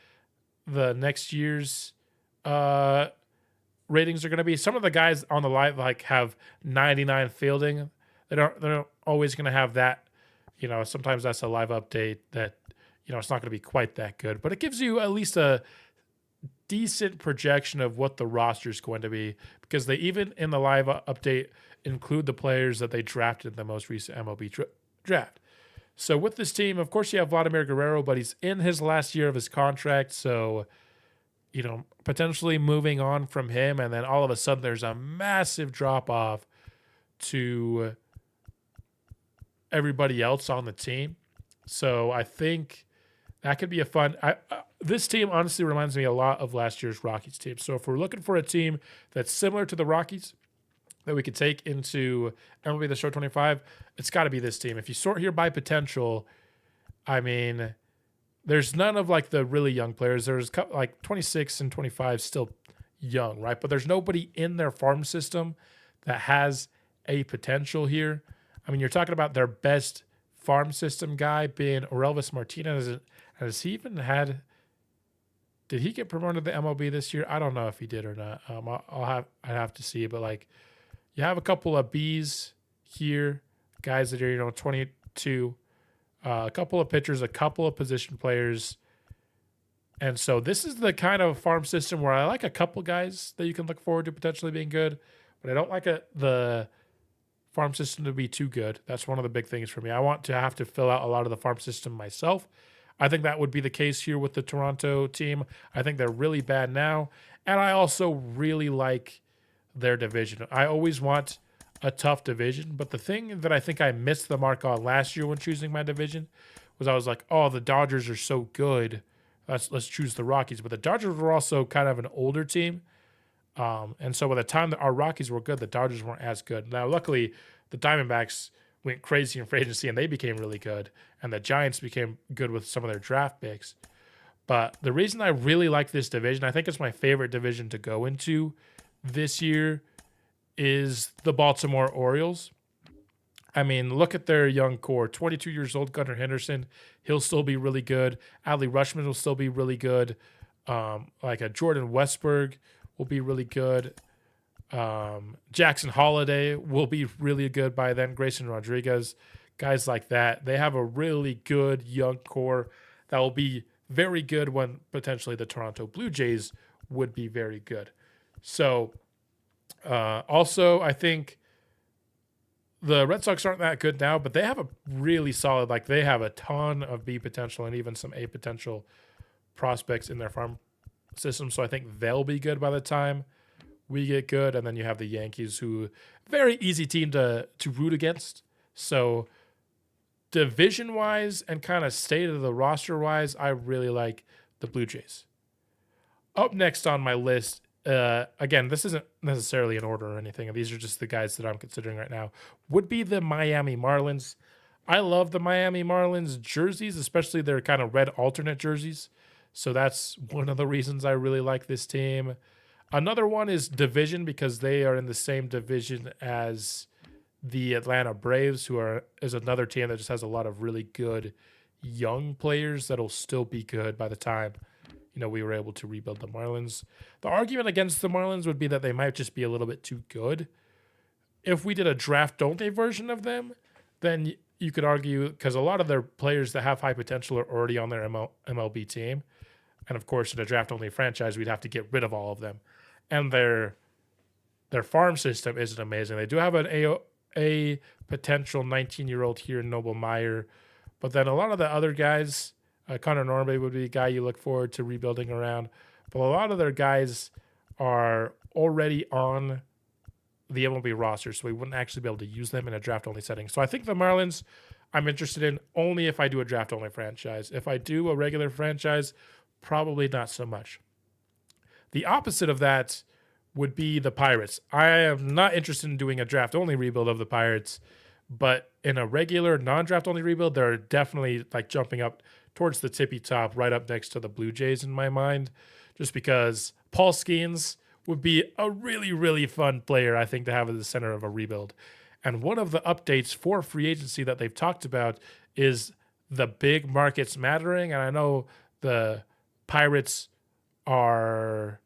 the next year's ratings are going to be. Some of the guys on the live like have 99 fielding. They're always going to have that. You know, sometimes that's a live update that, you know, it's not going to be quite that good, but it gives you at least a decent projection of what the roster is going to be, because they even in the live update include the players that they drafted in the most recent MLB draft. So with this team, of course, you have Vladimir Guerrero, but he's in his last year of his contract. So, you know, potentially moving on from him. And then all of a sudden there's a massive drop off to everybody else on the team. So I think that could be a fun. This team honestly reminds me a lot of last year's Rockies team. So if we're looking for a team that's similar to the Rockies that we could take into MLB The Show 25, it's got to be this team. If you sort here by potential, I mean, there's none of like the really young players. There's like 26 and 25 still young, right? But there's nobody in their farm system that has a potential here. I mean, you're talking about their best farm system guy being Orelvis Martinez. Has he even had? Did he get promoted to the MLB this year? I don't know if he did or not. I'd have to see. But like, you have a couple of Bs here, guys that are 22, a couple of pitchers, a couple of position players, and so this is the kind of farm system where I like a couple guys that you can look forward to potentially being good, but I don't like the farm system to be too good. That's one of the big things for me. I want to have to fill out a lot of the farm system myself. I think that would be the case here with the Toronto team. I think they're really bad now, and I also really like their division. I always want a tough division, but the thing that I think I missed the mark on last year when choosing my division was I was like, oh, the Dodgers are so good. Let's choose the Rockies. But the Dodgers were also kind of an older team. And so by the time that our Rockies were good, the Dodgers weren't as good. Now, luckily, the Diamondbacks went crazy in free agency and they became really good. And the Giants became good with some of their draft picks. But the reason I really like this division, I think it's my favorite division to go into this year, is the Baltimore Orioles. I mean, look at their young core. 22 years old, Gunnar Henderson. He'll still be really good. Adley Rutschman will still be really good. Like a Jordan Westberg will be really good. Jackson Holiday will be really good by then. Grayson Rodriguez, guys like that. They have a really good young core that will be very good when potentially the Toronto Blue Jays would be very good. So also, I think the Red Sox aren't that good now, but they have a really solid, like they have a ton of B potential and even some A potential prospects in their farm system. So I think they'll be good by the time we get good. And then you have the Yankees, who very easy team to root against. So division wise and kind of state of the roster wise, I really like the Blue Jays. Up next on my list, again, this isn't necessarily in order or anything. These are just the guys that I'm considering right now, would be the Miami Marlins. I love the Miami Marlins jerseys, especially their kind of red alternate jerseys. So that's one of the reasons I really like this team. Another one is division, because they are in the same division as the Atlanta Braves, is another team that just has a lot of really good young players that'll still be good by the time we were able to rebuild the Marlins. The argument against the Marlins would be that they might just be a little bit too good. If we did a draft-only version of them, then you could argue, because a lot of their players that have high potential are already on their MLB team. And, of course, in a draft-only franchise, we'd have to get rid of all of them. And their their farm system isn't amazing. They do have a potential 19-year-old here in Noble Meyer, but then a lot of the other guys, Connor Norby would be a guy you look forward to rebuilding around, but a lot of their guys are already on the MLB roster, so we wouldn't actually be able to use them in a draft-only setting. So I think the Marlins I'm interested in only if I do a draft-only franchise. If I do a regular franchise, probably not so much. The opposite of that would be the Pirates. I am not interested in doing a draft-only rebuild of the Pirates, but in a regular non-draft-only rebuild, they're definitely like jumping up towards the tippy top, right up next to the Blue Jays in my mind, just because Paul Skeens would be a really, really fun player, I think, to have at the center of a rebuild. And one of the updates for free agency that they've talked about is the big markets mattering. And I know the Pirates are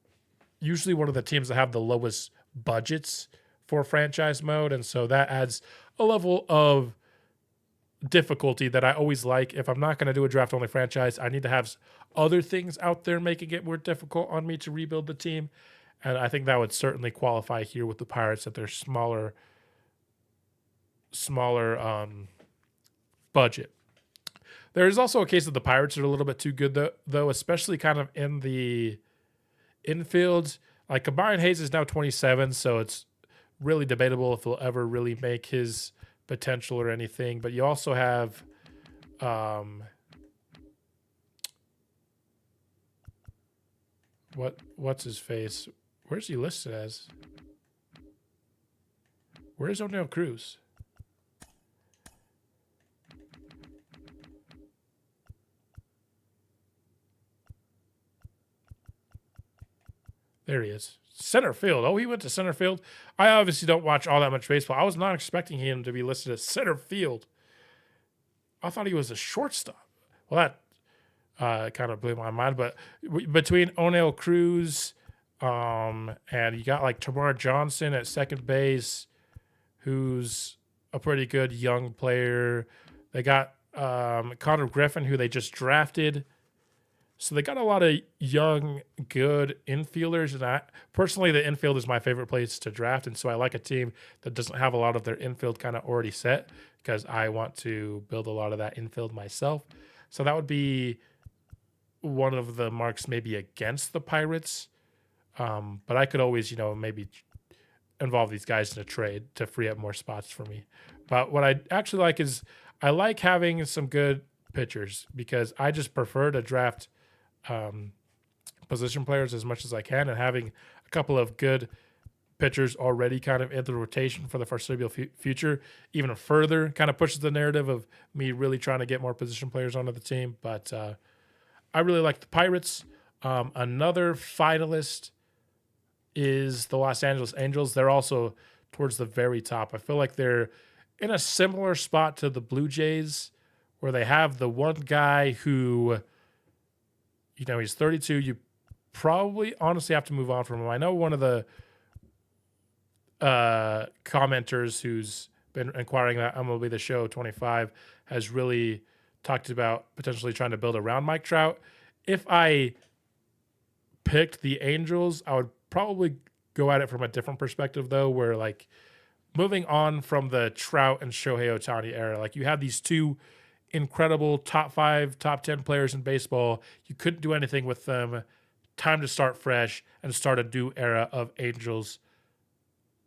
usually one of the teams that have the lowest budgets for franchise mode. And so that adds a level of difficulty that I always like. If I'm not going to do a draft-only franchise, I need to have other things out there making it more difficult on me to rebuild the team. And I think that would certainly qualify here with the Pirates, that they're smaller budget. There is also a case that the Pirates are a little bit too good, though, especially kind of in the infield. Like Combine Hayes is now 27, so it's really debatable if he'll ever really make his potential or anything. But you also have what's his face? Where's he listed as? Where's O'Neill Cruz? There he is. Center field. Oh, he went to center field. I obviously don't watch all that much baseball. I was not expecting him to be listed as center field. I thought he was a shortstop. Well, that kind of blew my mind. But between O'Neill Cruz and you got like Tamar Johnson at second base, who's a pretty good young player. They got Connor Griffin, who they just drafted. So they got a lot of young, good infielders. And personally, the infield is my favorite place to draft. And so I like a team that doesn't have a lot of their infield kind of already set, because I want to build a lot of that infield myself. So that would be one of the marks maybe against the Pirates. But I could always, maybe involve these guys in a trade to free up more spots for me. But what I actually like is I like having some good pitchers, because I just prefer to draft position players as much as I can, and having a couple of good pitchers already kind of in the rotation for the foreseeable future even further kind of pushes the narrative of me really trying to get more position players onto the team. But I really like the Pirates. Another finalist is the Los Angeles Angels. They're also towards the very top. I feel like they're in a similar spot to the Blue Jays, where they have the one guy who, he's 32. You probably honestly have to move on from him. I know one of the commenters who's been inquiring about MLB The Show 25 has really talked about potentially trying to build around Mike Trout. If I picked the Angels, I would probably go at it from a different perspective, though, where like moving on from the Trout and Shohei Ohtani era, like you have these two incredible top 5, top 10 players in baseball. You couldn't do anything with them. Time to start fresh and start a new era of Angels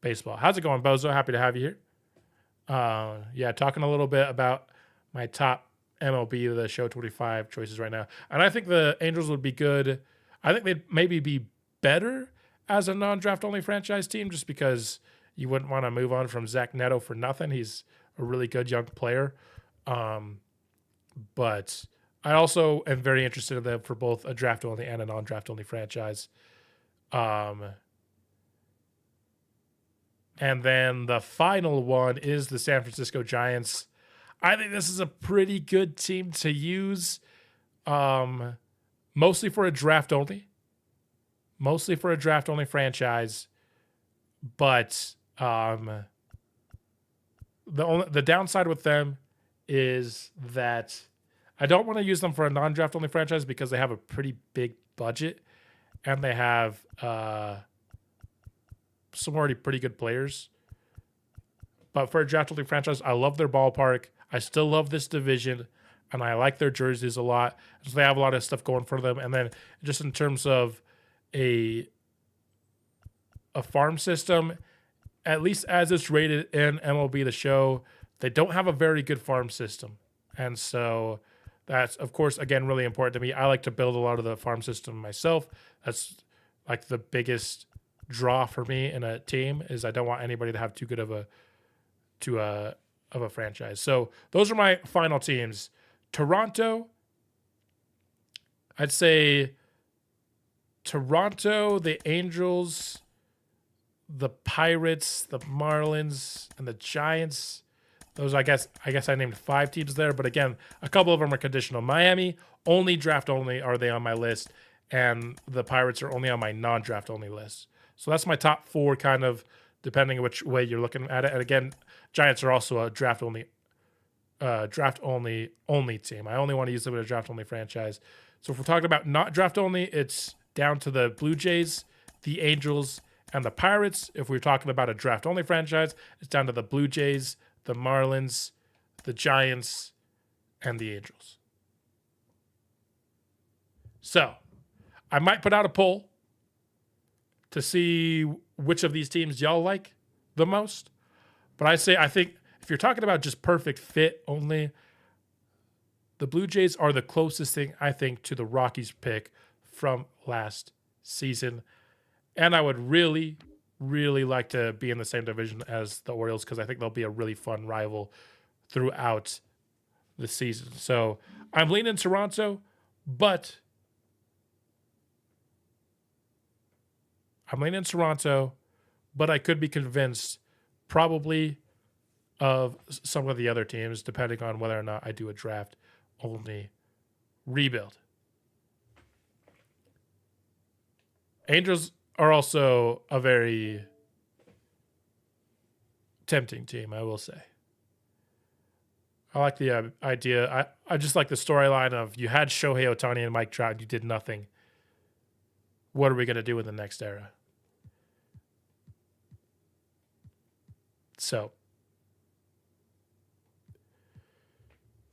baseball. How's it going, Bozo? Happy to have you here. Talking a little bit about my top MLB The Show 25 choices right now. And I think the Angels would be good. I think they'd maybe be better as a non-draft only franchise team, just because you wouldn't want to move on from Zach Neto for nothing. He's a really good young player. But I also am very interested in them for both a draft only and a non-draft only franchise. And then the final one is the San Francisco Giants. I think this is a pretty good team to use, mostly for a draft only franchise. But the downside with them is that I don't want to use them for a non-draft only franchise, because they have a pretty big budget and they have some already pretty good players. But for a draft only franchise, I love their ballpark. I still love this division, and I like their jerseys a lot. So they have a lot of stuff going for them. And then just in terms of a farm system, at least as it's rated in MLB The Show, they don't have a very good farm system. And so that's, of course, again, really important to me. I like to build a lot of the farm system myself. That's like the biggest draw for me in a team, is I don't want anybody to have too good of a franchise. So those are my final teams. Toronto, I'd say Toronto, the Angels, the Pirates, the Marlins, and the Giants. Those, I guess I named 5 teams there, but again, a couple of them are conditional. Miami, only draft only are they on my list, and the Pirates are only on my non-draft only list. So that's my top 4, kind of depending which way you're looking at it. And again, Giants are also a draft only team. I only want to use them in a draft only franchise. So if we're talking about not draft only, it's down to the Blue Jays, the Angels, and the Pirates. If we're talking about a draft only franchise, it's down to the Blue Jays, the Marlins, the Giants, and the Angels. So I might put out a poll to see which of these teams y'all like the most. But I think if you're talking about just perfect fit only, the Blue Jays are the closest thing, I think, to the Rockies pick from last season. And I would really, really like to be in the same division as the Orioles, because I think they'll be a really fun rival throughout the season. So I'm leaning Toronto, but I could be convinced probably of some of the other teams, depending on whether or not I do a draft only rebuild. Angels are also a very tempting team, I will say. I like the idea. I just like the storyline of you had Shohei Ohtani and Mike Trout, and you did nothing. What are we going to do in the next era? So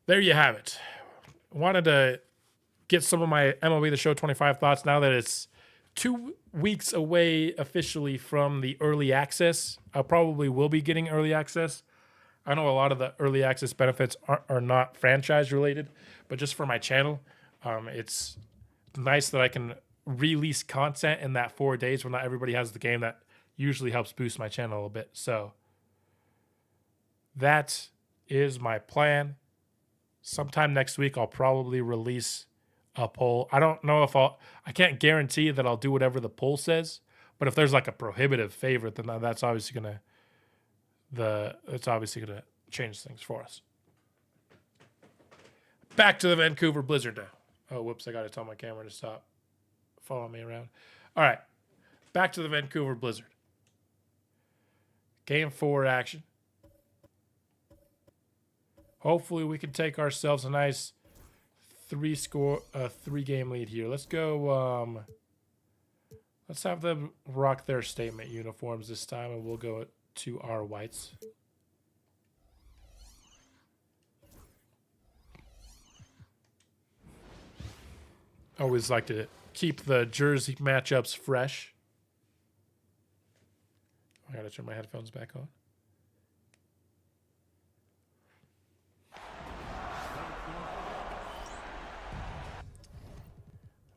there you have it. Wanted to get some of my MLB The Show 25 thoughts now that it's 2 weeks away officially from the early access. I probably will be getting early access. I know a lot of the early access benefits are not franchise related, but just for my channel, it's nice that I can release content in that 4 days when not everybody has the game. That usually helps boost my channel a little bit. So that is my plan. Sometime next week, I'll probably release a poll. I don't know if I can't guarantee that I'll do whatever the poll says, but if there's like a prohibitive favorite, then that's obviously gonna change things for us. Back to the Vancouver Blizzard now. Oh, whoops, I gotta tell my camera to stop following me around. All right, back to the Vancouver Blizzard. Game 4 action. Hopefully we can take ourselves a nice 3-game lead here. Let's go. Let's have them rock their statement uniforms this time, and we'll go to our whites. Always like to keep the jersey matchups fresh. I gotta turn my headphones back on.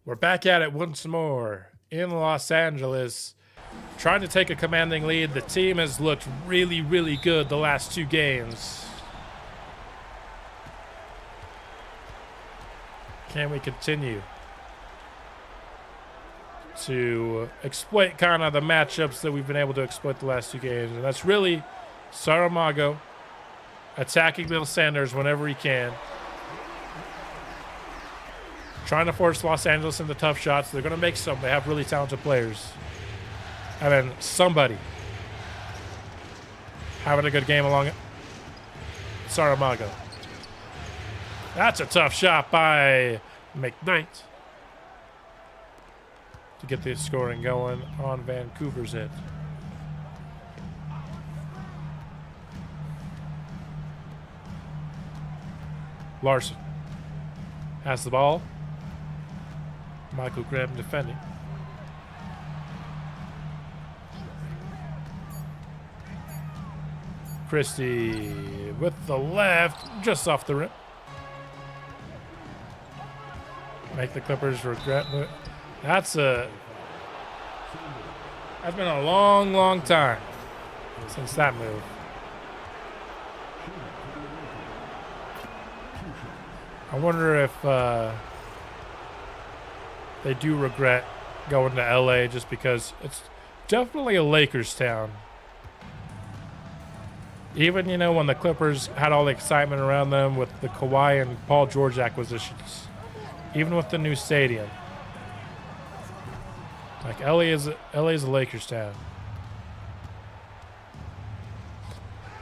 We're back at it once more in Los Angeles, trying to take a commanding lead. The team has looked really, really good the last 2 games. Can we continue to exploit kind of the matchups that we've been able to exploit the last 2 games? And that's really Saramago attacking Bill Sanders whenever he can. Trying to force Los Angeles into tough shots. They're going to make some. They have really talented players. And then somebody having a good game along Saramago. That's a tough shot by McKnight to get the scoring going on Vancouver's end. Larson has the ball. Michael Graham defending. Christie with the left, just off the rim. Make the Clippers regret. That's been a long, long time since that move. I wonder if they do regret going to LA just because it's definitely a Lakers town. Even, when the Clippers had all the excitement around them with the Kawhi and Paul George acquisitions, even with the new stadium. Like, LA is a Lakers town.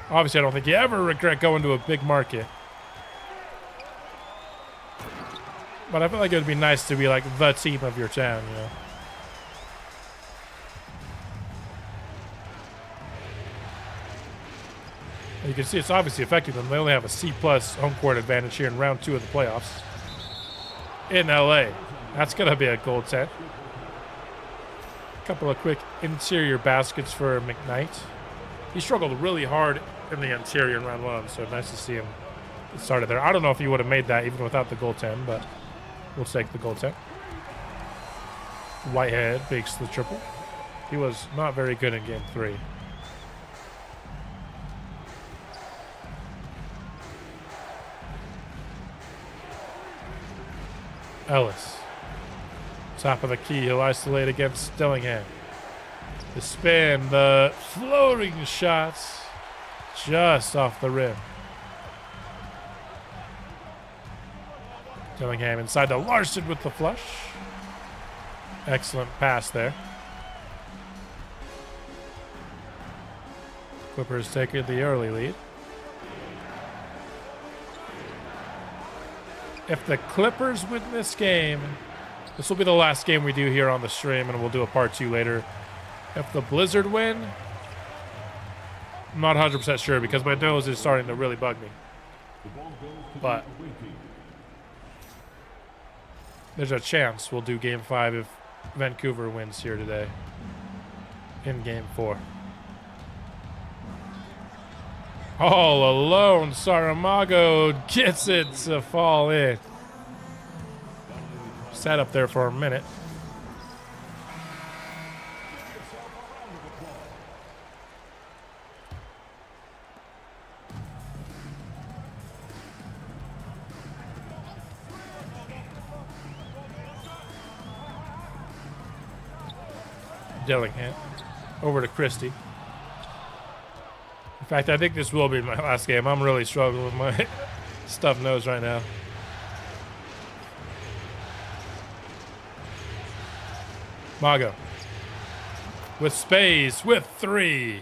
Obviously, I don't think you ever regret going to a big market. But I feel like it would be nice to be like the team of your town, You can see it's obviously affecting them. They only have a C+ home court advantage here in round 2 of the playoffs. In LA. That's going to be a goal 10. A couple of quick interior baskets for McKnight. He struggled really hard in the interior in round 1, so nice to see him get started there. I don't know if he would have made that even without the goal 10, but we'll take the goal 10. Whitehead makes the triple. He was not very good in game 3. Ellis. Top of the key. He'll isolate against Dillingham. The spin. The floating shots. Just off the rim. Dillingham inside to Larson with the flush. Excellent pass there. Clippers taking the early lead. If the Clippers win this game, this will be the last game we do here on the stream, and we'll do a part 2 later. If the Blizzard win, I'm not 100% sure because my nose is starting to really bug me. But there's a chance we'll do game 5 if Vancouver wins here today in game 4. All alone, Saramago gets it to fall in. Sat up there for a minute. Dillingham over to Christie. In fact, I think this will be my last game. I'm really struggling with my stuffed nose right now. Mago with space, with 3.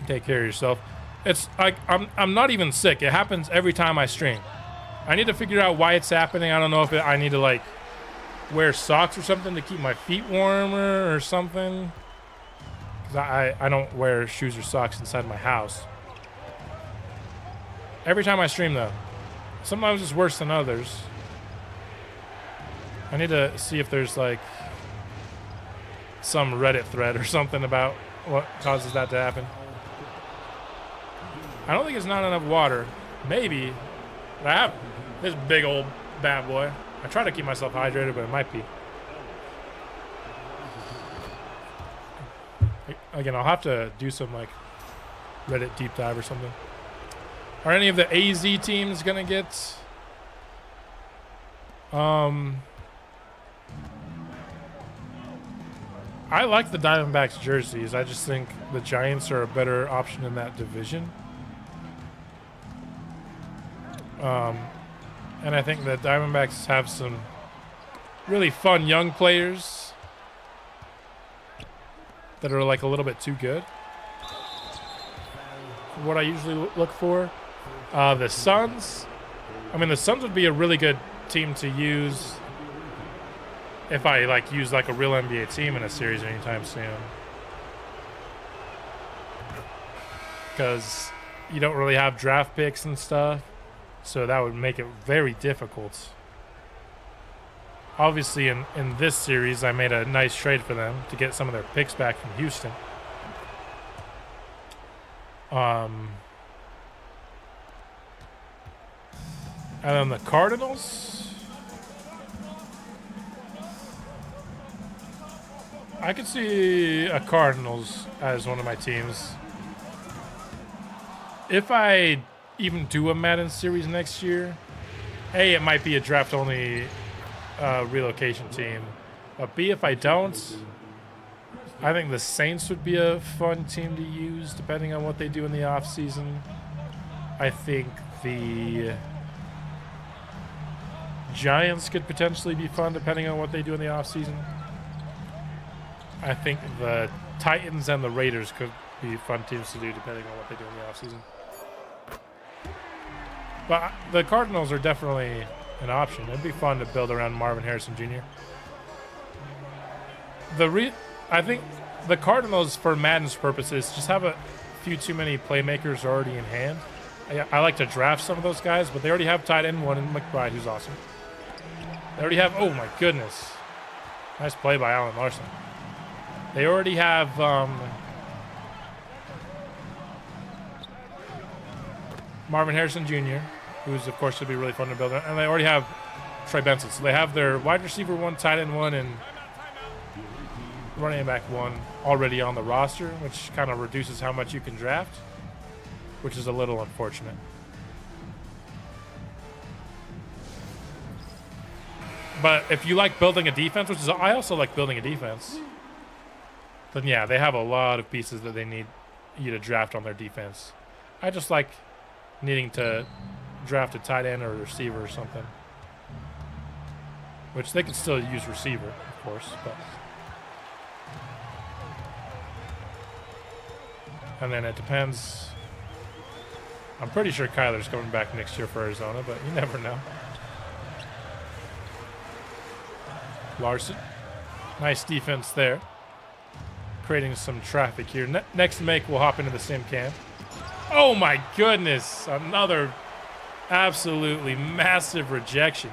Take care of yourself. It's like I'm not even sick. It happens every time I stream. I need to figure out why it's happening. I don't know if I need to like wear socks or something to keep my feet warmer or something. Because I don't wear shoes or socks inside my house. Every time I stream, though. Sometimes it's worse than others. I need to see if there's, like, some Reddit thread or something about what causes that to happen. I don't think it's not enough water. Maybe. But I have this big old bad boy. I try to keep myself hydrated, but it might be. Again, I'll have to do some, like, Reddit deep dive or something. Are any of the AZ teams going to get... I like the Diamondbacks jerseys. I just think the Giants are a better option in that division. And I think the Diamondbacks have some really fun young players that are like a little bit too good. What I usually look for. The Suns. I mean, the Suns would be a really good team to use if I like use like a real NBA team in a series anytime soon. because you don't really have draft picks and stuff. So that would make it very difficult. Obviously, in this series, I made a nice trade for them to get some of their picks back from Houston. And then the Cardinals, I could see a Cardinals as one of my teams. If I even do a Madden series next year, A, it might be a draft-only relocation team. But B, if I don't, I think the Saints would be a fun team to use depending on what they do in the offseason. I think the Giants could potentially be fun depending on what they do in the offseason. I think the Titans and the Raiders could be fun teams to do depending on what they do in the offseason. But the Cardinals are definitely an option. It'd be fun to build around Marvin Harrison Jr. I think the Cardinals, for Madden's purposes, just have a few too many playmakers already in hand. I like to draft some of those guys, but they already have tight end one in McBride, who's awesome. They already have, oh my goodness. Nice play by Alan Larson. They already have Marvin Harrison Jr., who's, of course, should be really fun to build. And they already have Trey Benson. So they have their wide receiver one, tight end one, and running back one already on the roster, which kind of reduces how much you can draft, which is a little unfortunate. But if you like building a defense, which is, I also like building a defense, then yeah, they have a lot of pieces that they need you to draft on their defense. I just like needing to draft a tight end or a receiver or something, which they can still use receiver, of course. But and then it depends. I'm pretty sure Kyler's coming back next year for Arizona, but you never know. Larson, nice defense there, creating some traffic here. Next make, we'll hop into the sim cam. Oh my goodness, another absolutely massive rejection.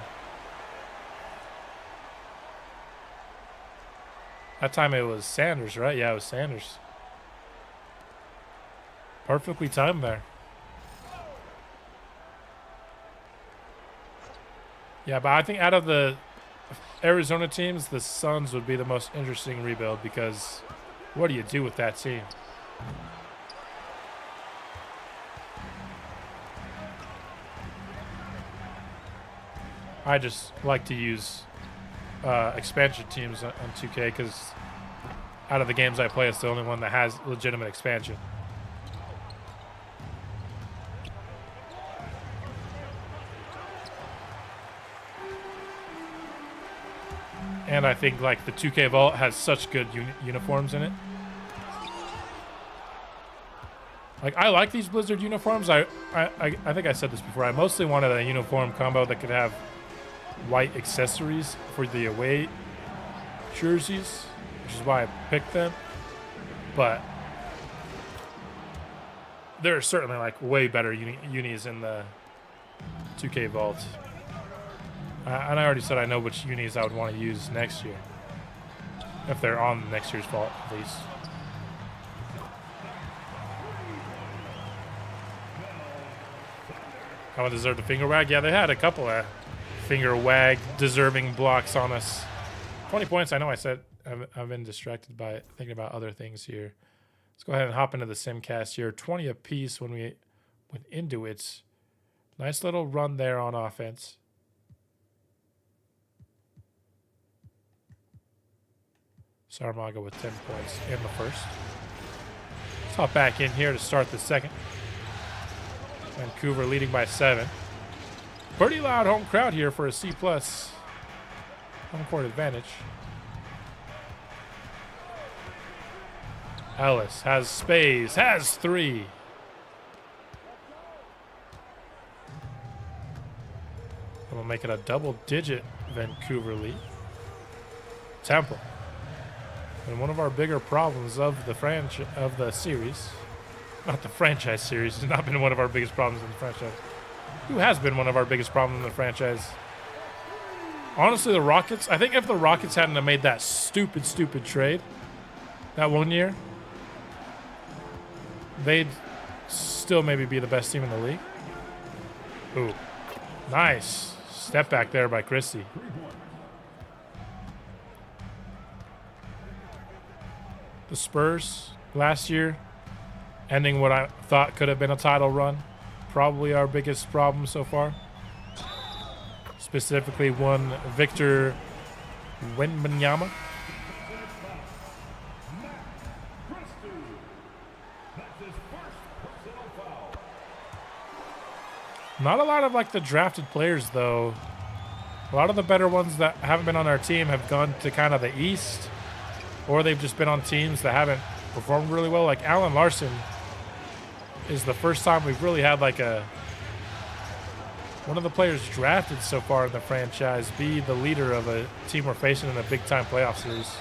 That time it was Sanders, right? Yeah, it was Sanders. Perfectly timed there. Yeah, but I think out of the Arizona teams, the Suns would be the most interesting rebuild, because what do you do with that team? I just like to use expansion teams on 2K because out of the games I play, it's the only one that has legitimate expansion. And I think like the 2K Vault has such good uniforms in it. Like, I like these Blizzard uniforms. I think I said this before. I mostly wanted a uniform combo that could have white accessories for the away jerseys, which is why I picked them. But there are certainly like way better unis in the 2K Vault. And I already said I know which unis I would want to use next year, if they're on next year's Vault at least. I would deserve the finger wag. Yeah, they had a couple of finger wag deserving blocks on us. 20 points. I know I said I've been distracted by thinking about other things here. Let's go ahead and hop into the simcast here. 20 apiece when we went into it. Nice little run there on offense. Saramago with 10 points in the first. Let's hop back in here to start the second. Vancouver leading by 7. Pretty loud home crowd here for a C+ home court advantage. Ellis has space, has 3. We'll make it a double-digit Vancouver lead. Temple. And one of our bigger problems of the series. Not the franchise series. Has not been one of our biggest problems in the franchise. Who has been one of our biggest problems in the franchise? Honestly, the Rockets. I think if the Rockets hadn't have made that stupid trade that one year, they'd still maybe be the best team in the league. Ooh, nice step back there by Christie. The Spurs last year, ending what I thought could have been a title run. Probably our biggest problem so far. Specifically one Victor Wembanyama. Not a lot of like the drafted players though. A lot of the better ones that haven't been on our team have gone to kind of the East, or they've just been on teams that haven't performed really well. Like Alan Larson is the first time we've really had like one of the players drafted so far in the franchise be the leader of a team we're facing in a big time playoff series.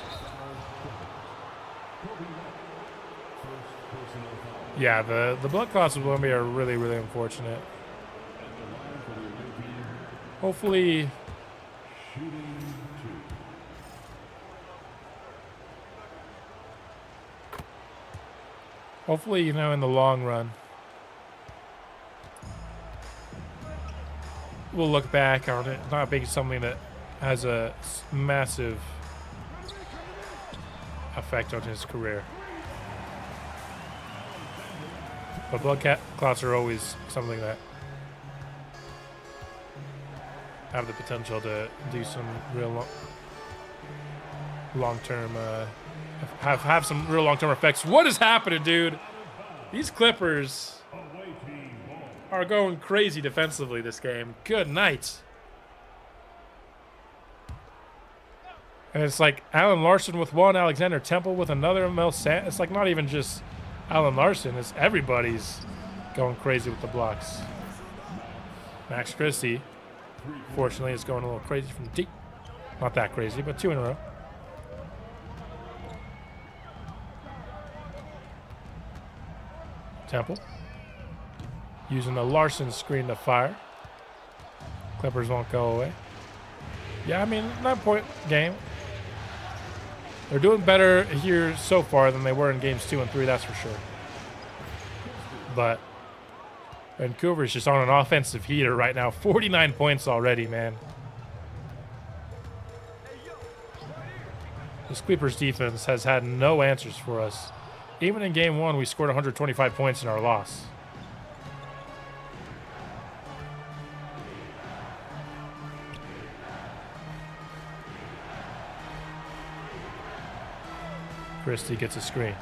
Yeah, the blood clots with Columbia are really, really unfortunate. Hopefully, you know, in the long run, we'll look back on it not being something that has a massive effect on his career. But blood clots are always something that have the potential to do some real long-term, have some real long-term effects. What is happening, dude? These Clippers are going crazy defensively this game. Good night. And it's like Alan Larson with one, Alexander Temple with another, it's like not even just Alan Larson, it's everybody's going crazy with the blocks. Max Christie, fortunately, is going a little crazy from deep. Not that crazy, but 2 in a row. Temple using the Larson screen to fire. Clippers won't go away. Yeah, I mean, 9-point game. They're doing better here so far than they were in games 2 and 3, that's for sure. But Vancouver's just on an offensive heater right now. 49 points already, man. This Clippers defense has had no answers for us. Even in game 1, we scored 125 points in our loss. Christie gets a screen.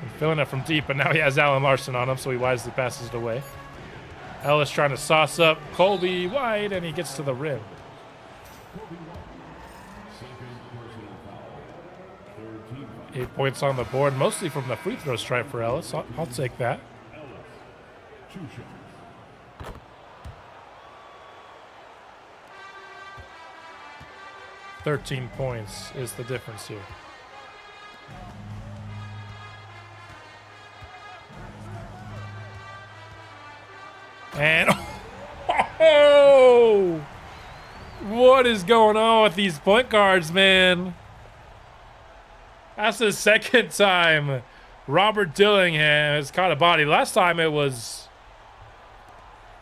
And filling it from deep, but now he has Alan Larson on him, so he wisely passes it away. Ellis trying to sauce up Colby White, and he gets to the rim. 8 points on the board, mostly from the free throw stripe for Ellis. I'll take that. 13 points is the difference here. And oh, what is going on with these point guards, man? That's the second time Robert Dillingham has caught a body. Last time it was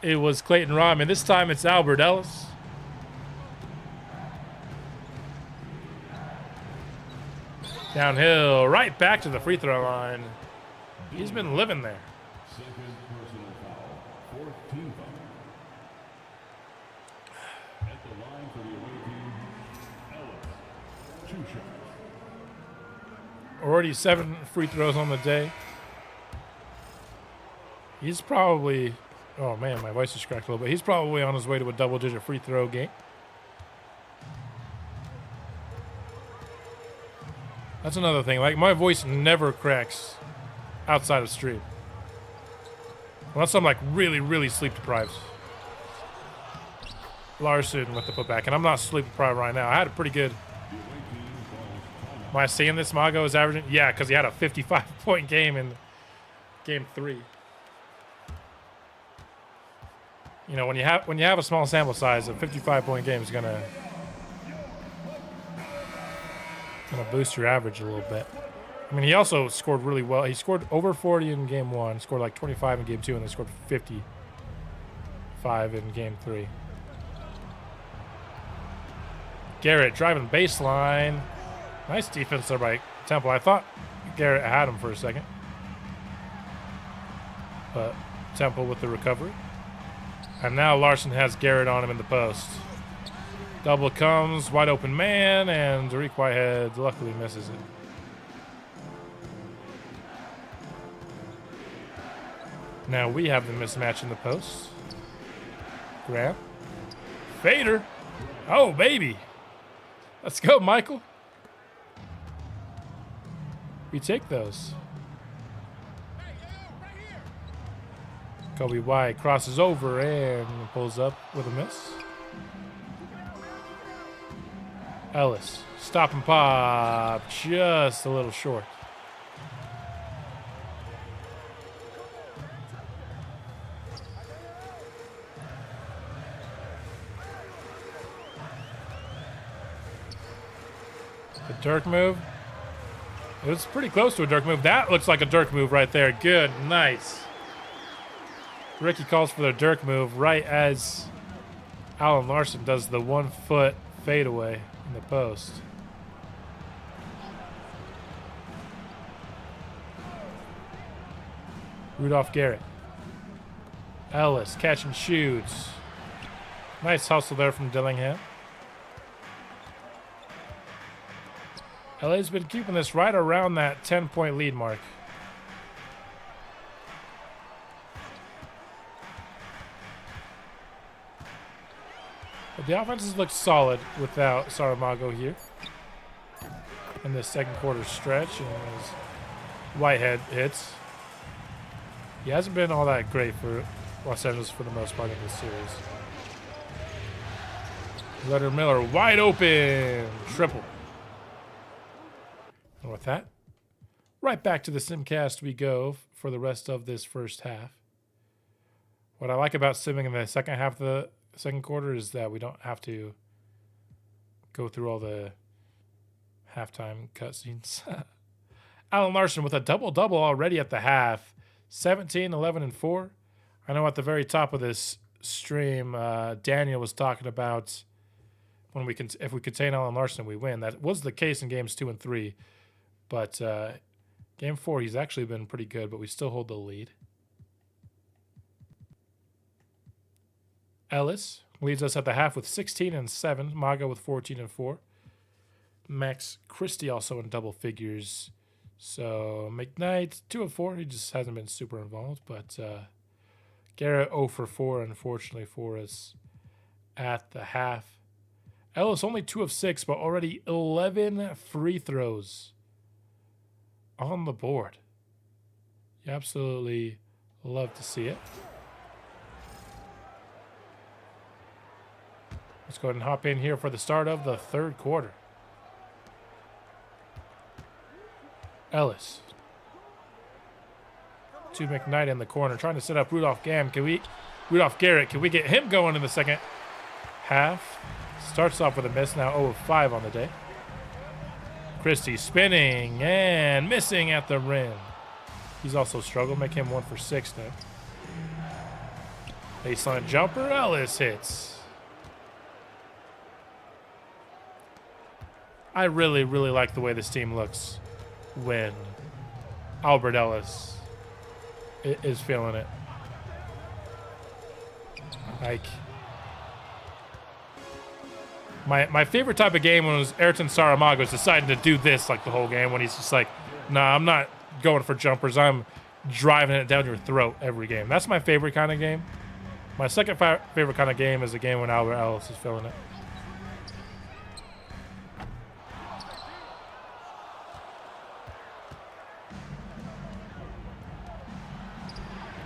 Clayton Rodman. This time it's Albert Ellis. Downhill, right back to the free throw line. He's been living there. Already 7 free throws on the day. He's probably, oh man, my voice is cracked a little bit. He's probably on his way to a double-digit free throw game. That's another thing. Like, my voice never cracks outside of stream. Unless I'm like really, really sleep deprived. Larson with the putback, and I'm not sleep deprived right now. I had a pretty good. Am I seeing this? Mago is averaging? Yeah, because he had a 55-point game in game 3. You know, when you have a small sample size, a 55-point game is gonna boost your average a little bit. I mean, he also scored really well. He scored over 40 in game 1, scored like 25 in game 2, and then scored 55 in game 3. Garrett driving baseline. Nice defense there by Temple. I thought Garrett had him for a second, but Temple with the recovery. And now Larson has Garrett on him in the post. Double comes, wide open man, and Derek Whitehead luckily misses it. Now we have the mismatch in the post. Grab. Fader. Oh, baby. Let's go, Michael. We take those. Kobe White crosses over and pulls up with a miss. Ellis, stop and pop, just a little short. The Dirk move. It was pretty close to a Dirk move. That looks like a Dirk move right there. Good, nice. Ricky calls for the Dirk move right as Alan Larson does the 1 foot fadeaway in the post. Rudolph Garrett. Ellis, catch and shoots. Nice hustle there from Dillingham. LA's been keeping this right around that 10-point lead mark. But the offenses look solid without Saramago here in this second quarter stretch. And as Whitehead hits, he hasn't been all that great for Los Angeles for the most part in this series. Leonard Miller wide open, triple. And with that, right back to the Simcast we go for the rest of this first half. What I like about simming in the second half of the second quarter is that we don't have to go through all the halftime cutscenes. Alan Larson with a double-double already at the half. 17, 11, and 4. I know at the very top of this stream, Daniel was talking about if we contain Alan Larson, we win. That was the case in games 2 and 3. But game 4, he's actually been pretty good, but we still hold the lead. Ellis leads us at the half with 16 and 7. Maga with 14 and 4. Max Christie also in double figures. So McKnight 2 of 4. He just hasn't been super involved. But Garrett 0 for 4, unfortunately for us at the half. Ellis only 2 of 6, but already 11 free throws on the board. You absolutely love to see it. Let's go ahead and hop in here for the start of the third quarter. Ellis to McKnight in the corner, trying to set up Rudolph Garrett. Can we get him going in the second half? Starts off with a miss, now 0 of 5 on the day. Christie spinning and missing at the rim. He's also struggled, make him 1 for 6 now. Baseline jumper, Ellis hits. I really, really like the way this team looks when Albert Ellis is feeling it. Like, my favorite type of game was Ayrton Saramago's deciding to do this like the whole game, when he's just like, nah, I'm not going for jumpers. I'm driving it down your throat every game. That's my favorite kind of game. My second favorite kind of game is a game when Albert Ellis is feeling it.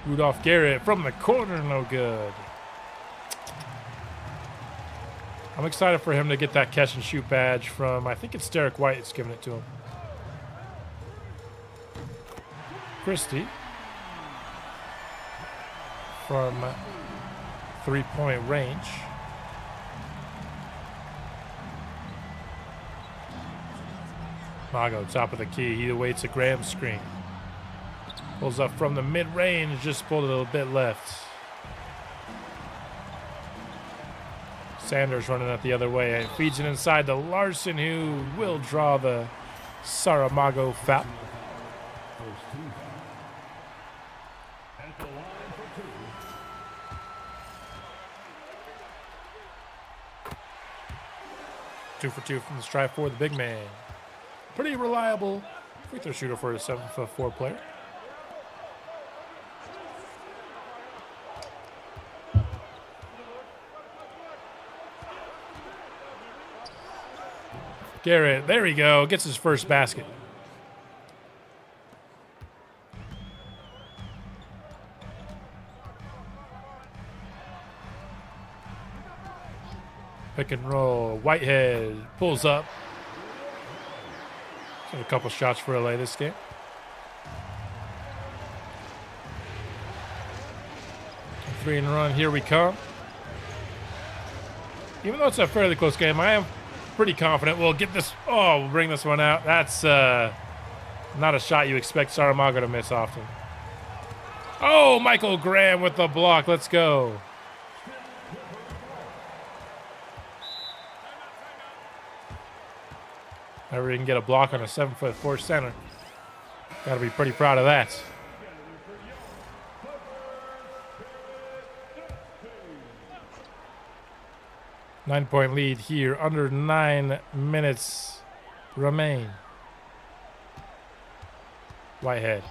Rudolph Garrett from the corner, no good. I'm excited for him to get that catch and shoot badge from, I think it's Derek White that's giving it to him. Christie from three-point range. Mago, top of the key. He awaits a Graham screen. Pulls up from the mid-range, just pulled it a little bit left. Sanders running it the other way and feeds it inside to Larson, who will draw the Saramago foul. Two for two from the strive for the big man. Pretty reliable free throw shooter for a 7'4" player. Garrett, there we go, gets his first basket. Pick and roll, Whitehead pulls up. Got a couple shots for LA this game. Three and run, here we come. Even though it's a fairly close game, I am pretty confident we'll get this. Oh, we'll bring this one out. That's not a shot you expect Saramago to miss often. Oh, Michael Graham with the block. Let's go. Never even get a block on a 7'4" center. Got to be pretty proud of that. Nine-point lead here. Under 9 minutes remain. Whitehead.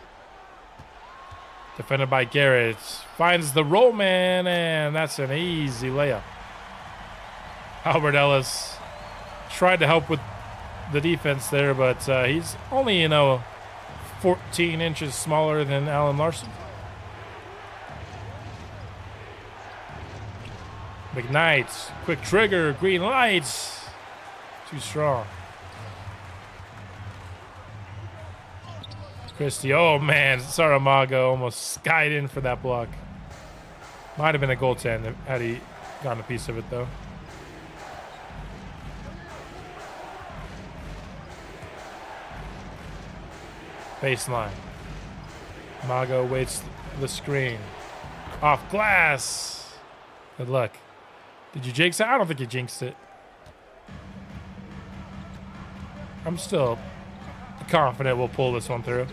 Defended by Garrett. Finds the roll man, and that's an easy layup. Albert Ellis tried to help with the defense there, but he's only, 14 inches smaller than Alan Larson. McKnight, quick trigger, green lights. Too strong. Christie, oh man, Saramago almost skied in for that block. Might have been a goaltend had he gotten a piece of it though. Baseline. Mago waits the screen. Off glass. Good luck. Did you jinx it? I don't think you jinxed it. I'm still confident we'll pull this one through.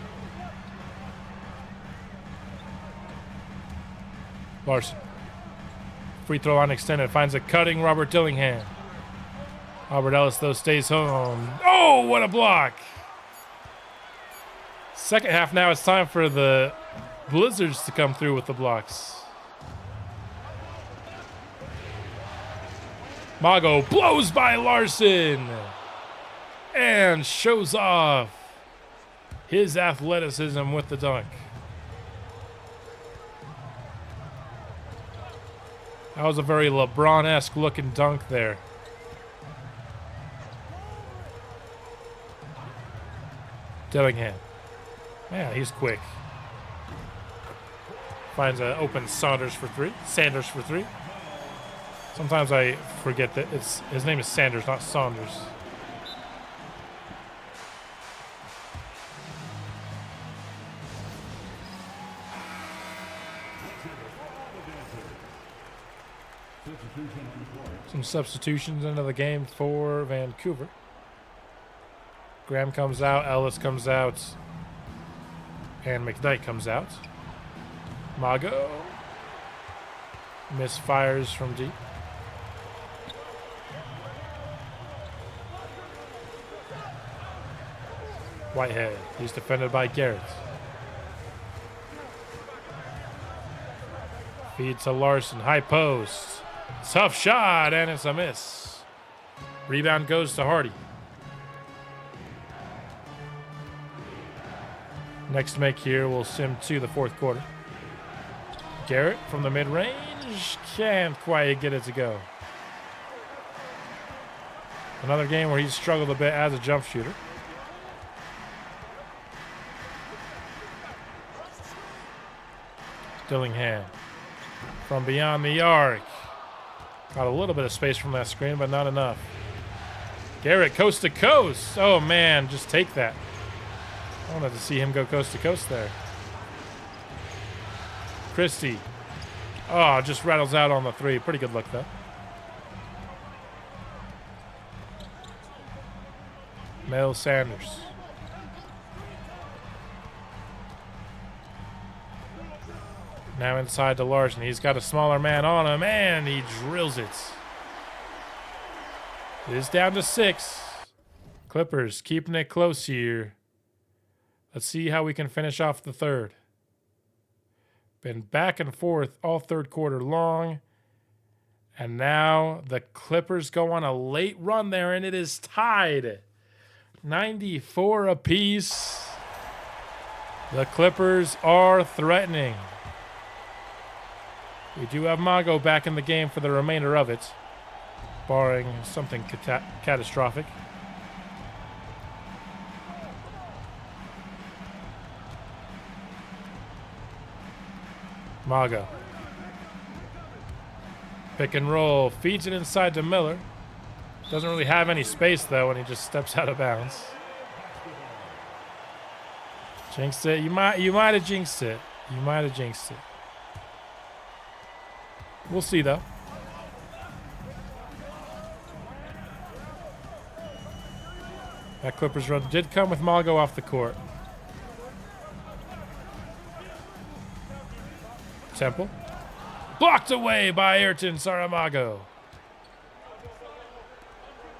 Larson. Free throw line extended. Finds a cutting Robert Dillingham. Albert Ellis, though, stays home. Oh, what a block. Second half now, it's time for the Blizzards to come through with the blocks. Mago blows by Larson and shows off his athleticism with the dunk. That was a very LeBron-esque looking dunk there. Dillingham. Yeah, he's quick. Finds an open Sanders for three. Sometimes I forget that his name is Sanders, not Saunders. Some substitutions into the game for Vancouver. Graham comes out, Ellis comes out, and McKnight comes out. Mago misfires from deep. Whitehead, he's defended by Garrett. Feed to Larson, high post. Tough shot, and it's a miss. Rebound goes to Hardy. Next make here will sim to the fourth quarter. Garrett from the mid-range can't quite get it to go. Another game where he's struggled a bit as a jump shooter. Dillingham. from beyond the arc. Got a little bit of space from that screen, but not enough. Garrett coast to coast. Oh, man, just take that. I wanted to see him go coast to coast there. Christie. Oh, just rattles out on the three. Pretty good look, though. Mel Sanders. Now inside to Larson. He's got a smaller man on him, and he drills it. It is down to 6. Clippers keeping it close here. Let's see how we can finish off the third. Been back and forth all third quarter long. And now the Clippers go on a late run there, and it is tied. 94 apiece. The Clippers are threatening. We do have Mago back in the game for the remainder of it, barring something catastrophic. Mago. Pick and roll. Feeds it inside to Miller. Doesn't really have any space, though, and he just steps out of bounds. Jinxed it. You might have jinxed it. You might have jinxed it. We'll see, though. That Clippers run did come with Mago off the court. Temple. Blocked away by Ayrton Saramago.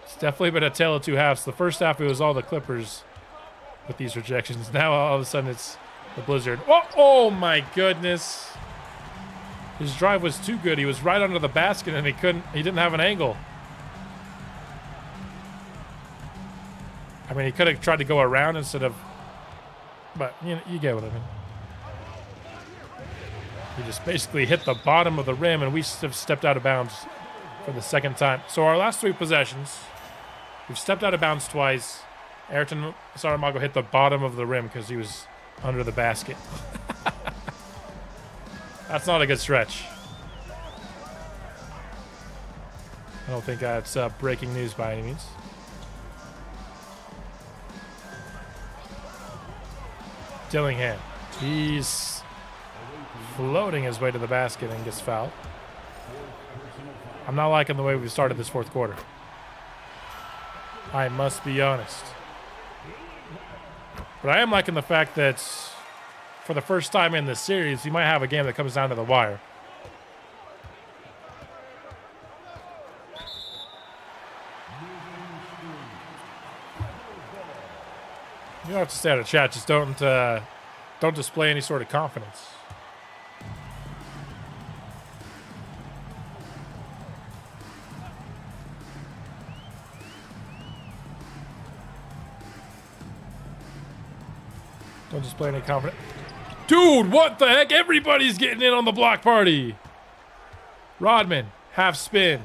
It's definitely been a tale of two halves. The first half, it was all the Clippers with these rejections. Now, all of a sudden, it's the Blizzard. Oh my goodness. His drive was too good. He was right under the basket, and he didn't have an angle. I mean, he could have tried to go around instead of, but you get what I mean. He just basically hit the bottom of the rim, and we have stepped out of bounds for the second time. So our last 3 possessions, we've stepped out of bounds twice. Ayrton Saramago hit the bottom of the rim because he was under the basket. That's not a good stretch. I don't think that's breaking news by any means. Dillingham. He's floating his way to the basket and gets fouled. I'm not liking the way we started this fourth quarter. I must be honest. But I am liking the fact that for the first time in this series, we might have a game that comes down to the wire. You don't have to stay out of chat. Just don't display any sort of confidence. Don't display any confidence. Dude, what the heck? Everybody's getting in on the block party. Rodman, half spin.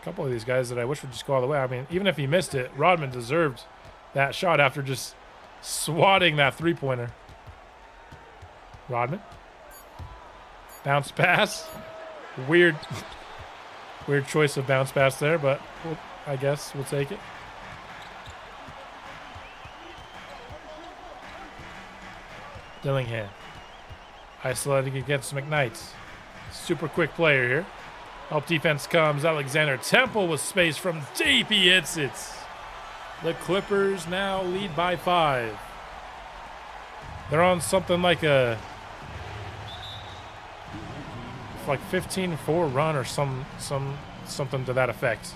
A couple of these guys that I wish would just go all the way. I mean, even if he missed it, Rodman deserved that shot after just swatting that three-pointer. Rodman. Bounce pass. Weird choice of bounce pass there, but I guess we'll take it. Dillingham. Isolating against McKnight. Super quick player here. Help defense comes. Alexander Temple with space from deep. He hits it. The Clippers now lead by 5. They're on something like a 15-4 run or something to that effect.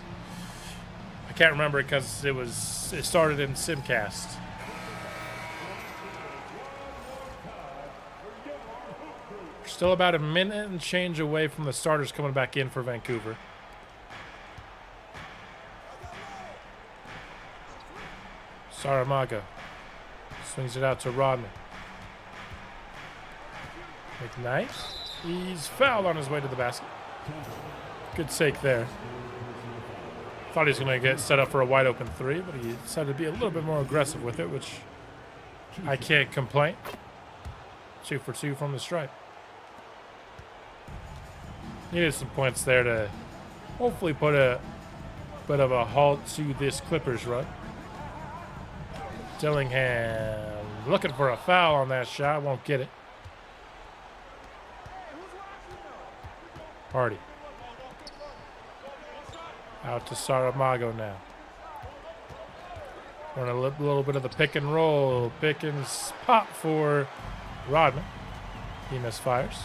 I can't remember because it started in Simcast. Still about a minute and change away from the starters coming back in for Vancouver. Saramago swings it out to Rodman. McKnight. He's fouled on his way to the basket. Good sake there. Thought he was going to get set up for a wide open 3, but he decided to be a little bit more aggressive with it, which I can't complain. 2 for 2 from the stripe. Needed some points there to hopefully put a bit of a halt to this Clippers run. Dillingham looking for a foul on that shot. Won't get it. Hardy. Out to Saramago now. Run a little bit of the pick and roll. Pick and pop for Rodman. He misfires.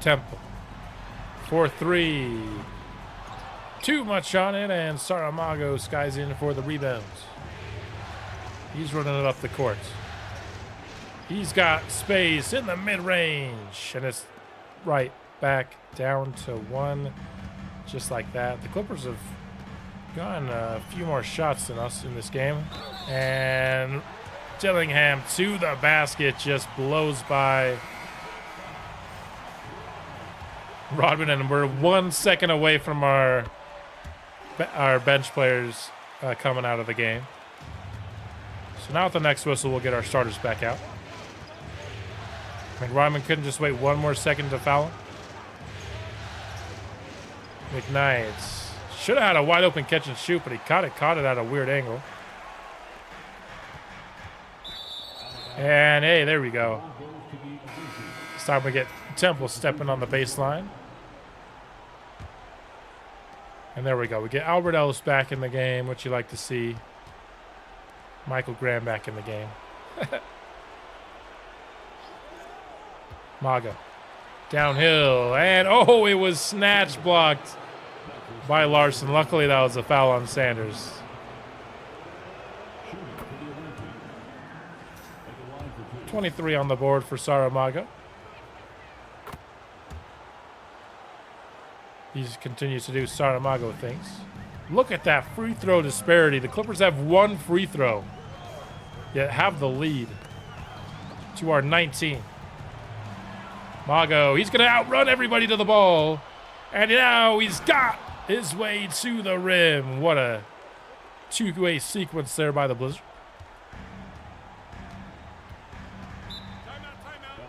Temple. 4-3. Too much on it, and Saramago skies in for the rebounds. He's running it up the court. He's got space in the mid-range, and it's right back down to 1, just like that. The Clippers have gotten a few more shots than us in this game, and Dillingham to the basket just blows by Rodman, and we're 1 second away from our bench players coming out of the game. So now at the next whistle, we'll get our starters back out. Rodman couldn't just wait 1 more second to foul him. McKnight should have had a wide open catch and shoot, but he caught it at a weird angle. And hey, there we go. It's time we get Temple stepping on the baseline. And there we go. We get Albert Ellis back in the game, which you like to see. Michael Graham back in the game. Mago. Downhill. And, oh, it was snatch blocked by Larson. Luckily, that was a foul on Sanders. .23 on the board for Saramago. He continues to do Saramago things. Look at that free throw disparity. The Clippers have 1 free throw, yet have the lead to our 19. Mago, he's going to outrun everybody to the ball. And now he's got his way to the rim. What a two-way sequence there by the Blizzard.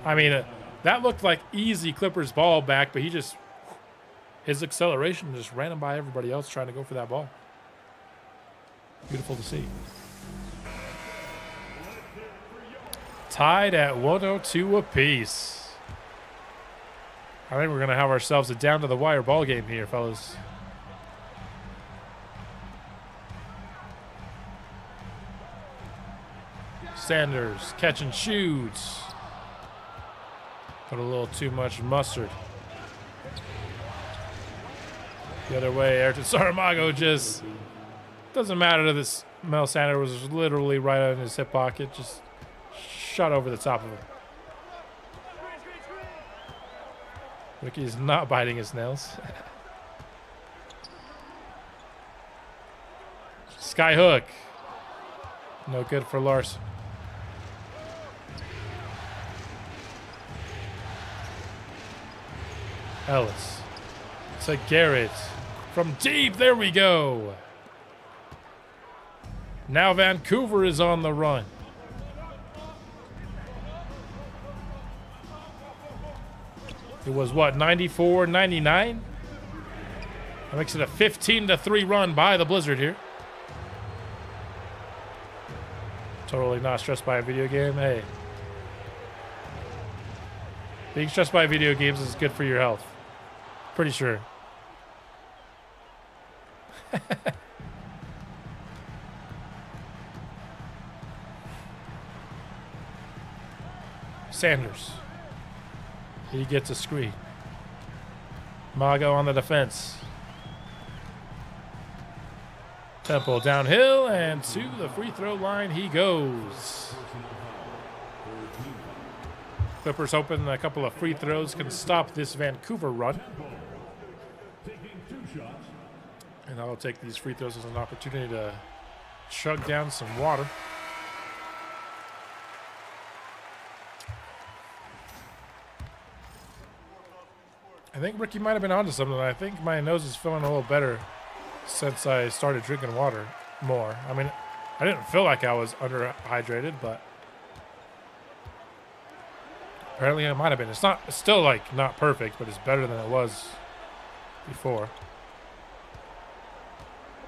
I mean, that looked like easy Clippers ball back, but his acceleration just ran him by everybody else trying to go for that ball. Beautiful to see. Tied at 102 apiece. I think we're going to have ourselves a down-to-the-wire ball game here, fellas. Sanders, catch and shoots. Put a little too much mustard. The other way, Ayrton Saramago just doesn't matter to this. Mel Sanders was literally right in his hip pocket, just shot over the top of him. Ricky's not biting his nails. Skyhook. No good for Larson. Ellis. To Garrett. From deep, there we go. Now Vancouver is on the run. It was what, 94, 99? That makes it a 15-3 run by the Blizzard here. Totally not stressed by a video game. Hey. Being stressed by video games is good for your health. Pretty sure. Sanders. He gets a screen. Mago on the defense. Temple downhill and to the free throw line he goes. Clippers hoping a couple of free throws can stop this Vancouver run. And I'll take these free throws as an opportunity to chug down some water. I think Ricky might have been onto something. I think my nose is feeling a little better since I started drinking water more. I mean, I didn't feel like I was underhydrated, but apparently I might have been. It's still like not perfect, but it's better than it was before.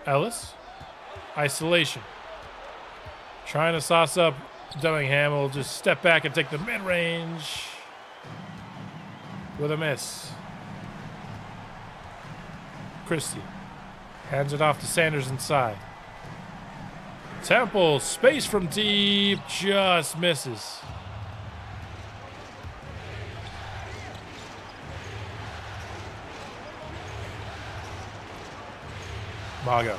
Ellis, isolation. Trying to sauce up Dillingham. Will just step back and take the mid-range with a miss. Christie hands it off to Sanders inside. Temple, space from deep, just misses. Mago.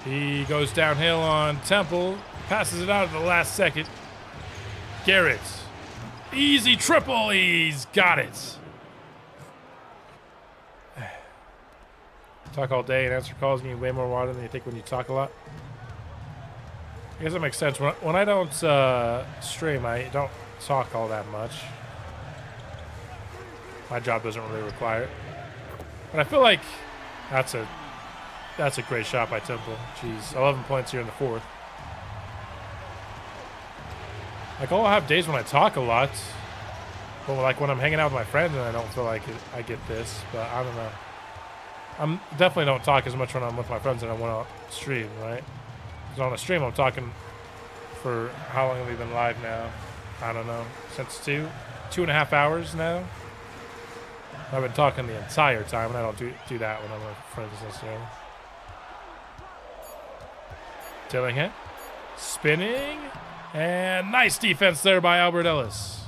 He goes downhill on Temple, passes it out at the last second. Garrett, easy triple, he's got it. Talk all day and answer calls, you need way more water than you take when you talk a lot. I guess that makes sense. When I don't stream, I don't talk all that much. My job doesn't really require it. But I feel like that's a great shot by Temple. Jeez, 11 points here in the fourth. Like, I'll have days when I talk a lot, but like when I'm hanging out with my friends and I don't feel like I get this. But I don't know. I'm definitely don't talk as much when I'm with my friends than I want to stream, right? Because on a stream, I'm talking for how long have we been live now? I don't know, since 2.5 hours now. I've been talking the entire time, and I don't do that when I'm with friends necessarily. Dillingham, spinning, and nice defense there by Albert Ellis.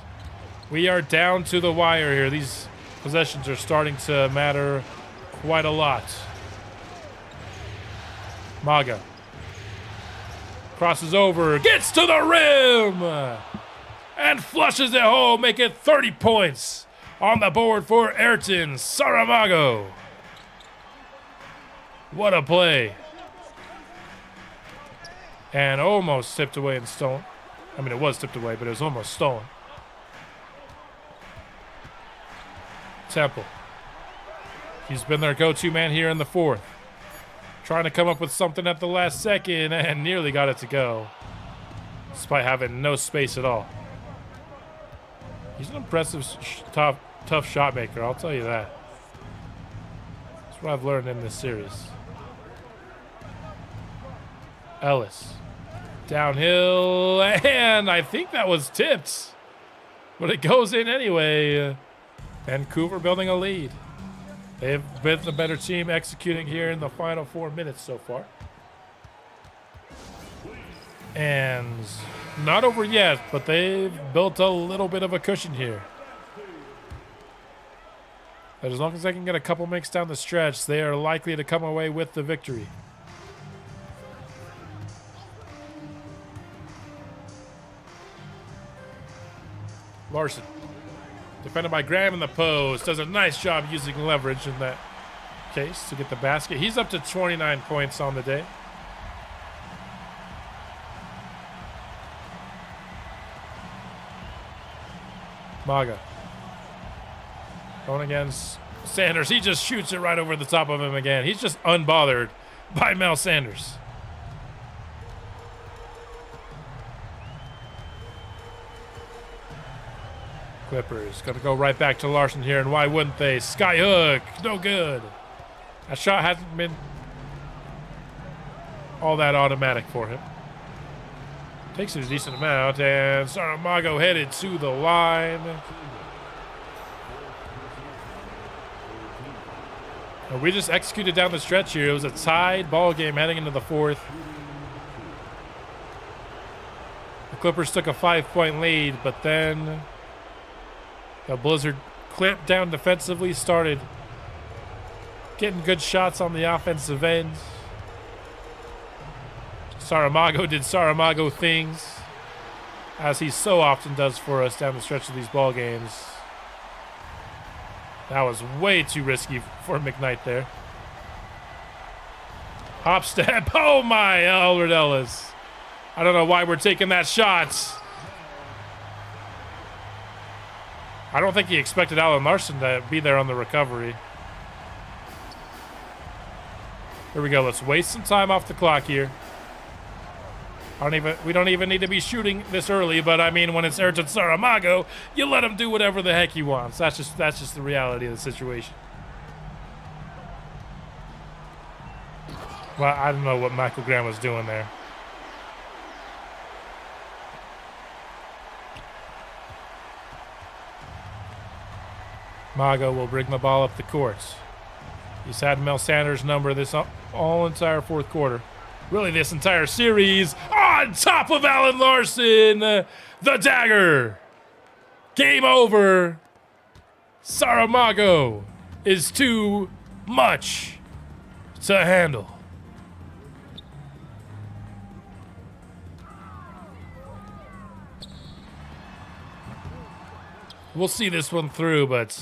We are down to the wire here. These possessions are starting to matter quite a lot. Maga crosses over, gets to the rim, and flushes it home, make it 30 points on the board for Ayrton Saramago. What a play. And almost tipped away and stolen. I mean, it was tipped away, but it was almost stolen. Temple. He's been their go-to man here in the fourth. Trying to come up with something at the last second and nearly got it to go, despite having no space at all. He's an impressive, tough shot maker, I'll tell you that. That's what I've learned in this series. Ellis. Downhill, and I think that was tipped, but it goes in anyway. Vancouver building a lead. They've been the better team executing here in the final 4 minutes so far. And not over yet, but they've built a little bit of a cushion here. But as long as they can get a couple makes down the stretch, they are likely to come away with the victory. Larson, defended by Graham in the post, does a nice job using leverage in that case to get the basket. He's up to 29 points on the day. Maga. Going against Sanders. He just shoots it right over the top of him again. He's just unbothered by Mel Sanders. Clippers going to go right back to Larson here, and why wouldn't they? Skyhook, no good. That shot hasn't been all that automatic for him. Takes it a decent amount, and Saramago headed to the line. And we just executed down the stretch here. It was a tied ball game heading into the fourth. The Clippers took a 5-point lead, but then the Blizzard clamped down defensively, started getting good shots on the offensive end. Saramago did Saramago things, as he so often does for us down the stretch of these ball games. That was way too risky for McKnight there. Hop step. Oh my, Albert Ellis. I don't know why we're taking that shot. I don't think he expected Alan Larson to be there on the recovery. Here we go. Let's waste some time off the clock here. We don't even need to be shooting this early, but I mean, when it's Ayrton Saramago, you let him do whatever the heck he wants. That's just the reality of the situation. Well, I don't know what Michael Graham was doing there. Mago will bring the ball up the court. He's had Mel Sanders' number this all entire fourth quarter. Really, this entire series. On top of Alan Larson, the dagger. Game over. Saramago is too much to handle. We'll see this one through, but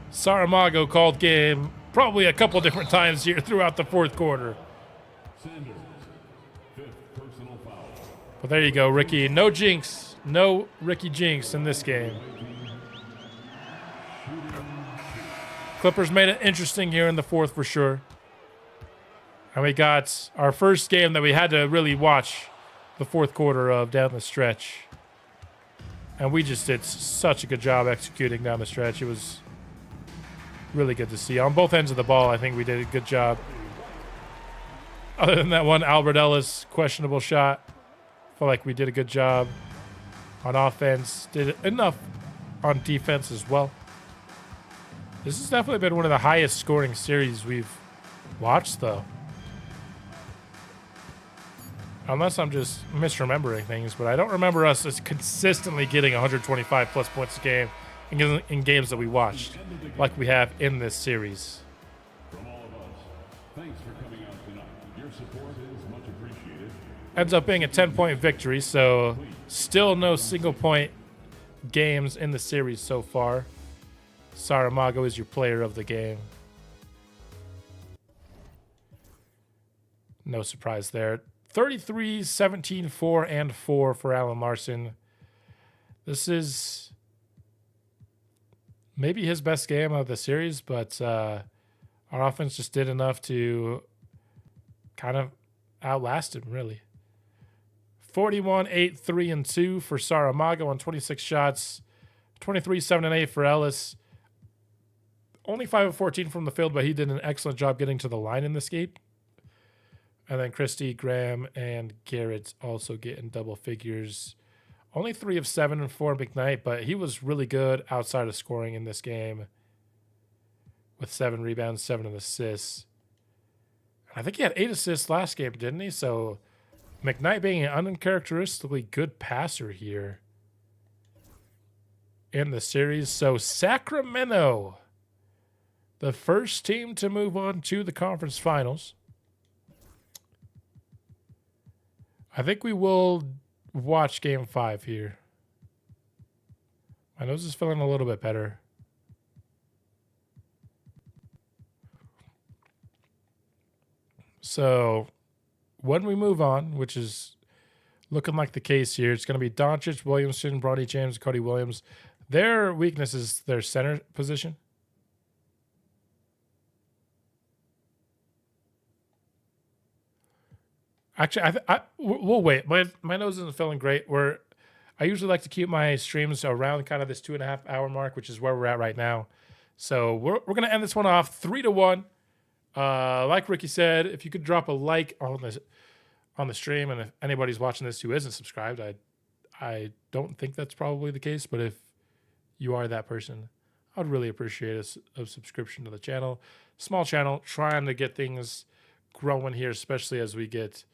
Saramago called game probably a couple different times here throughout the fourth quarter. Sanders, fifth personal foul. But there you go, Ricky. No jinx. No Ricky jinx in this game. Clippers made it interesting here in the fourth for sure. And we got our first game that we had to really watch the fourth quarter of down the stretch. And we just did such a good job executing down the stretch. It was really good to see. On both ends of the ball, I think we did a good job. Other than that one Albert Ellis questionable shot, I feel like we did a good job on offense. Did enough on defense as well. This has definitely been one of the highest scoring series we've watched, though. Unless I'm just misremembering things, but I don't remember us as consistently getting 125 plus points a game in games that we watched, like we have in this series. From all of us, thanks for coming out tonight. Your support is much appreciated. Ends up being a 10-point victory, so still no single-point games in the series so far. Saramago is your player of the game. No surprise there. 33, 17, 4, and 4 for Alan Larson. This is maybe his best game of the series, but our offense just did enough to kind of outlast him, really. 41, 8, 3, and 2 for Saramago on 26 shots. 23, 7, and 8 for Ellis. Only 5 of 14 from the field, but he did an excellent job getting to the line in this game. And then Christie, Graham, and Garrett also getting double figures. Only 3 of 7 for McKnight, but he was really good outside of scoring in this game with 7 rebounds, 7 assists. I think he had 8 assists last game, didn't he? So McKnight being an uncharacteristically good passer here in the series. So Sacramento, the first team to move on to the conference finals. I think we will watch Game 5 here. My nose is feeling a little bit better. So when we move on, which is looking like the case here, it's going to be Doncic, Williamson, Bronny James, Cody Williams. Their weakness is their center position. Actually, we'll wait. My nose isn't feeling great. I usually like to keep my streams around kind of this 2.5 hour mark, which is where we're at right now. So we're gonna end this one off 3-1. Like Ricky said, if you could drop a like on the stream, and if anybody's watching this who isn't subscribed, I don't think that's probably the case, but if you are that person, I would really appreciate a subscription to the channel. Small channel, trying to get things growing here, especially as we get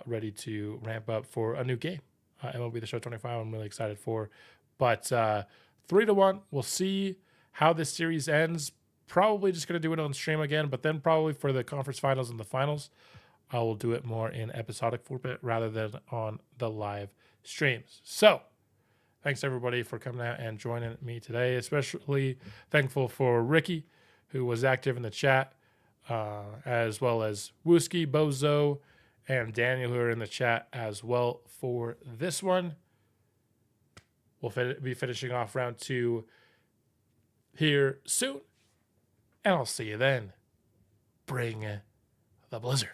ready to ramp up for a new game. MLB The Show 25, I'm really excited for. But 3-1, we'll see how this series ends. Probably just going to do it on stream again, but then probably for the conference finals and the finals, I will do it more in episodic format rather than on the live streams. So, thanks everybody for coming out and joining me today. Especially thankful for Ricky, who was active in the chat, as well as Wooski, Bozo, and Daniel, who are in the chat as well for this one. We'll be finishing off round 2 here soon, and I'll see you then. Bring the blizzard.